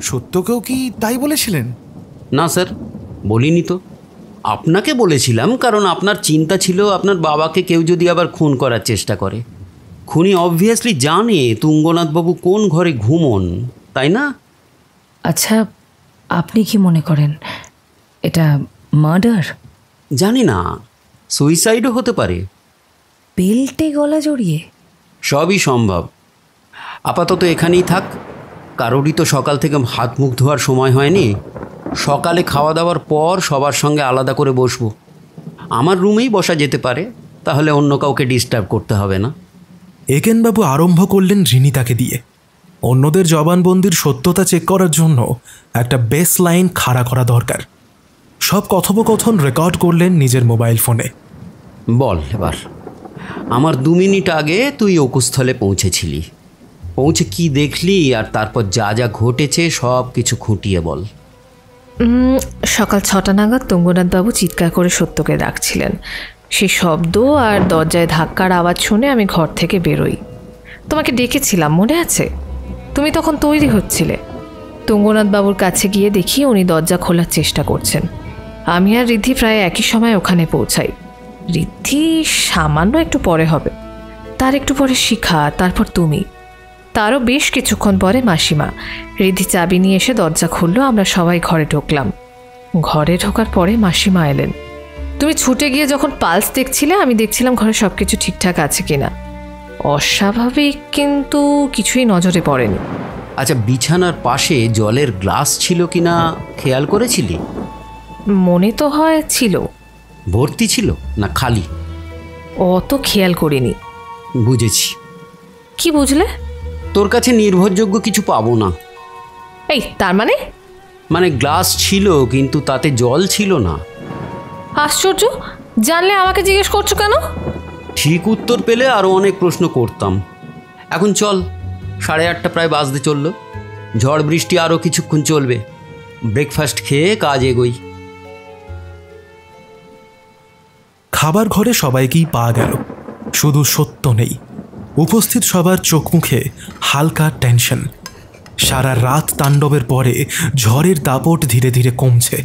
সত্যকেও কি তাই বলেছিলেন? না স্যার, বলিনি তো। আপনাকে বলেছিলাম কারণ আপনার চিন্তা ছিল আপনার বাবাকে কেউ যদি আবার খুন করার চেষ্টা করে। খুনি অবভিয়াসলি জানে তুঙ্গনাথবাবু কোন ঘরে ঘুমন, তাই না? আচ্ছা, আপনি কি মনে করেন এটা মার্ডার? জানি না, সুইসাইডও হতে পারে। বেল্টে গলা জড়িয়ে? সবই সম্ভব। আপাতত এখানেই থাক। কারোরই তো সকাল থেকে হাত মুখ ধোয়ার সময় হয়নি। সকালে খাওয়া দাওয়ার পর সবার সঙ্গে আলাদা করে বসবো। আমার রুমেই বসা যেতে পারে, তাহলে অন্য কাউকে ডিস্টার্ব করতে হবে না। একেনবাবু আরম্ভ করলেন রিনিতাকে দিয়ে। অন্যদের জবানবন্দির সত্যতা চেক করার জন্য একটা বেস লাইন খাড়া করা দরকার। সব কথোপকথন রেকর্ড করলেন নিজের মোবাইল ফোনে। বল এবার, আমার 2 মিনিট আগে তুই অকুস্থলে পৌঁছেছিলি। পৌঁছে কি দেখলি আর তারপর যা যা ঘটেছে সব কিছু খুঁটিয়ে বল। সকাল 6টা নাগাদ তুঙ্গনাথবাবু চিৎকার করে সত্যকে ডাকছিলেন। সেই শব্দ আর দরজায় ধাক্কার আওয়াজ শুনে আমি ঘর থেকে বেরোই। তোমাকে ডেকেছিলাম, মনে আছে? তুমি তখন তৈরি হচ্ছিলে। তুঙ্গনাথবাবুর কাছে গিয়ে দেখি উনি দরজা খোলার চেষ্টা করছেন। আমি আর ঋদ্ধি প্রায় একই সময় ওখানে পৌঁছাই। ঋদ্ধি সামান্য একটু পরে হবে, তার একটু পরে শিখা, তারপর তুমি, তারও বেশ কিছুক্ষণ পরে মাসিমা। ঋদ্ধি চাবি নিয়ে এসে দরজা খুললো। আমরা সবাই ঘরে ঢুকলাম। ঘরে ঢোকার পরে মাসিমা এলেন। তুমি ছুটে গিয়ে যখন পালস দেখছিলে, আমি দেখছিলাম ঘরে সব কিছু ঠিকঠাক আছে কিনা। অস্বাভাবিক কিন্তু কিছুই নজরে পড়েনি। আচ্ছা, বিছানার পাশে জলের গ্লাস ছিল কিনা খেয়াল করেছিলি? মনে তো হয় ছিল। ভর্তি ছিল না খালি? অত খেয়াল করিনি। বুঝেছি। কি বুঝলে? তোর কাছে নির্ভরযোগ্য কিছু পাবো না। এই তার মানে? মানে গ্লাস ছিল কিন্তু তাতে জল ছিল না। আশ্চর্য, জানলে আমাকে জিজ্ঞেস করছো কেন? ঠিক উত্তর পেলে আরও অনেক প্রশ্ন করতাম। এখন চল, 8:30 প্রায় বাজতে চলল। ঝড় বৃষ্টি আরও কিছুক্ষণ চলবে। ব্রেকফাস্ট খেয়ে কাজ এগোই। খাবার ঘরে সবাইকেই পাওয়া গেল, শুধু সত্য নেই। উপস্থিত সবার চোখ মুখে হালকা টেনশন। সারা রাত তাণ্ডবের পরে ঝড়ের দাপট ধীরে ধীরে কমছে।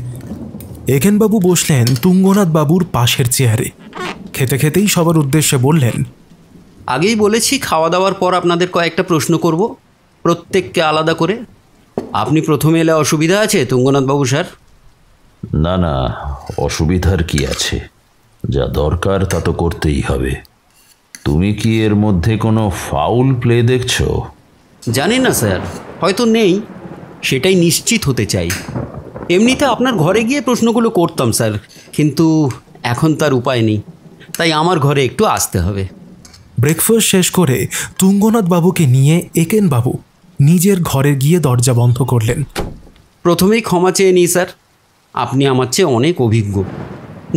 একেনবাবু বসলেন তুঙ্গনাথ বাবুর পাশের চেয়ারে। খেতে খেতেই সবার উদ্দেশ্যে বললেন, আগেই বলেছি খাওয়া দাওয়ার পর আপনাদের কয়েকটা প্রশ্ন করব, প্রত্যেককে আলাদা করে। আপনি প্রথমে এলে অসুবিধা আছে তুঙ্গনাথবাবু স্যার? না না, অসুবিধার কি আছে? যা দরকার তা তো করতেই হবে। তুমি কি এর মধ্যে কোনো ফাউল প্লে দেখছো? জানি না স্যার, হয়তো নেই, সেটাই নিশ্চিত হতে চাই। এমনিতে আপনার ঘরে গিয়ে প্রশ্নগুলো করতাম স্যার, কিন্তু এখন তার উপায় নেই, তাই আমার ঘরে একটু আসতে হবে। ব্রেকফাস্ট শেষ করে তুঙ্গনাথ বাবুকে নিয়ে একেন বাবু নিজের ঘরে গিয়ে দরজা বন্ধ করলেন। প্রথমেই ক্ষমা চেয়ে নিই স্যার, আপনি আমার চেয়ে অনেক অভিজ্ঞ।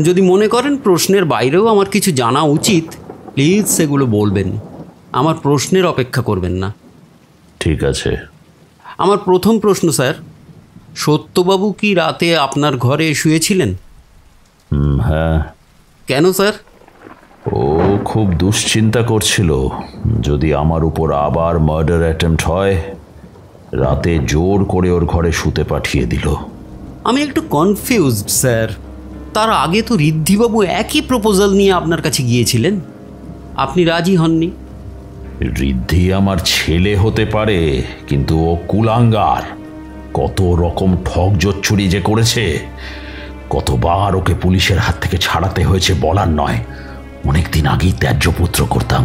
যদি মনে করেন প্রশ্নের বাইরেও আমার কিছু জানা উচিত, প্লিজ সেগুলো বলবেন, আমার প্রশ্নের অপেক্ষা করবেন না। ঠিক আছে। আমার প্রথম প্রশ্ন স্যার, সত্যবাবু কি রাতে আপনার ঘরে শুয়েছিলেন? হ্যাঁ। কেন স্যার? ও খুব দুশ্চিন্তা করছিল, যদি আমার উপর আবার মার্ডার অ্যাটেম্পট হয়। রাতে জোর করে ওর ঘরে শুতে পাঠিয়ে দিল। আমি একটু কনফিউজড স্যার। তার আগে তো ঋদ্ধিবাবু একই প্রপোজাল নিয়ে আপনার কাছে গিয়েছিলেন, আপনি রাজি হননি। ঋদ্ধি আমার ছেলে হতে পারে, কিন্তু ও কুলাঙ্গার। কত রকম ঠক জোচ্চুরি যে করেছে, কতবার ওকে পুলিশের হাত থেকে ছাড়াতে হয়েছে বলার নয়। অনেকদিন আগেই ত্যায্যপুত্র করতাম।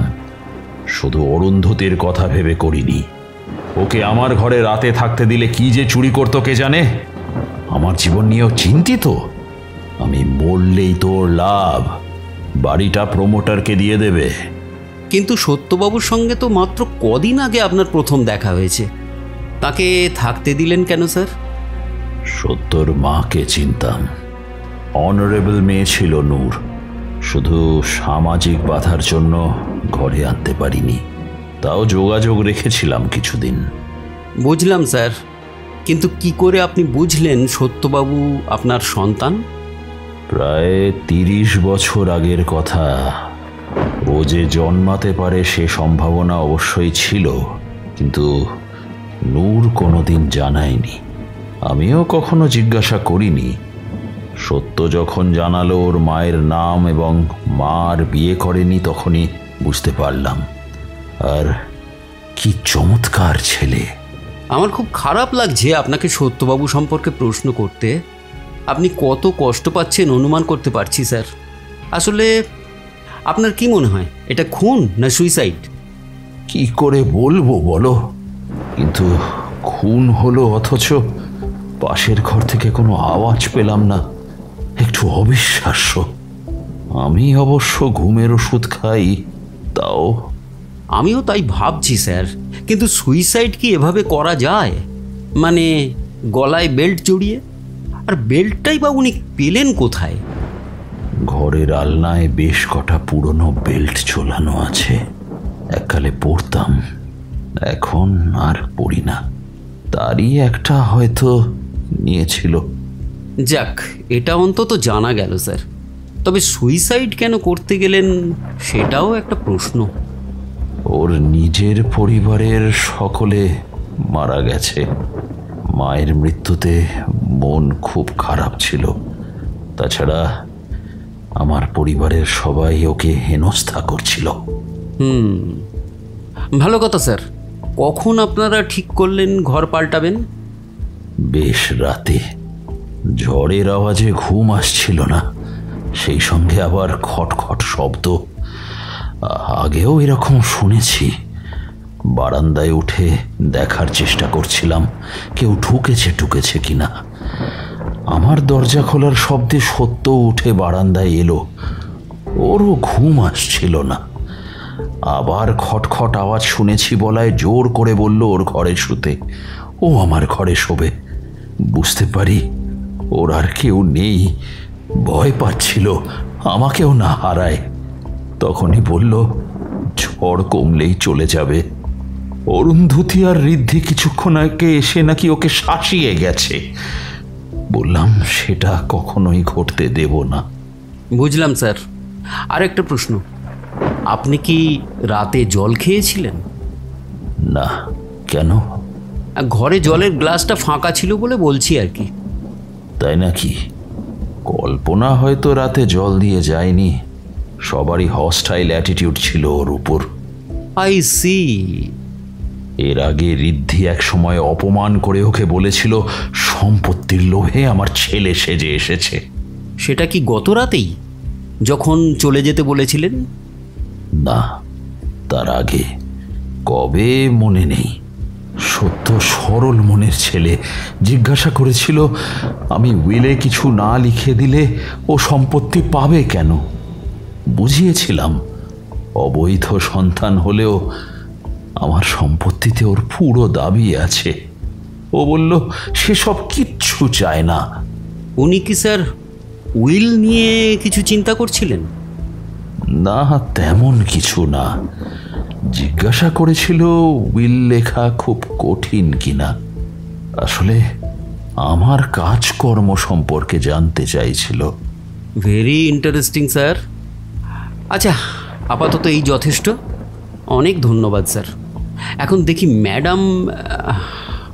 শুধু অরুন্ধতির কথা ভেবে করিনি। ওকে আমার ঘরে রাতে থাকতে দিলে কি যে চুরি করতো কে জানে। আমার জীবন নিয়েও চিন্তিত। আমি মরলেই তোর লাভ, বাড়িটা প্রমোটারকে দিয়ে দেবে। কিন্তু সত্যবাবুর সঙ্গে তো মাত্র কদিন আগে আপনার প্রথম দেখা হয়েছে, তাকে থাকতে দিলেন কেন স্যার? সত্যর মাকে চিনতাম, অনারেবল মেয়ে ছিল নূর। শুধু সামাজিক বাধার জন্য ঘরে আনতে পারিনি, তাও যোগাযোগ রেখেছিলাম কিছুদিন। বুঝলাম স্যার, কিন্তু কি করে আপনি বুঝলেন সত্যবাবু আপনার সন্তান? প্রায় 30 বছর আগের কথা। ও যে জন্মাতে পারে সে সম্ভাবনা অবশ্যই ছিল, কিন্তু নূর কোনোদিন জানায়নি। আমিও কখনো জিজ্ঞাসা করিনি। সত্য যখন জানালো ওর মায়ের নাম এবং মার বিয়ে করেনি, তখনই বুঝতে পারলাম। আর কি চমৎকার ছেলে! আমার খুব খারাপ লাগছে আপনাকে সত্যবাবু সম্পর্কে প্রশ্ন করতে। আপনি কত কষ্ট পাচ্ছেন অনুমান করতে পারছি স্যার। আসলে আপনার কি মনে হয়, এটা খুন না সুইসাইড? কি করে বলবো বলো? কিন্তু খুন হলো, অথচ পাশের ঘর থেকে কোনো আওয়াজ পেলাম না। একটু অবিশ্বাস্য। আমি অবশ্য ঘুমের ওষুধ খাই, তাও। আমিও তাই ভাবছি স্যার, কিন্তু সুইসাইড কি এভাবে করা যায়? মানে গলায় বেল্ট জড়িয়ে? আর বেল্টটাই বা উনি পেলেন কোথায়? ঘরের আলনায় বেশ কটা পুরনো বেল্ট ঝোলানো আছে। এককালে পরতাম, এখন আর পরি না। তারই একটা হয়তো নিয়েছিল। যাক, এটা অন্তত জানা গেল স্যার। তবে সুইসাইড কেন করতে গেলেন সেটাও একটা প্রশ্ন। ওর নিজের পরিবারের সকলে মারা গেছে। মায়ের মৃত্যুতে মন খুব খারাপ ছিল। তাছাড়া আমার পরিবারের সবাই ওকে হেনস্থা করছিল। ভালো কথা স্যার। কখন আপনারা ঠিক করলেন ঘর পাল্টাবেন? বেশ রাতে। ঝড়ের আওয়াজে ঘুম আসছিল না, সেই সঙ্গে আবার খটখট শব্দ। আগেও এরকম শুনেছি। বারান্দায় উঠে দেখার চেষ্টা করছিলাম কেউ ঢুকেছে কিনা। আমার দরজা খোলার শব্দে সত্য উঠে বারান্দায় এলো। ওরও ঘুম আসছিল না। আবার খটখট আওয়াজ শুনেছি বলায় জোর করে বলল ওর ঘরে শুতে। ও আমার ঘরে শোবে। বুঝতে পারি ওর আর কেউ নেই। ভয় পাচ্ছিল আমাকেও না হারায়। তখনই বলল ঝড় কমলেই চলে যাবে। অরুন্ধতী আর ঋদ্ধি কিছুক্ষণ আগে এসে নাকি ওকে শাসিয়ে গেছে। বললাম সেটা কখনোই ঘটতে দেব না। বুঝলাম স্যার। আরেকটা প্রশ্ন, আপনি কি রাতে জল খেয়েছিলেন? না। কেন? ঘরে জলের গ্লাসটা ফাঁকা ছিল বলে বলছি আর কি। তাই নাকি? কল্পনা হয়তো রাতে জল দিয়ে যায়নি। সবারই হস্টাইল অ্যাটিটিউড ছিল ওর উপর। I see. এর আগে ঋদ্ধি এক সময় অপমান করে ওকে বলেছিল সম্পত্তির লোভে আমার ছেলে সেজে এসেছে। সেটা কি গত রাতেই, যখন চলে যেতে বলেছিলেন? না, তার আগে। কবে মনে নেই। সত্য সরল মনের ছেলে, জিজ্ঞাসা করেছিল আমি উইলে কিছু না লিখে দিলে ও সম্পত্তি পাবে কেন। বুঝিয়েছিলাম অবৈধ সন্তান হলেও আমার সম্পত্তিতে ওর পুরো দাবি আছে। ও বলল সেসব কিচ্ছু চায় না। উনি কি স্যার উইল নিয়ে কিছু চিন্তা করছিলেন? না, তেমন কিছু না। জিজ্ঞাসা করেছিল উইল লেখা খুব কঠিন কিনা। আসলে আমার কাজকর্ম সম্পর্কে জানতে চাইছিল। Very interesting sir. আচ্ছা, আপাতত এই যথেষ্ট। অনেক ধন্যবাদ স্যার। এখন দেখি ম্যাডাম,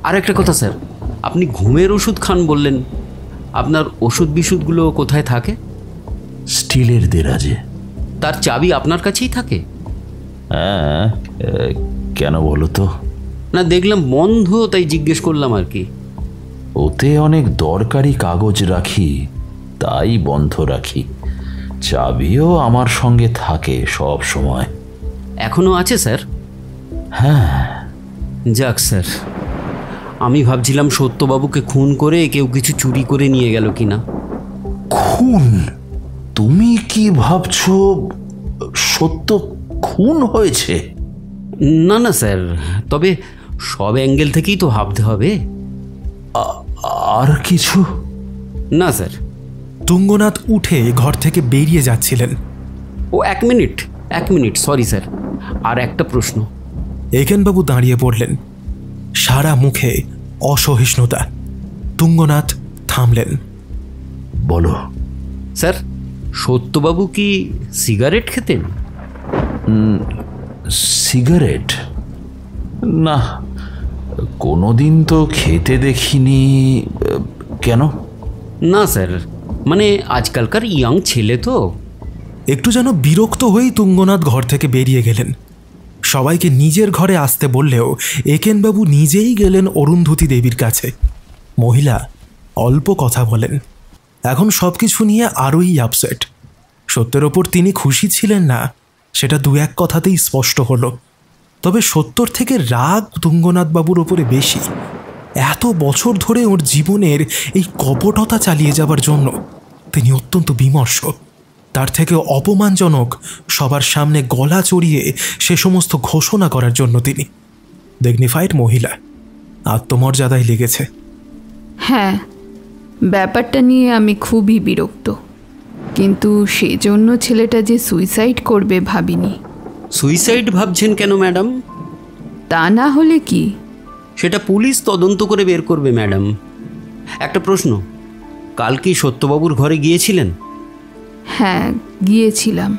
আর একটা কথা স্যার, আপনি ঘুমের ওষুধ খান বললেন, আপনার ওষুধ বিশুধগুলো কোথায় থাকে? স্টিলের দেরাজে। তার চাবি আপনার কাছেই থাকে? হ্যাঁ, কেন বলো তো? না, দেখলাম বন্ধ, তাই জিজ্ঞেস করলাম আর কি। ওতে অনেক দরকারি কাগজ রাখি, তাই বন্ধ রাখি। চাবিও আমার সঙ্গে থাকে সব সময়। এখনো আছে স্যার? হ্যাঁ। যাক স্যার, আমি ভাবছিলাম সত্যবাবুকে খুন করে কেউ কিছু চুরি করে নিয়ে গেল কিনা। খুন? তুমি কি ভাবছো সত্য খুন হয়েছে? না না স্যার, তবে সব অ্যাঙ্গেল থেকেই তো ভাবতে হবে। আর কিছু না স্যার। তুঙ্গনাথ উঠে ঘর থেকে বেরিয়ে যাচ্ছিলেন। ও এক মিনিট, সরি স্যার, আর একটা প্রশ্ন। একেনবাবু দাঁড়িয়ে পড়লেন, সারা মুখে অসহিষ্ণুতা। তুঙ্গনাথ থামলেন। বলো। স্যার, সত্যবাবু কি সিগারেট খেতেন? সিগারেট? না, কোনোদিন তো খেতে দেখিনি। কেন? না স্যার, মানে আজকালকার ইয়াং ছেলে তো। একটু যেন বিরক্ত হয়েই তুঙ্গনাথ ঘর থেকে বেরিয়ে গেলেন। সবাইকে নিজের ঘরে আসতে বললেও একেনবাবু নিজেই গেলেন অরুন্ধতী দেবীর কাছে। মহিলা অল্প কথা বলেন। এখন সব কিছু নিয়ে আরোই আপসেট। সত্যের ওপর তিনি খুশি ছিলেন না, সেটা দু এক কথাতেই স্পষ্ট হলো। তবে সত্যর থেকে রাগ তুঙ্গনাথবাবুর ওপরে বেশি। এত বছর ধরে ওর জীবনের এই কপটতা চালিয়ে যাবার জন্য তিনি অত্যন্ত বিমর্ষ। তার থেকে অপমানজনক সবার সামনে গলা চড়িয়ে সে সমস্ত ঘোষণা করার জন্য তিনি ডিগনিফাইড মহিলা, আত্মমর্যাদায় লেগেছে। হ্যাঁ, ব্যাপারটা নিয়ে আমি খুবই বিরক্ত, কিন্তু সেজন্য ছেলেটা যে সুইসাইড করবে ভাবিনি। সুইসাইড ভাবছেন কেন ম্যাডাম? তা না হলে কি? সেটা পুলিশ তদন্ত করে বের করবে ম্যাডাম। একটা প্রশ্ন, কাল কি সত্যবাবুর ঘরে গিয়েছিলেন? হ্যাঁ, গিয়েছিলাম।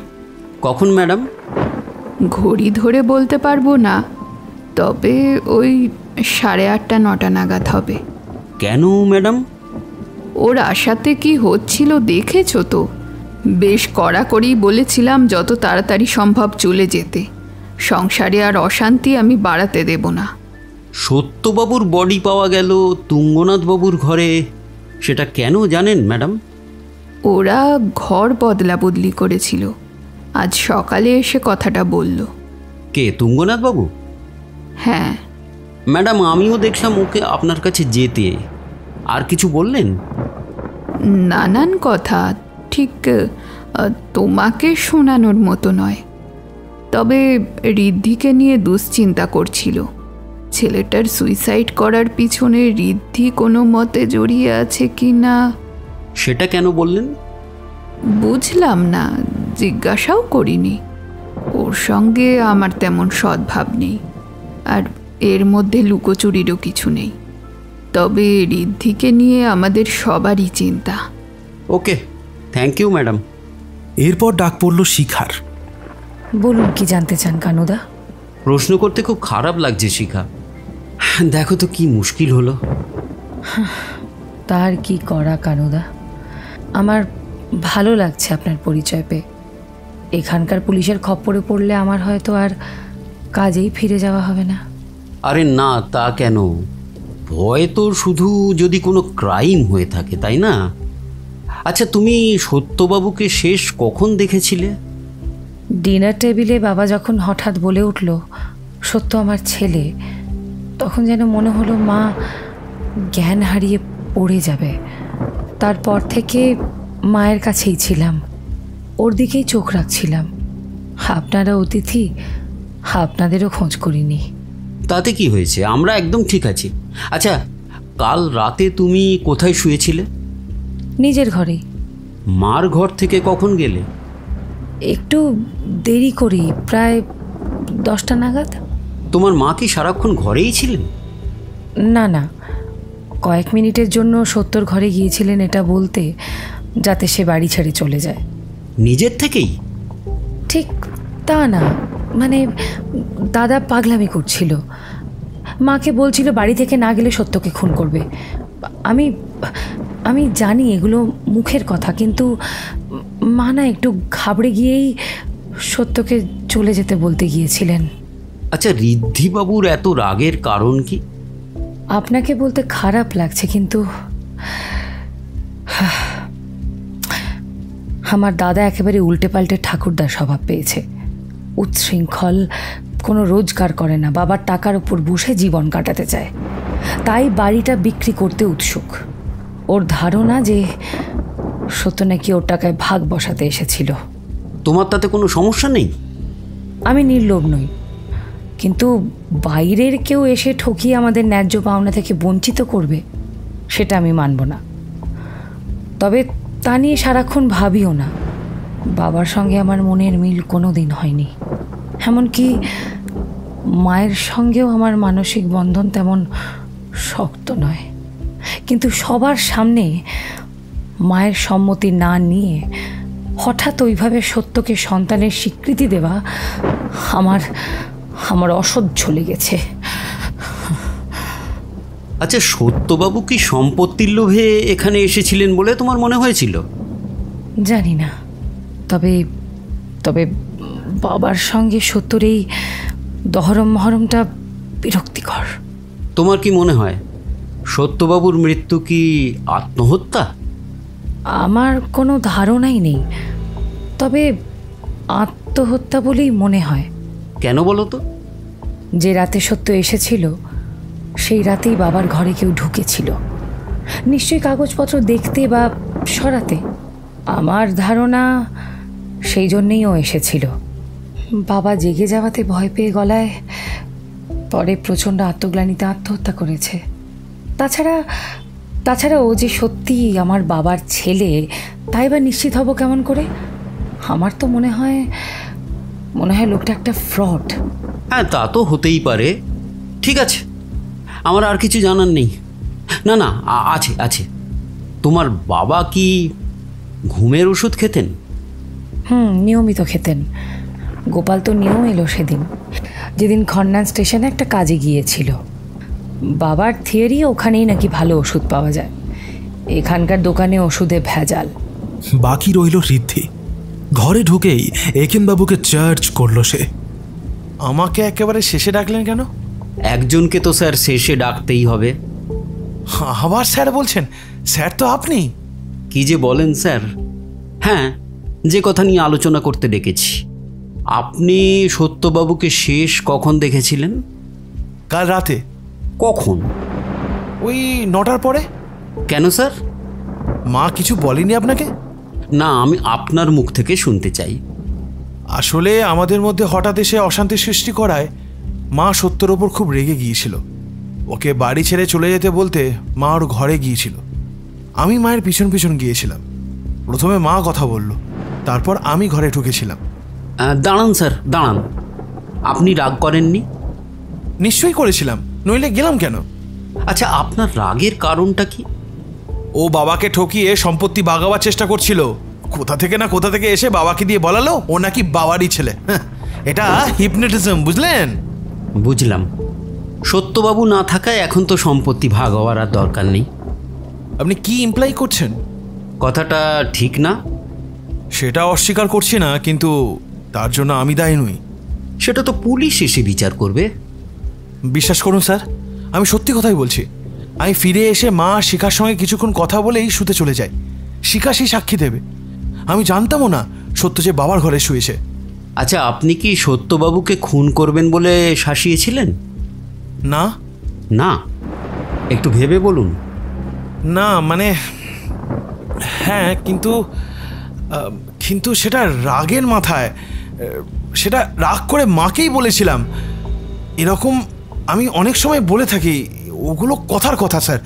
কখন ম্যাডাম? ঘড়ি ধরে বলতে পারবো না, তবে ওই 8:30 9টা নাগাদ হবে। কেন ম্যাডাম? ওর আশাতে কি হচ্ছিল দেখেছ তো। বেশ কড়াকড়ি বলেছিলাম যত তাড়াতাড়ি সম্ভব চলে যেতে। সংসারে আর অশান্তি আমি বাড়াতে দেব না। সত্যবাবুর বডি পাওয়া গেল তুঙ্গনাথবাবুর ঘরে, সেটা কেন জানেন ম্যাডাম? ওরা ঘর বদলা বদলি করেছিল। আজ সকালে এসে কথাটা বলল। কে, তুঙ্গনাথবাবু? হ্যাঁ ম্যাডাম, আমিও দেখলাম ওকে আপনার কাছে যেতে। আর কিছু বললেন? নানান কথা, ঠিক তোমাকে শোনানোর মতো নয়। তবে ঋদ্ধিকে নিয়ে দুশ্চিন্তা করছিল। ছেলেটার সুইসাইড করার পিছনে ঋদ্ধি কোনো মতে জড়িয়ে আছে কি না। সেটা কেন বললেন? বুঝলাম না, জিজ্ঞাসাও করিনি। ওর সঙ্গে আমার তেমন সদ্ভাব নেই, আর এর মধ্যে লুকোচুরিরও কিছু নেই। তবে ঋদ্ধিকে নিয়ে আমাদের সবারই চিন্তা। ওকে, থ্যাংক ইউ ম্যাডাম। এরপর ডাক পড়ল শিখার। বলুন, কি জানতে চান কানুদা? প্রশ্ন করতে খুব খারাপ লাগছে শিখা। দেখো তো কি মুশকিল হলো। তার কি করা কানুদা, আমার ভালো লাগছে আপনার পরিচয় পেয়ে। এখানকার পুলিশের খপ্পরে পড়লে আমার হয়তো আর কাজেই ফিরে যাওয়া হবে না। আরে না, তা কেন? ভয় তো শুধু যদি কোনো ক্রাইম হয়ে থাকে, তাই না? আচ্ছা, তুমি সত্যবাবুকে শেষ কখন দেখেছিলে? ডিনার টেবিলে বাবা যখন হঠাৎ বলে উঠল সত্য আমার ছেলে, তখন যেন মনে হলো মা জ্ঞান হারিয়ে পড়ে যাবে। তারপর থেকে মায়ের কাছেই ছিলাম, ওর দিকেই চোখ রাখছিলাম। আপনারা অতিথি, আপনাদেরও খোঁজ করিনি। তাতে কি হয়েছে, আমরা একদম ঠিক আছি। আচ্ছা, কাল রাতে তুমি কোথায় শুয়েছিলে? নিজের ঘরেই। মার ঘর থেকে কখন গেলে? একটু দেরি করি, প্রায় 10টা নাগাদ। তোমার মা কি সারাক্ষণ ঘরেই ছিলেন? না না, কয়েক মিনিটের জন্য সত্যর ঘরে গিয়েছিলেন এটা বলতে, যাতে সে বাড়ি ছেড়ে চলে যায়। নিজের থেকেই? ঠিক তা না, মানে দাদা পাগলামি করছিল, মাকে বলছিল বাড়ি থেকে না গেলে সত্যকে খুন করবে। আমি আমি জানি এগুলো মুখের কথা, কিন্তু মা না একটু ঘাবড়ে গিয়েই সত্যকে চলে যেতে বলতে গিয়েছিলেন। আচ্ছা, ঋদ্ধিবাবুর এত রাগের কারণ কি? আপনাকে বলতে খারাপ লাগছে, কিন্তু আমার দাদা একেবারে উল্টে পাল্টে ঠাকুরদার স্বভাব পেয়েছে। উচ্ছৃঙ্খল, কোনো রোজগার করে না, বাবার টাকার উপর বসে জীবন কাটাতে চায়, তাই বাড়িটা বিক্রি করতে উৎসুক। ওর ধারণা যে সত্য নাকি ওর টাকায় ভাগ বসাতে এসেছিল। তোমার তাতে কোনো সমস্যা নেই? আমি নির্লোভ নই, কিন্তু বাইরের কেউ এসে ঠকিয়ে আমাদের ন্যায্য পাওনা থেকে বঞ্চিত করবে, সেটা আমি মানব না। তবে তা নিয়ে সারাক্ষণ ভাবিও না। বাবার সঙ্গে আমার মনের মিল কোনো দিন হয়নি, এমনকি মায়ের সঙ্গেও আমার মানসিক বন্ধন তেমন শক্ত নয়। কিন্তু সবার সামনে মায়ের সম্মতি না নিয়ে হঠাৎ ওইভাবে সত্যকে সন্তানের স্বীকৃতি দেওয়া আমার অসহ্য লেগেছে। আচ্ছা, সত্যবাবু কি সম্পত্তির লোভে এখানে এসেছিলেন বলে তোমার মনে হয়েছিল? জানি না, তবে তবে বাবার সঙ্গে সত্যর এই দহরম মহরমটা বিরক্তিকর। তোমার কি মনে হয় সত্যবাবুর মৃত্যু কি আত্মহত্যা? আমার কোনো ধারণাই নেই, তবে আত্মহত্যা বলেই মনে হয়। কেন বলো তো? যে রাতে সত্য এসেছিল সেই রাতেই বাবার ঘরে কেউ ঢুকেছিল, নিশ্চয়ই কাগজপত্র দেখতে বা সরাতে। আমার ধারণা সেই জন্যেই ও এসেছিল। বাবা জেগে যাওয়াতে ভয় পেয়ে গলায় পরে প্রচণ্ড আত্মগ্লানিতে আত্মহত্যা করেছে। তাছাড়া ও যে সত্যি আমার বাবার ছেলে, তাই বা নিশ্চিত হব কেমন করে? আমার তো মনে হয় লোকটা একটা ফ্রড। হ্যাঁ, তা তো হতেই পারে। ঠিক আছে, আমার আর কিছু জানার নেই। না না, আছে। তোমার বাবা কি ঘুমের ওষুধ খেতেন? নিয়মিত খেতেন। গোপাল তো নিয়েও এলো সেদিন, যেদিন খন্নান স্টেশনে একটা কাজে গিয়েছিল। বাবার থিওরি ওখানেই নাকি ভালো ওষুধ পাওয়া যায়, এখানকার দোকানে ওষুধে ভেজাল। বাকি রইল ঋদ্ধি। ঘরে ঢুকেই একেনবাবুকে চার্জ করলো সে। আমাকে একেবারে শেষে ডাকলেন কেন? একজনকে তো স্যার শেষে ডাকতেই হবে। আবার স্যার বলছেন? স্যার তো আপনি। কি যে বলেন স্যার। হ্যাঁ, যে কথা নিয়ে আলোচনা করতে ডেকেছি। আপনি সত্যবাবুকে শেষ কখন দেখেছিলেন? কাল রাতে। কখন? ওই 9টার পরে। কেন স্যার? মা কিছু বলেনি আপনাকে? না, আমি আপনার মুখ থেকে শুনতে চাই। আসলে আমাদের মধ্যে হঠাৎ এসে অশান্তি সৃষ্টি করায় মা সত্যর ওপর খুব রেগে গিয়েছিল। ওকে বাড়ি ছেড়ে চলে যেতে বলতে মা ওর ঘরে গিয়েছিল। আমি মায়ের পিছন পিছন গিয়েছিলাম। প্রথমে মা কথা বলল, তারপর আমি ঘরে ঢুকেছিলাম। দাঁড়ান স্যার, দাঁড়ান। আপনি রাগ করেননি? নিশ্চয়ই করেছিলাম, নইলে গেলাম কেন? আচ্ছা, আপনার রাগের কারণটা কি? ও বাবাকে ঠকিয়ে সম্পত্তি বাগাবার চেষ্টা করছিল। কোথা থেকে এসে বাবাকে দিয়ে বলালো ও নাকি বাবারই ছেলে। এটা হিপনোটিজম, বুঝলেন? বুঝলাম। সত্যবাবু না থাকায় এখন তো সম্পত্তি ভাগ হওয়ার আর দরকার নেই। আপনি কি ইমপ্লাই করছেন? কথাটা ঠিক না। সেটা অস্বীকার করছি না, কিন্তু তার জন্য আমি দায়ী নই। সেটা তো পুলিশ এসে বিচার করবে। বিশ্বাস করুন স্যার, আমি সত্যি কথাই বলছি। আমি ফিরে এসে মা আর শিখার সঙ্গে কিছুক্ষণ কথা বলেই শুতে চলে যাই। শিখা সেই সাক্ষী দেবে। আমি জানতামও না সত্য যে বাবার ঘরে শুয়েছে। আচ্ছা, আপনি কি সত্যবাবুকে খুন করবেন বলে শাসিয়েছিলেন? না না, একটু ভেবে বলুন। না মানে হ্যাঁ, কিন্তু কিন্তু সেটা রাগের মাথায়, সেটা রাগ করে মাকেই বলেছিলাম। এরকম আমি অনেক সময় বলে থাকি, ওগুলো কথার কথা স্যার।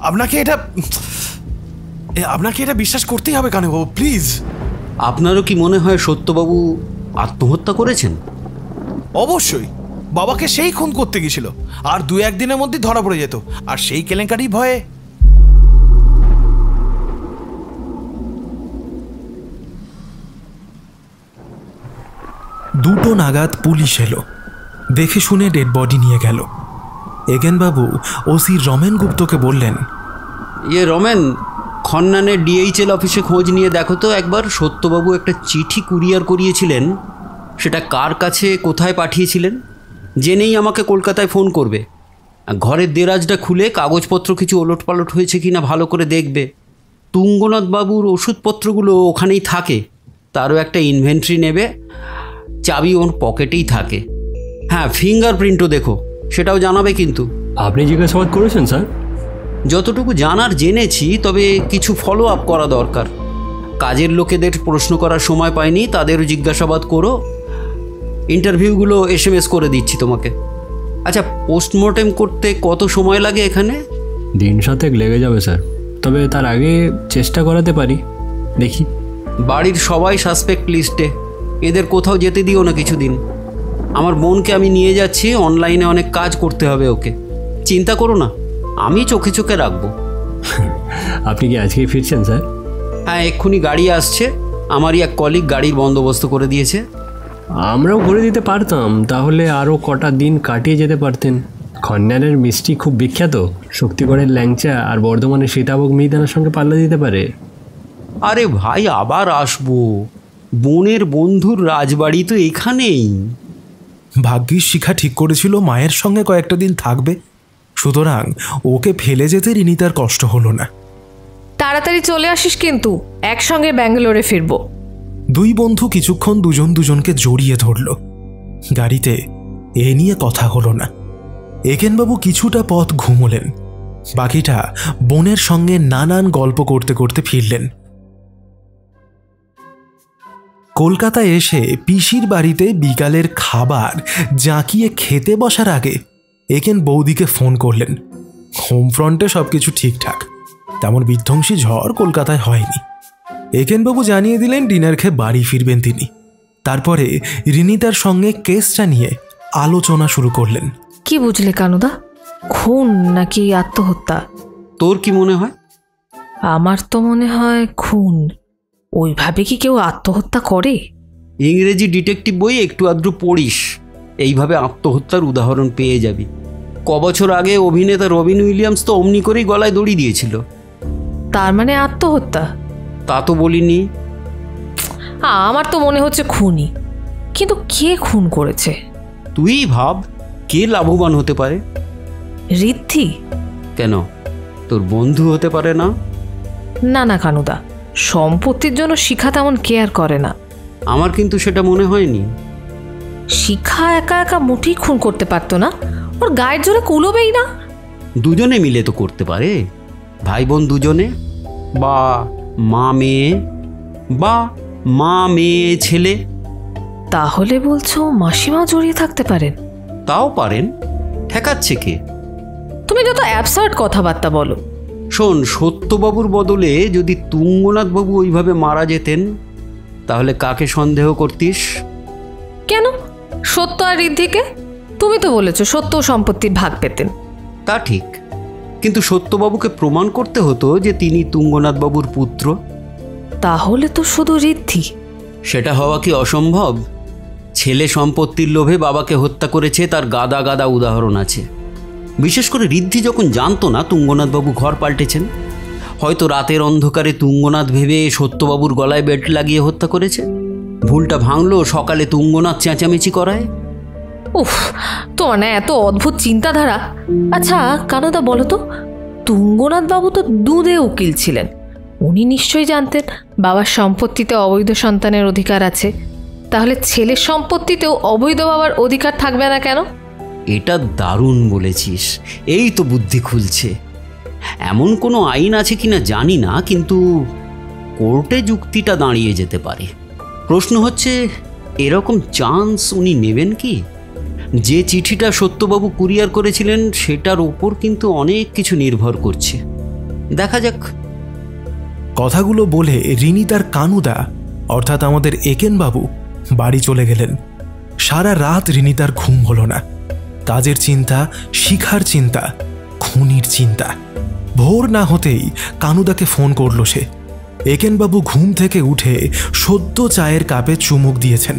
আপনাকে এটা বিশ্বাস করতেই হবে কানুবাবু, প্লিজ। আপনারও কি মনে হয় সত্যবাবু আত্মহত্যা করেছেন? অবশ্যই, বাবাকে সেই খুন করতে গেছিল, আর 2-1 দিনের মধ্যে ধরা পড়ে যেত, আর সেই কেলেঙ্কারির ভয়ে। দুটো নাগাদ পুলিশ এলো, দেখে শুনে ডেড বডি নিয়ে গেল। এগেনবাবু ওসি রমেন গুপ্তকে বললেন, রমেন, খন্নানের ডিএইচএল অফিসে খোঁজ নিয়ে দেখো তো একবার। সত্যবাবু একটা চিঠি কুরিয়ার করিয়েছিলেন, সেটা কার কাছে কোথায় পাঠিয়েছিলেন জেনেই আমাকে কলকাতায় ফোন করবে। ঘরের দেরাজটা খুলে কাগজপত্র কিছু ওলটপালট হয়েছে কি না ভালো করে দেখবে। তুঙ্গনাথ বাবুর ওষুধপত্রগুলো ওখানেই থাকে, তারও একটা ইনভেন্টরি নেবে, চাবি ওর পকেটেই থাকে। হ্যাঁ, ফিঙ্গারপ্রিন্টও দেখো, সেটাও জানাবে কিন্তু। আপনি জিজ্ঞাসাবাদ করেছেন স্যার? যতটুকু জানার জেনেছি, তবে কিছু ফলো আপ করা দরকার। কাজের লোকেদের প্রশ্ন করার সময় পাইনি, তাদেরও জিজ্ঞাসাবাদ করো। ইন্টারভিউগুলো SMS করে দিচ্ছি তোমাকে। আচ্ছা, পোস্টমর্টেম করতে কত সময় লাগে এখানে? 1-7 লেগে যাবে স্যার, তবে তার আগে চেষ্টা করাতে পারি, দেখি। বাড়ির সবাই সাসপেক্ট লিস্টে, এদের কোথাও যেতে দিও না কিছুদিন। আমার বোনকে আমি নিয়ে যাচ্ছি, অনলাইনে অনেক কাজ করতে হবে ওকে। চিন্তা করো না, আমি চোখে চোখে রাখবো। আপনি কি আজকেই ফিরছেন স্যার? হ্যাঁ, এক্ষুনি গাড়ি আসছে, আমারই এক কলিগ গাড়ির বন্দোবস্ত করে দিয়েছে। আমরাও করে দিতে পারতাম, তাহলে আরও কটা দিন কাটিয়ে যেতে পারতেন। খন্নানের মিষ্টি খুব বিখ্যাত, শক্তিগড়ের ল্যাংচা আর বর্ধমানের সীতাভোগ মিহিদানার সঙ্গে পাল্লা দিতে পারে। আরে ভাই, আবার আসবো, বোনের বন্ধুর রাজবাড়ি তো এখানেই। ভাগ্যিস শিখা ঠিক করেছিল মায়ের সঙ্গে কয়েকটা দিন থাকবে, সুতরাং ওকে ফেলে যেতে রিনিতার কষ্ট হলো না। তাড়াতাড়ি চলে আসিস কিন্তু, একসঙ্গে ব্যাঙ্গালোরে ফিরবো। দুই বন্ধু কিছুক্ষণ দুজন দুজনকে জড়িয়ে ধরল। গাড়িতে এ নিয়ে কথা হলো না। একেনবাবু কিছুটা পথ ঘুমোলেন, বাকিটা বোনের সঙ্গে নানান গল্প করতে করতে ফিরলেন। কলকাতায় এসে পিসির বাড়িতে বিকালের খাবার জাঁকিয়ে খেতে বসার আগে একেন বৌদিকে ফোন করলেন। হোম ফ্রন্টে সবকিছু ঠিকঠাক, তেমন বিধ্বংসী ঝড় কলকাতায় হয়নি। একেনবাবু জানিয়ে দিলেন ডিনার খেয়ে বাড়ি ফিরবেন তিনি। তারপরে রিনিতার সঙ্গে কেসটা নিয়ে আলোচনা শুরু করলেন। কি বুঝলে কানুদা, খুন নাকি আত্মহত্যা? তোর কি মনে হয়? আমার তো মনে হয় খুন। ওইভাবে কি কেউ আত্মহত্যা করে? ইংরেজি ডিটেকটিভ বই একটু আধটু পড়িস, এইভাবে আত্মহত্যার উদাহরণ পেয়ে যাবি। কবছর আগে অভিনেতা রবিন উইলিয়ামস তো অমনি করেই গলায় দড়ি দিয়েছিল। তার মানে আত্মহত্যা? তা তো বলিনি। আমার তো মনে হচ্ছে খুনই, কিন্তু কে খুন করেছে? তুই ভাব, কে লাভবান হতে পারে? ঋদ্ধি? কেন, তোর বন্ধু হতে পারে না? না না কানুদা, সম্পত্তির জন্য শিখা তেমন কেয়ার করে না। আমার কিন্তু সেটা মনে হয়নি। শিখা একা একা মুঠেই খুন করতে পারতো না, ওর গায়ের জোরে কুলোবেই না। দুজনে মিলে তো করতে পারে, ভাই বোন দুজনে, বা মা মেয়ে, বা মা মেয়ে ছেলে। তাহলে বলছো মাসিমা জড়িয়ে থাকতে পারেন? তাও পারেন, ঠেকাচ্ছে কে? তুমি যত অ্যাবসার্ড কথাবার্তা বলো। শোন, সত্যবাবুর বদলে যদি তুঙ্গনাথ বাবু ওইভাবে মারা যেতেন, তাহলে কাকে সন্দেহ করতিস? কেন, সত্য আর ঋদ্ধিকে? তুমি তো বলেছো সত্য সম্পত্তির ভাগ পেতেন। তা ঠিক, কিন্তু সত্যবাবুকে প্রমাণ করতে হতো যে তিনি তুঙ্গনাথ বাবুর পুত্র। তাহলে তো শুধু ঋদ্ধি। সেটা হওয়া কি অসম্ভব? ছেলে সম্পত্তির লোভে বাবাকে হত্যা করেছে, তার গাদা গাদা উদাহরণ আছে। বিশেষ করে ঋদ্ধি যখন জানতো না তুঙ্গনাথবাবু ঘর পাল্টেছেন, হয়তো রাতের অন্ধকারে তুঙ্গনাথ ভেবে সত্যবাবুর গলায় বেল্ট লাগিয়ে হত্যা করেছে। ভুলটা ভাঙলো সকালে তুঙ্গনাথ চেঁচামেচি করায়। উফ, তোমার না এত অদ্ভুত চিন্তাধারা। আচ্ছা কানুদা বলো তো, তুঙ্গনাথ বাবু তো দুধে উকিল ছিলেন, উনি নিশ্চয়ই জানতেন বাবার সম্পত্তিতে অবৈধ সন্তানের অধিকার আছে, তাহলে ছেলের সম্পত্তিতেও অবৈধ বাবার অধিকার থাকবে না কেন? এটা দারুণ বলেছিস, এই তো বুদ্ধি খুলছে। এমন কোনো আইন আছে কিনা জানি না, কিন্তু কোর্টে যুক্তিটা দাঁড়িয়ে যেতে পারে। প্রশ্ন হচ্ছে, এরকম চান্স উনি নেবেন কি? যে চিঠিটা সত্যবাবু কুরিয়ার করেছিলেন সেটার ওপর কিন্তু অনেক কিছু নির্ভর করছে। দেখা যাক। কথাগুলো বলে রিনি তার কানুদা অর্থাৎ আমাদের একেনবাবু বাড়ি চলে গেলেন। সারা রাত রিনি তার ঘুম হলো না। কাজের চিন্তা, শিখার চিন্তা, খুনির চিন্তা। ভোর না হতেই কানুদাকে ফোন করল সে। একেনবাবু ঘুম থেকে উঠে সদ্য চায়ের কাপে চুমুক দিয়েছেন।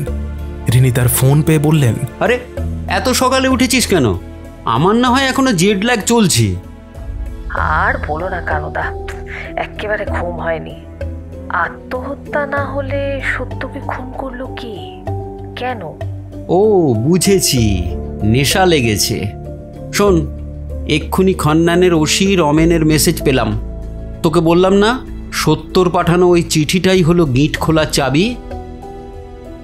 রিনি তার ফোন পেয়ে বললেন, আরে এত সকালে উঠেছিস কেন? আমার না হয় এখনো জেড ল্যাগ চলছে। আর বলো না কানুদা, একেবারে ঘুম হয়নি। আত্মহত্যা না হলে সত্যকে খুন করলো কি? কেন? ও বুঝেছি, নেশা লেগেছে। শোন, এক্ষুনি খন্নানের ওসি রমেনের মেসেজ পেলাম। তোকে বললাম না সত্যর পাঠানো ওই চিঠিটাই হলো গিঁট খোলার চাবি।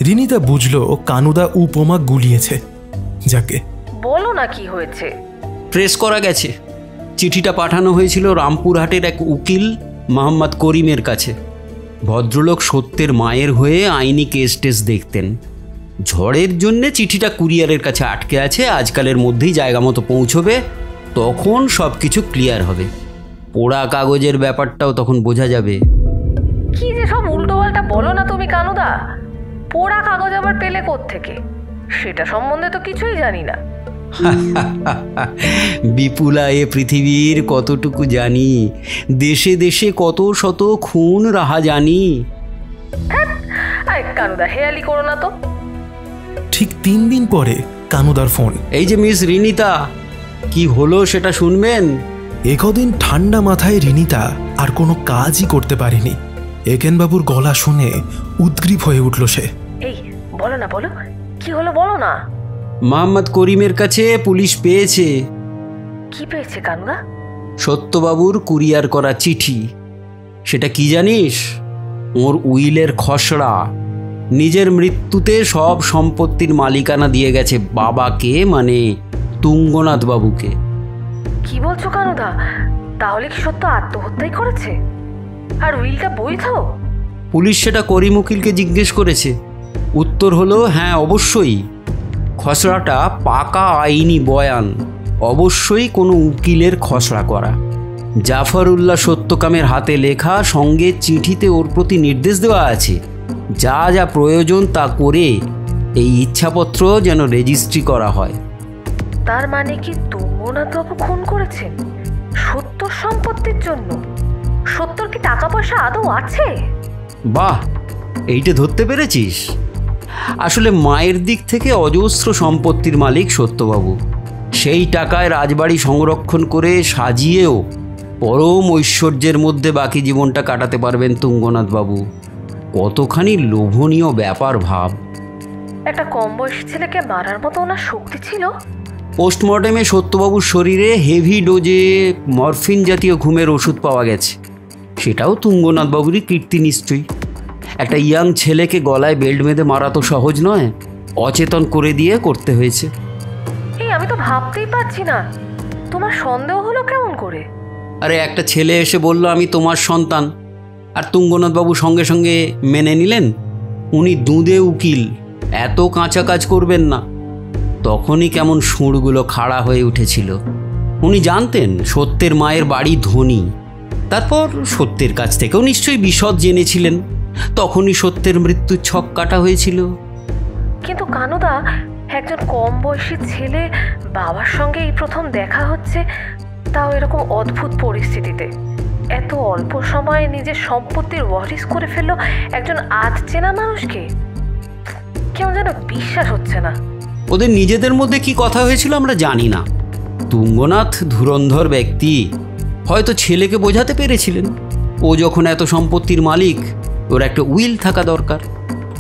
রিনিতা বুঝলো কানুদা উপমা গুলিয়েছে। যাকে বলো না কি হয়েছে? ট্রেস করা গেছে। চিঠিটা পাঠানো হয়েছিল রামপুরহাটের এক উকিল মোহাম্মদ করিমের কাছে। ভদ্রলোক সত্যের মায়ের হয়ে আইনি কেস টেস দেখতেন। ঝড়ের জন্যে চিঠিটা কুরিয়ারের কাছে আটকে আছে, আজকালের মধ্যেই জায়গা মতো পৌঁছবে, তখন সব কিছু ক্লিয়ার হবে। পোড়া কাগজের ব্যাপারটাও তখন বোঝা যাবে। কি যে সব উল্টোপাল্টা বলো না তুমি কানুদা। পোড়া কাগজ আবার পেলে কোত্থেকে? সেটা সম্বন্ধে তো কিছুই জানি না। বিপুলা, এ পৃথিবীর কতটুকু জানি, দেশে দেশে কত শত খুন রাহা জানি। কানুদা হেয়ালি করো না তো। ঠিক 3 দিন পরে কানুদার ফোন। এই যে মিস রিনিতা, কি হলো সেটা শুনবেন? একদিন ঠান্ডা মাথায় রিনিতা আর কোনো কাজই করতে পারেনি। একেনবাবুর গলা শুনে উদ্গ্রীব হয়ে উঠল সে। এই বলো না, বলো কি হলো, বলো না। মোহাম্মদ করিমের কাছে পুলিশ পেয়েছে। কি পেয়েছে কানুদা? সত্যবাবুর কুরিয়ার করা চিঠি। সেটা কি জানিস? ওর উইলের খসড়া। নিজের মৃত্যুতে সব সম্পত্তির মালিকানা দিয়ে গেছে বাবাকে, মানে তুঙ্গনাথ বাবুকে। কি বলছো কানুদা? তাহলে কি সত্য আত্মহত্যাই করেছে? আর উইলটা বৈধ? পুলিশ সেটা করিম উকিলকে জিজ্ঞেস করেছে। উত্তর হলো হ্যাঁ, অবশ্যই। খসড়াটা পাকা আইনি বয়ান, অবশ্যই কোনো উকিলের খসড়া করা। জাফরউল্লাহ সত্যকামের হাতে লেখা, সঙ্গে চিঠিতে ওর প্রতি নির্দেশ দেওয়া আছে যা যা প্রয়োজন তা করে এই ইচ্ছাপত্র যেন রেজিস্ট্রি করা হয়। তার মানে কি তুঙ্গনাথ বাবু খুন করেছেন সত্যর সম্পত্তির জন্য? সত্যর কি টাকা পয়সা আদৌ আছে? বাহ, এইটা ধরতে পেরেছিস। আসলে মায়ের দিক থেকে অজস্র সম্পত্তির মালিক সত্যবাবু। সেই টাকায় রাজবাড়ি সংরক্ষণ করে সাজিয়েও পরম ঐশ্বর্যের মধ্যে বাকি জীবনটা কাটাতে পারবেন তুঙ্গনাথ বাবু। কতখানি লোভনীয় ব্যাপার ভাব। একটা কম বয়সী ছেলেকে মারার মতো ওনার শক্তি ছিল? পোস্টমর্টেমে সত্যবাবুর শরীরে হেভি ডোজে মরফিন জাতীয় ঘুমের ওষুধ পাওয়া গেছে। সেটাও তুঙ্গনাথ বাবুরই কীর্তি নিশ্চয়ই। একটা ইয়াং ছেলেকে গলায় বেল্ট বেঁধে মারা তো সহজ নয়, অচেতন করে দিয়ে করতে হয়েছে। এই আমি তো ভাবতেই পারছি না, তোমার সন্দেহ হলো কেমন করে? আরে একটা ছেলে এসে বলল আমি তোমার সন্তান, আর তুঙ্গনাথ বাবু সঙ্গে সঙ্গে মেনে নিলেন। উনি দুধে উকিল, এত কাঁচা কাজ করবেন না। তখনই কেমন সুরগুলো খাড়া হয়ে উঠেছিল। উনি জানতেন সত্যের মায়ের বাড়ি ধনী, তারপর সত্যের কাছ থেকেও নিশ্চয়ই বিশদ জেনেছিলেন। তখনই সত্যের মৃত্যুর ছক কাটা হয়েছিল। কিন্তু কানুদা, একজন কম বয়সী ছেলে বাবার সঙ্গে এই প্রথম দেখা হচ্ছে, তাও এরকম অদ্ভুত পরিস্থিতিতে। এত অল্প সময়ে নিজের সম্পত্তির ওয়ারিশ করে ফেললো একজন আধ চেনা মানুষকে। কেমন যেন বিশ্বাস হচ্ছে না। ওদের নিজেদের মধ্যে কি কথা হয়েছিল আমরা জানি না। তুঙ্গনাথ ধুরন্ধর ব্যক্তি, হয়তো ছেলেকে বোঝাতে পেরেছিলেন ও যখন এত সম্পত্তির মালিক ওর একটা উইল থাকা দরকার।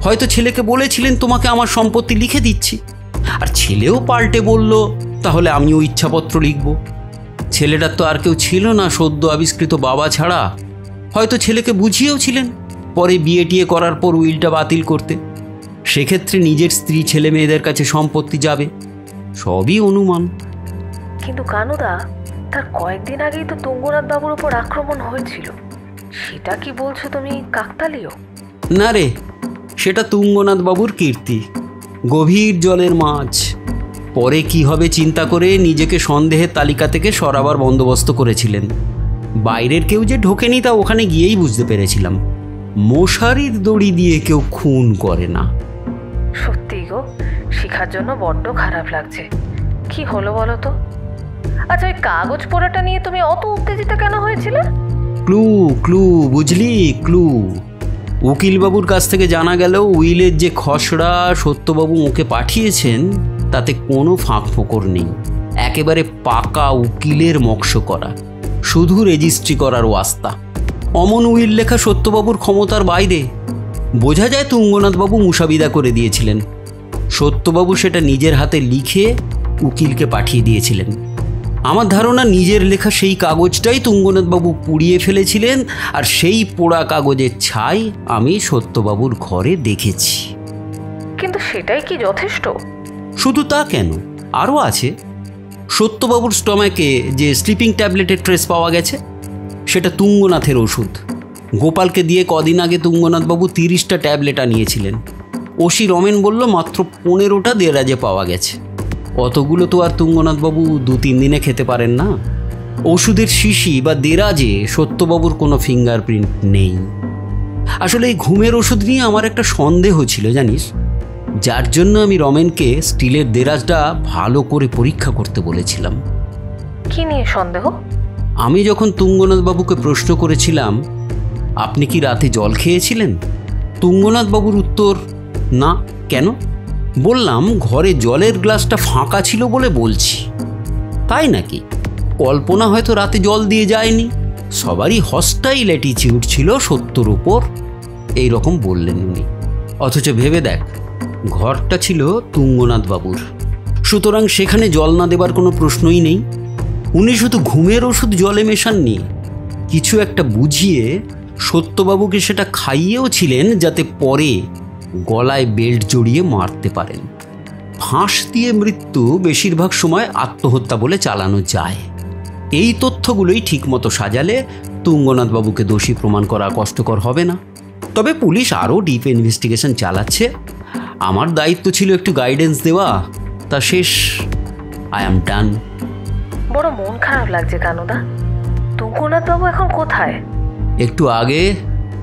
হয়তো ছেলেকে বলেছিলেন তোমাকে আমার সম্পত্তি লিখে দিচ্ছি, আর ছেলেও পাল্টে বলল তাহলে আমিও ইচ্ছাপত্র লিখব। ছেলেটার তো আর কেউ ছিল না সদ্য আবিষ্কৃত বাবা ছাড়া। হয়তো ছেলেকে বুঝিয়েও ছিলেন পরে বিয়ে টিয়ে করার পর উইলটা বাতিল করতে। সেক্ষেত্রে নিজের স্ত্রী ছেলে মেয়েদের কাছে সম্পত্তি যাবে। সবই অনুমান। কিন্তু কানুদা, তার কয়েকদিন আগেই তো তুঙ্গনাথ বাবুর উপর আক্রমণ হয়েছিল। সেটা কি বলছো তুমি কাকতালীয়? না রে, সেটা তুঙ্গনাথ বাবুর কীর্তি, গভীর জলের মাছ। পরে কি হবে চিন্তা করে নিজেকে সন্দেহের তালিকা থেকে সরাবার বন্দোবস্ত করেছিলেন। বাইরের কেউ যে ঢোকেনি তা ওখানে গিয়েই বুঝতে পেরেছিলাম। মশারির দড়ি দিয়ে কেউ খুন করে না। সত্যি গো, শিখার জন্য বড্ড খারাপ লাগছে। কি হলো বলো তো? আচ্ছা, ওই কাগজ পোড়াটা নিয়ে তুমি অত উত্তেজিত কেন হয়েছিলে? ক্লু ক্লু বুঝলি, ক্লু। উকিলবাবুর কাছ থেকে জানা গেল উইলের যে খসড়া সত্যবাবু ওকে পাঠিয়েছেন তাতে কোনো ফাঁক ফোকর নেই। একেবারে পাকা উকিলের মক্স করা, শুধু রেজিস্ট্রি করার ওয়াস্তা। অমন উইল লেখা সত্যবাবুর ক্ষমতার বাইরে। বোঝা যায় তুঙ্গনাথবাবু মুসাবিদা করে দিয়েছিলেন। সত্যবাবু সেটা নিজের হাতে লিখে উকিলকে পাঠিয়ে দিয়েছিলেন। আমার ধারণা নিজের লেখা সেই কাগজটাই তুঙ্গনাথবাবু পুড়িয়ে ফেলেছিলেন, আর সেই পোড়া কাগজের ছাই আমি সত্যবাবুর ঘরে দেখেছি। কিন্তু সেটাই কি যথেষ্ট? শুধু তা কেন, আরও আছে। সত্যবাবুর স্টমাকে যে স্লিপিং ট্যাবলেটের ট্রেস পাওয়া গেছে, সেটা তুঙ্গনাথের ওষুধ। গোপালকে দিয়ে কদিন আগে তুঙ্গনাথবাবু 30টা ট্যাবলেট আনিয়েছিলেন। ওসি রমেন বলল মাত্র 15টা দেরাজে পাওয়া গেছে। অতগুলো তো আর তুঙ্গনাথবাবু 2-3 দিনে খেতে পারেন না। ওষুধের শিশি বা দেরাজে সত্যবাবুর কোনো ফিঙ্গারপ্রিন্ট নেই। আসলে এই ঘুমের ওষুধ নিয়ে আমার একটা সন্দেহ ছিল জানিস, যার জন্য আমি রমেনকে স্টিলের দেরাজটা ভালো করে পরীক্ষা করতে বলেছিলাম। কি নিয়ে সন্দেহ? আমি যখন তুঙ্গনাথবাবুকে প্রশ্ন করেছিলাম আপনি কি রাতে জল খেয়েছিলেন, তুঙ্গনাথবাবুর উত্তর না। কেন? বললাম ঘরে জলের গ্লাসটা ফাঁকা ছিল বলে বলছি। তাই নাকি? কল্পনা হয়তো রাতে জল দিয়ে যায়নি। সবারই হস্টাইল অ্যাটিচিউড ছিল সত্যর উপর, এইরকম বললেন উনি। অথচ ভেবে দেখ, ঘরটা ছিল তুঙ্গনাথবাবুর, সুতরাং সেখানে জল না দেবার কোনো প্রশ্নই নেই। উনি শুধু ঘুমের ওষুধ জলে মেশাননি, কিছু একটা বুঝিয়ে সত্যবাবুকে সেটা খাইয়েও ছিলেন যাতে পরে গলায় বেল্ট জড়িয়ে মারতে পারেন। ফাঁস দিয়ে মৃত্যু বেশিরভাগ সময় আত্মহত্যা বলে চালানো যায়। এই তথ্যগুলোই ঠিকমতো সাজালে তুঙ্গনাথবাবুকে দোষী প্রমাণ করা কষ্টকর হবে না। তবে পুলিশ আরও ডিপ ইনভেস্টিগেশন চালাচ্ছে। আমার দায়িত্ব ছিল একটু গাইডেন্স দেওয়া, তা শেষ। আই অ্যাম ডান। বড় মন খারাপ লাগছে কানুদা। তুঙ্গনাথবাবু এখন কোথায়? একটু আগে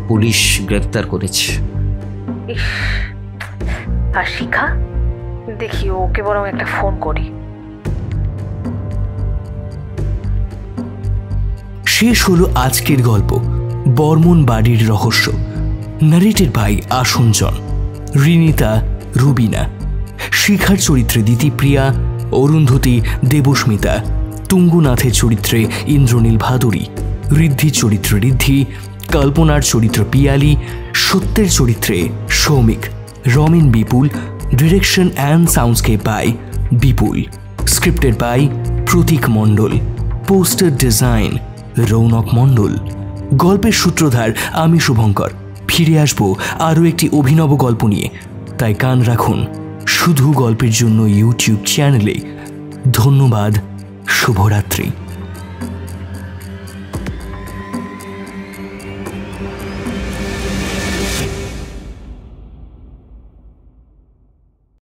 পুলিশ গ্রেফতার করেছে। ইস, আর শিখা? দেখি ওকে বরং একটা ফোন করি। শেষ হলো আজকের গল্প বর্মন বাড়ির রহস্য। নারেটেড বাই আসঞ্জন, রিনিতা, রুবিনা, শিখার চরিত্রে দিতিপ্রিয়া, অরুন্ধতী, দেবস্মিতা, তুঙ্গনাথের চরিত্রে ইন্দ্রনীল ভাদুরী, ঋদ্ধির চরিত্রে ঋদ্ধি, কল্পনার চরিত্র পিয়ালি, সত্যের চরিত্রে Soumik, Ramen Bipul, direction and soundscape by Bipul, scripted by Pratik Mondal, poster design Rounak Mondal. গল্পের সূত্রধার আমি শুভঙ্কর। ফিরে আসবো আরও একটি অভিনব গল্প নিয়ে, তাই কান রাখুন শুধু গল্পের জন্য ইউটিউব চ্যানেলে। ধন্যবাদ, শুভরাত্রি।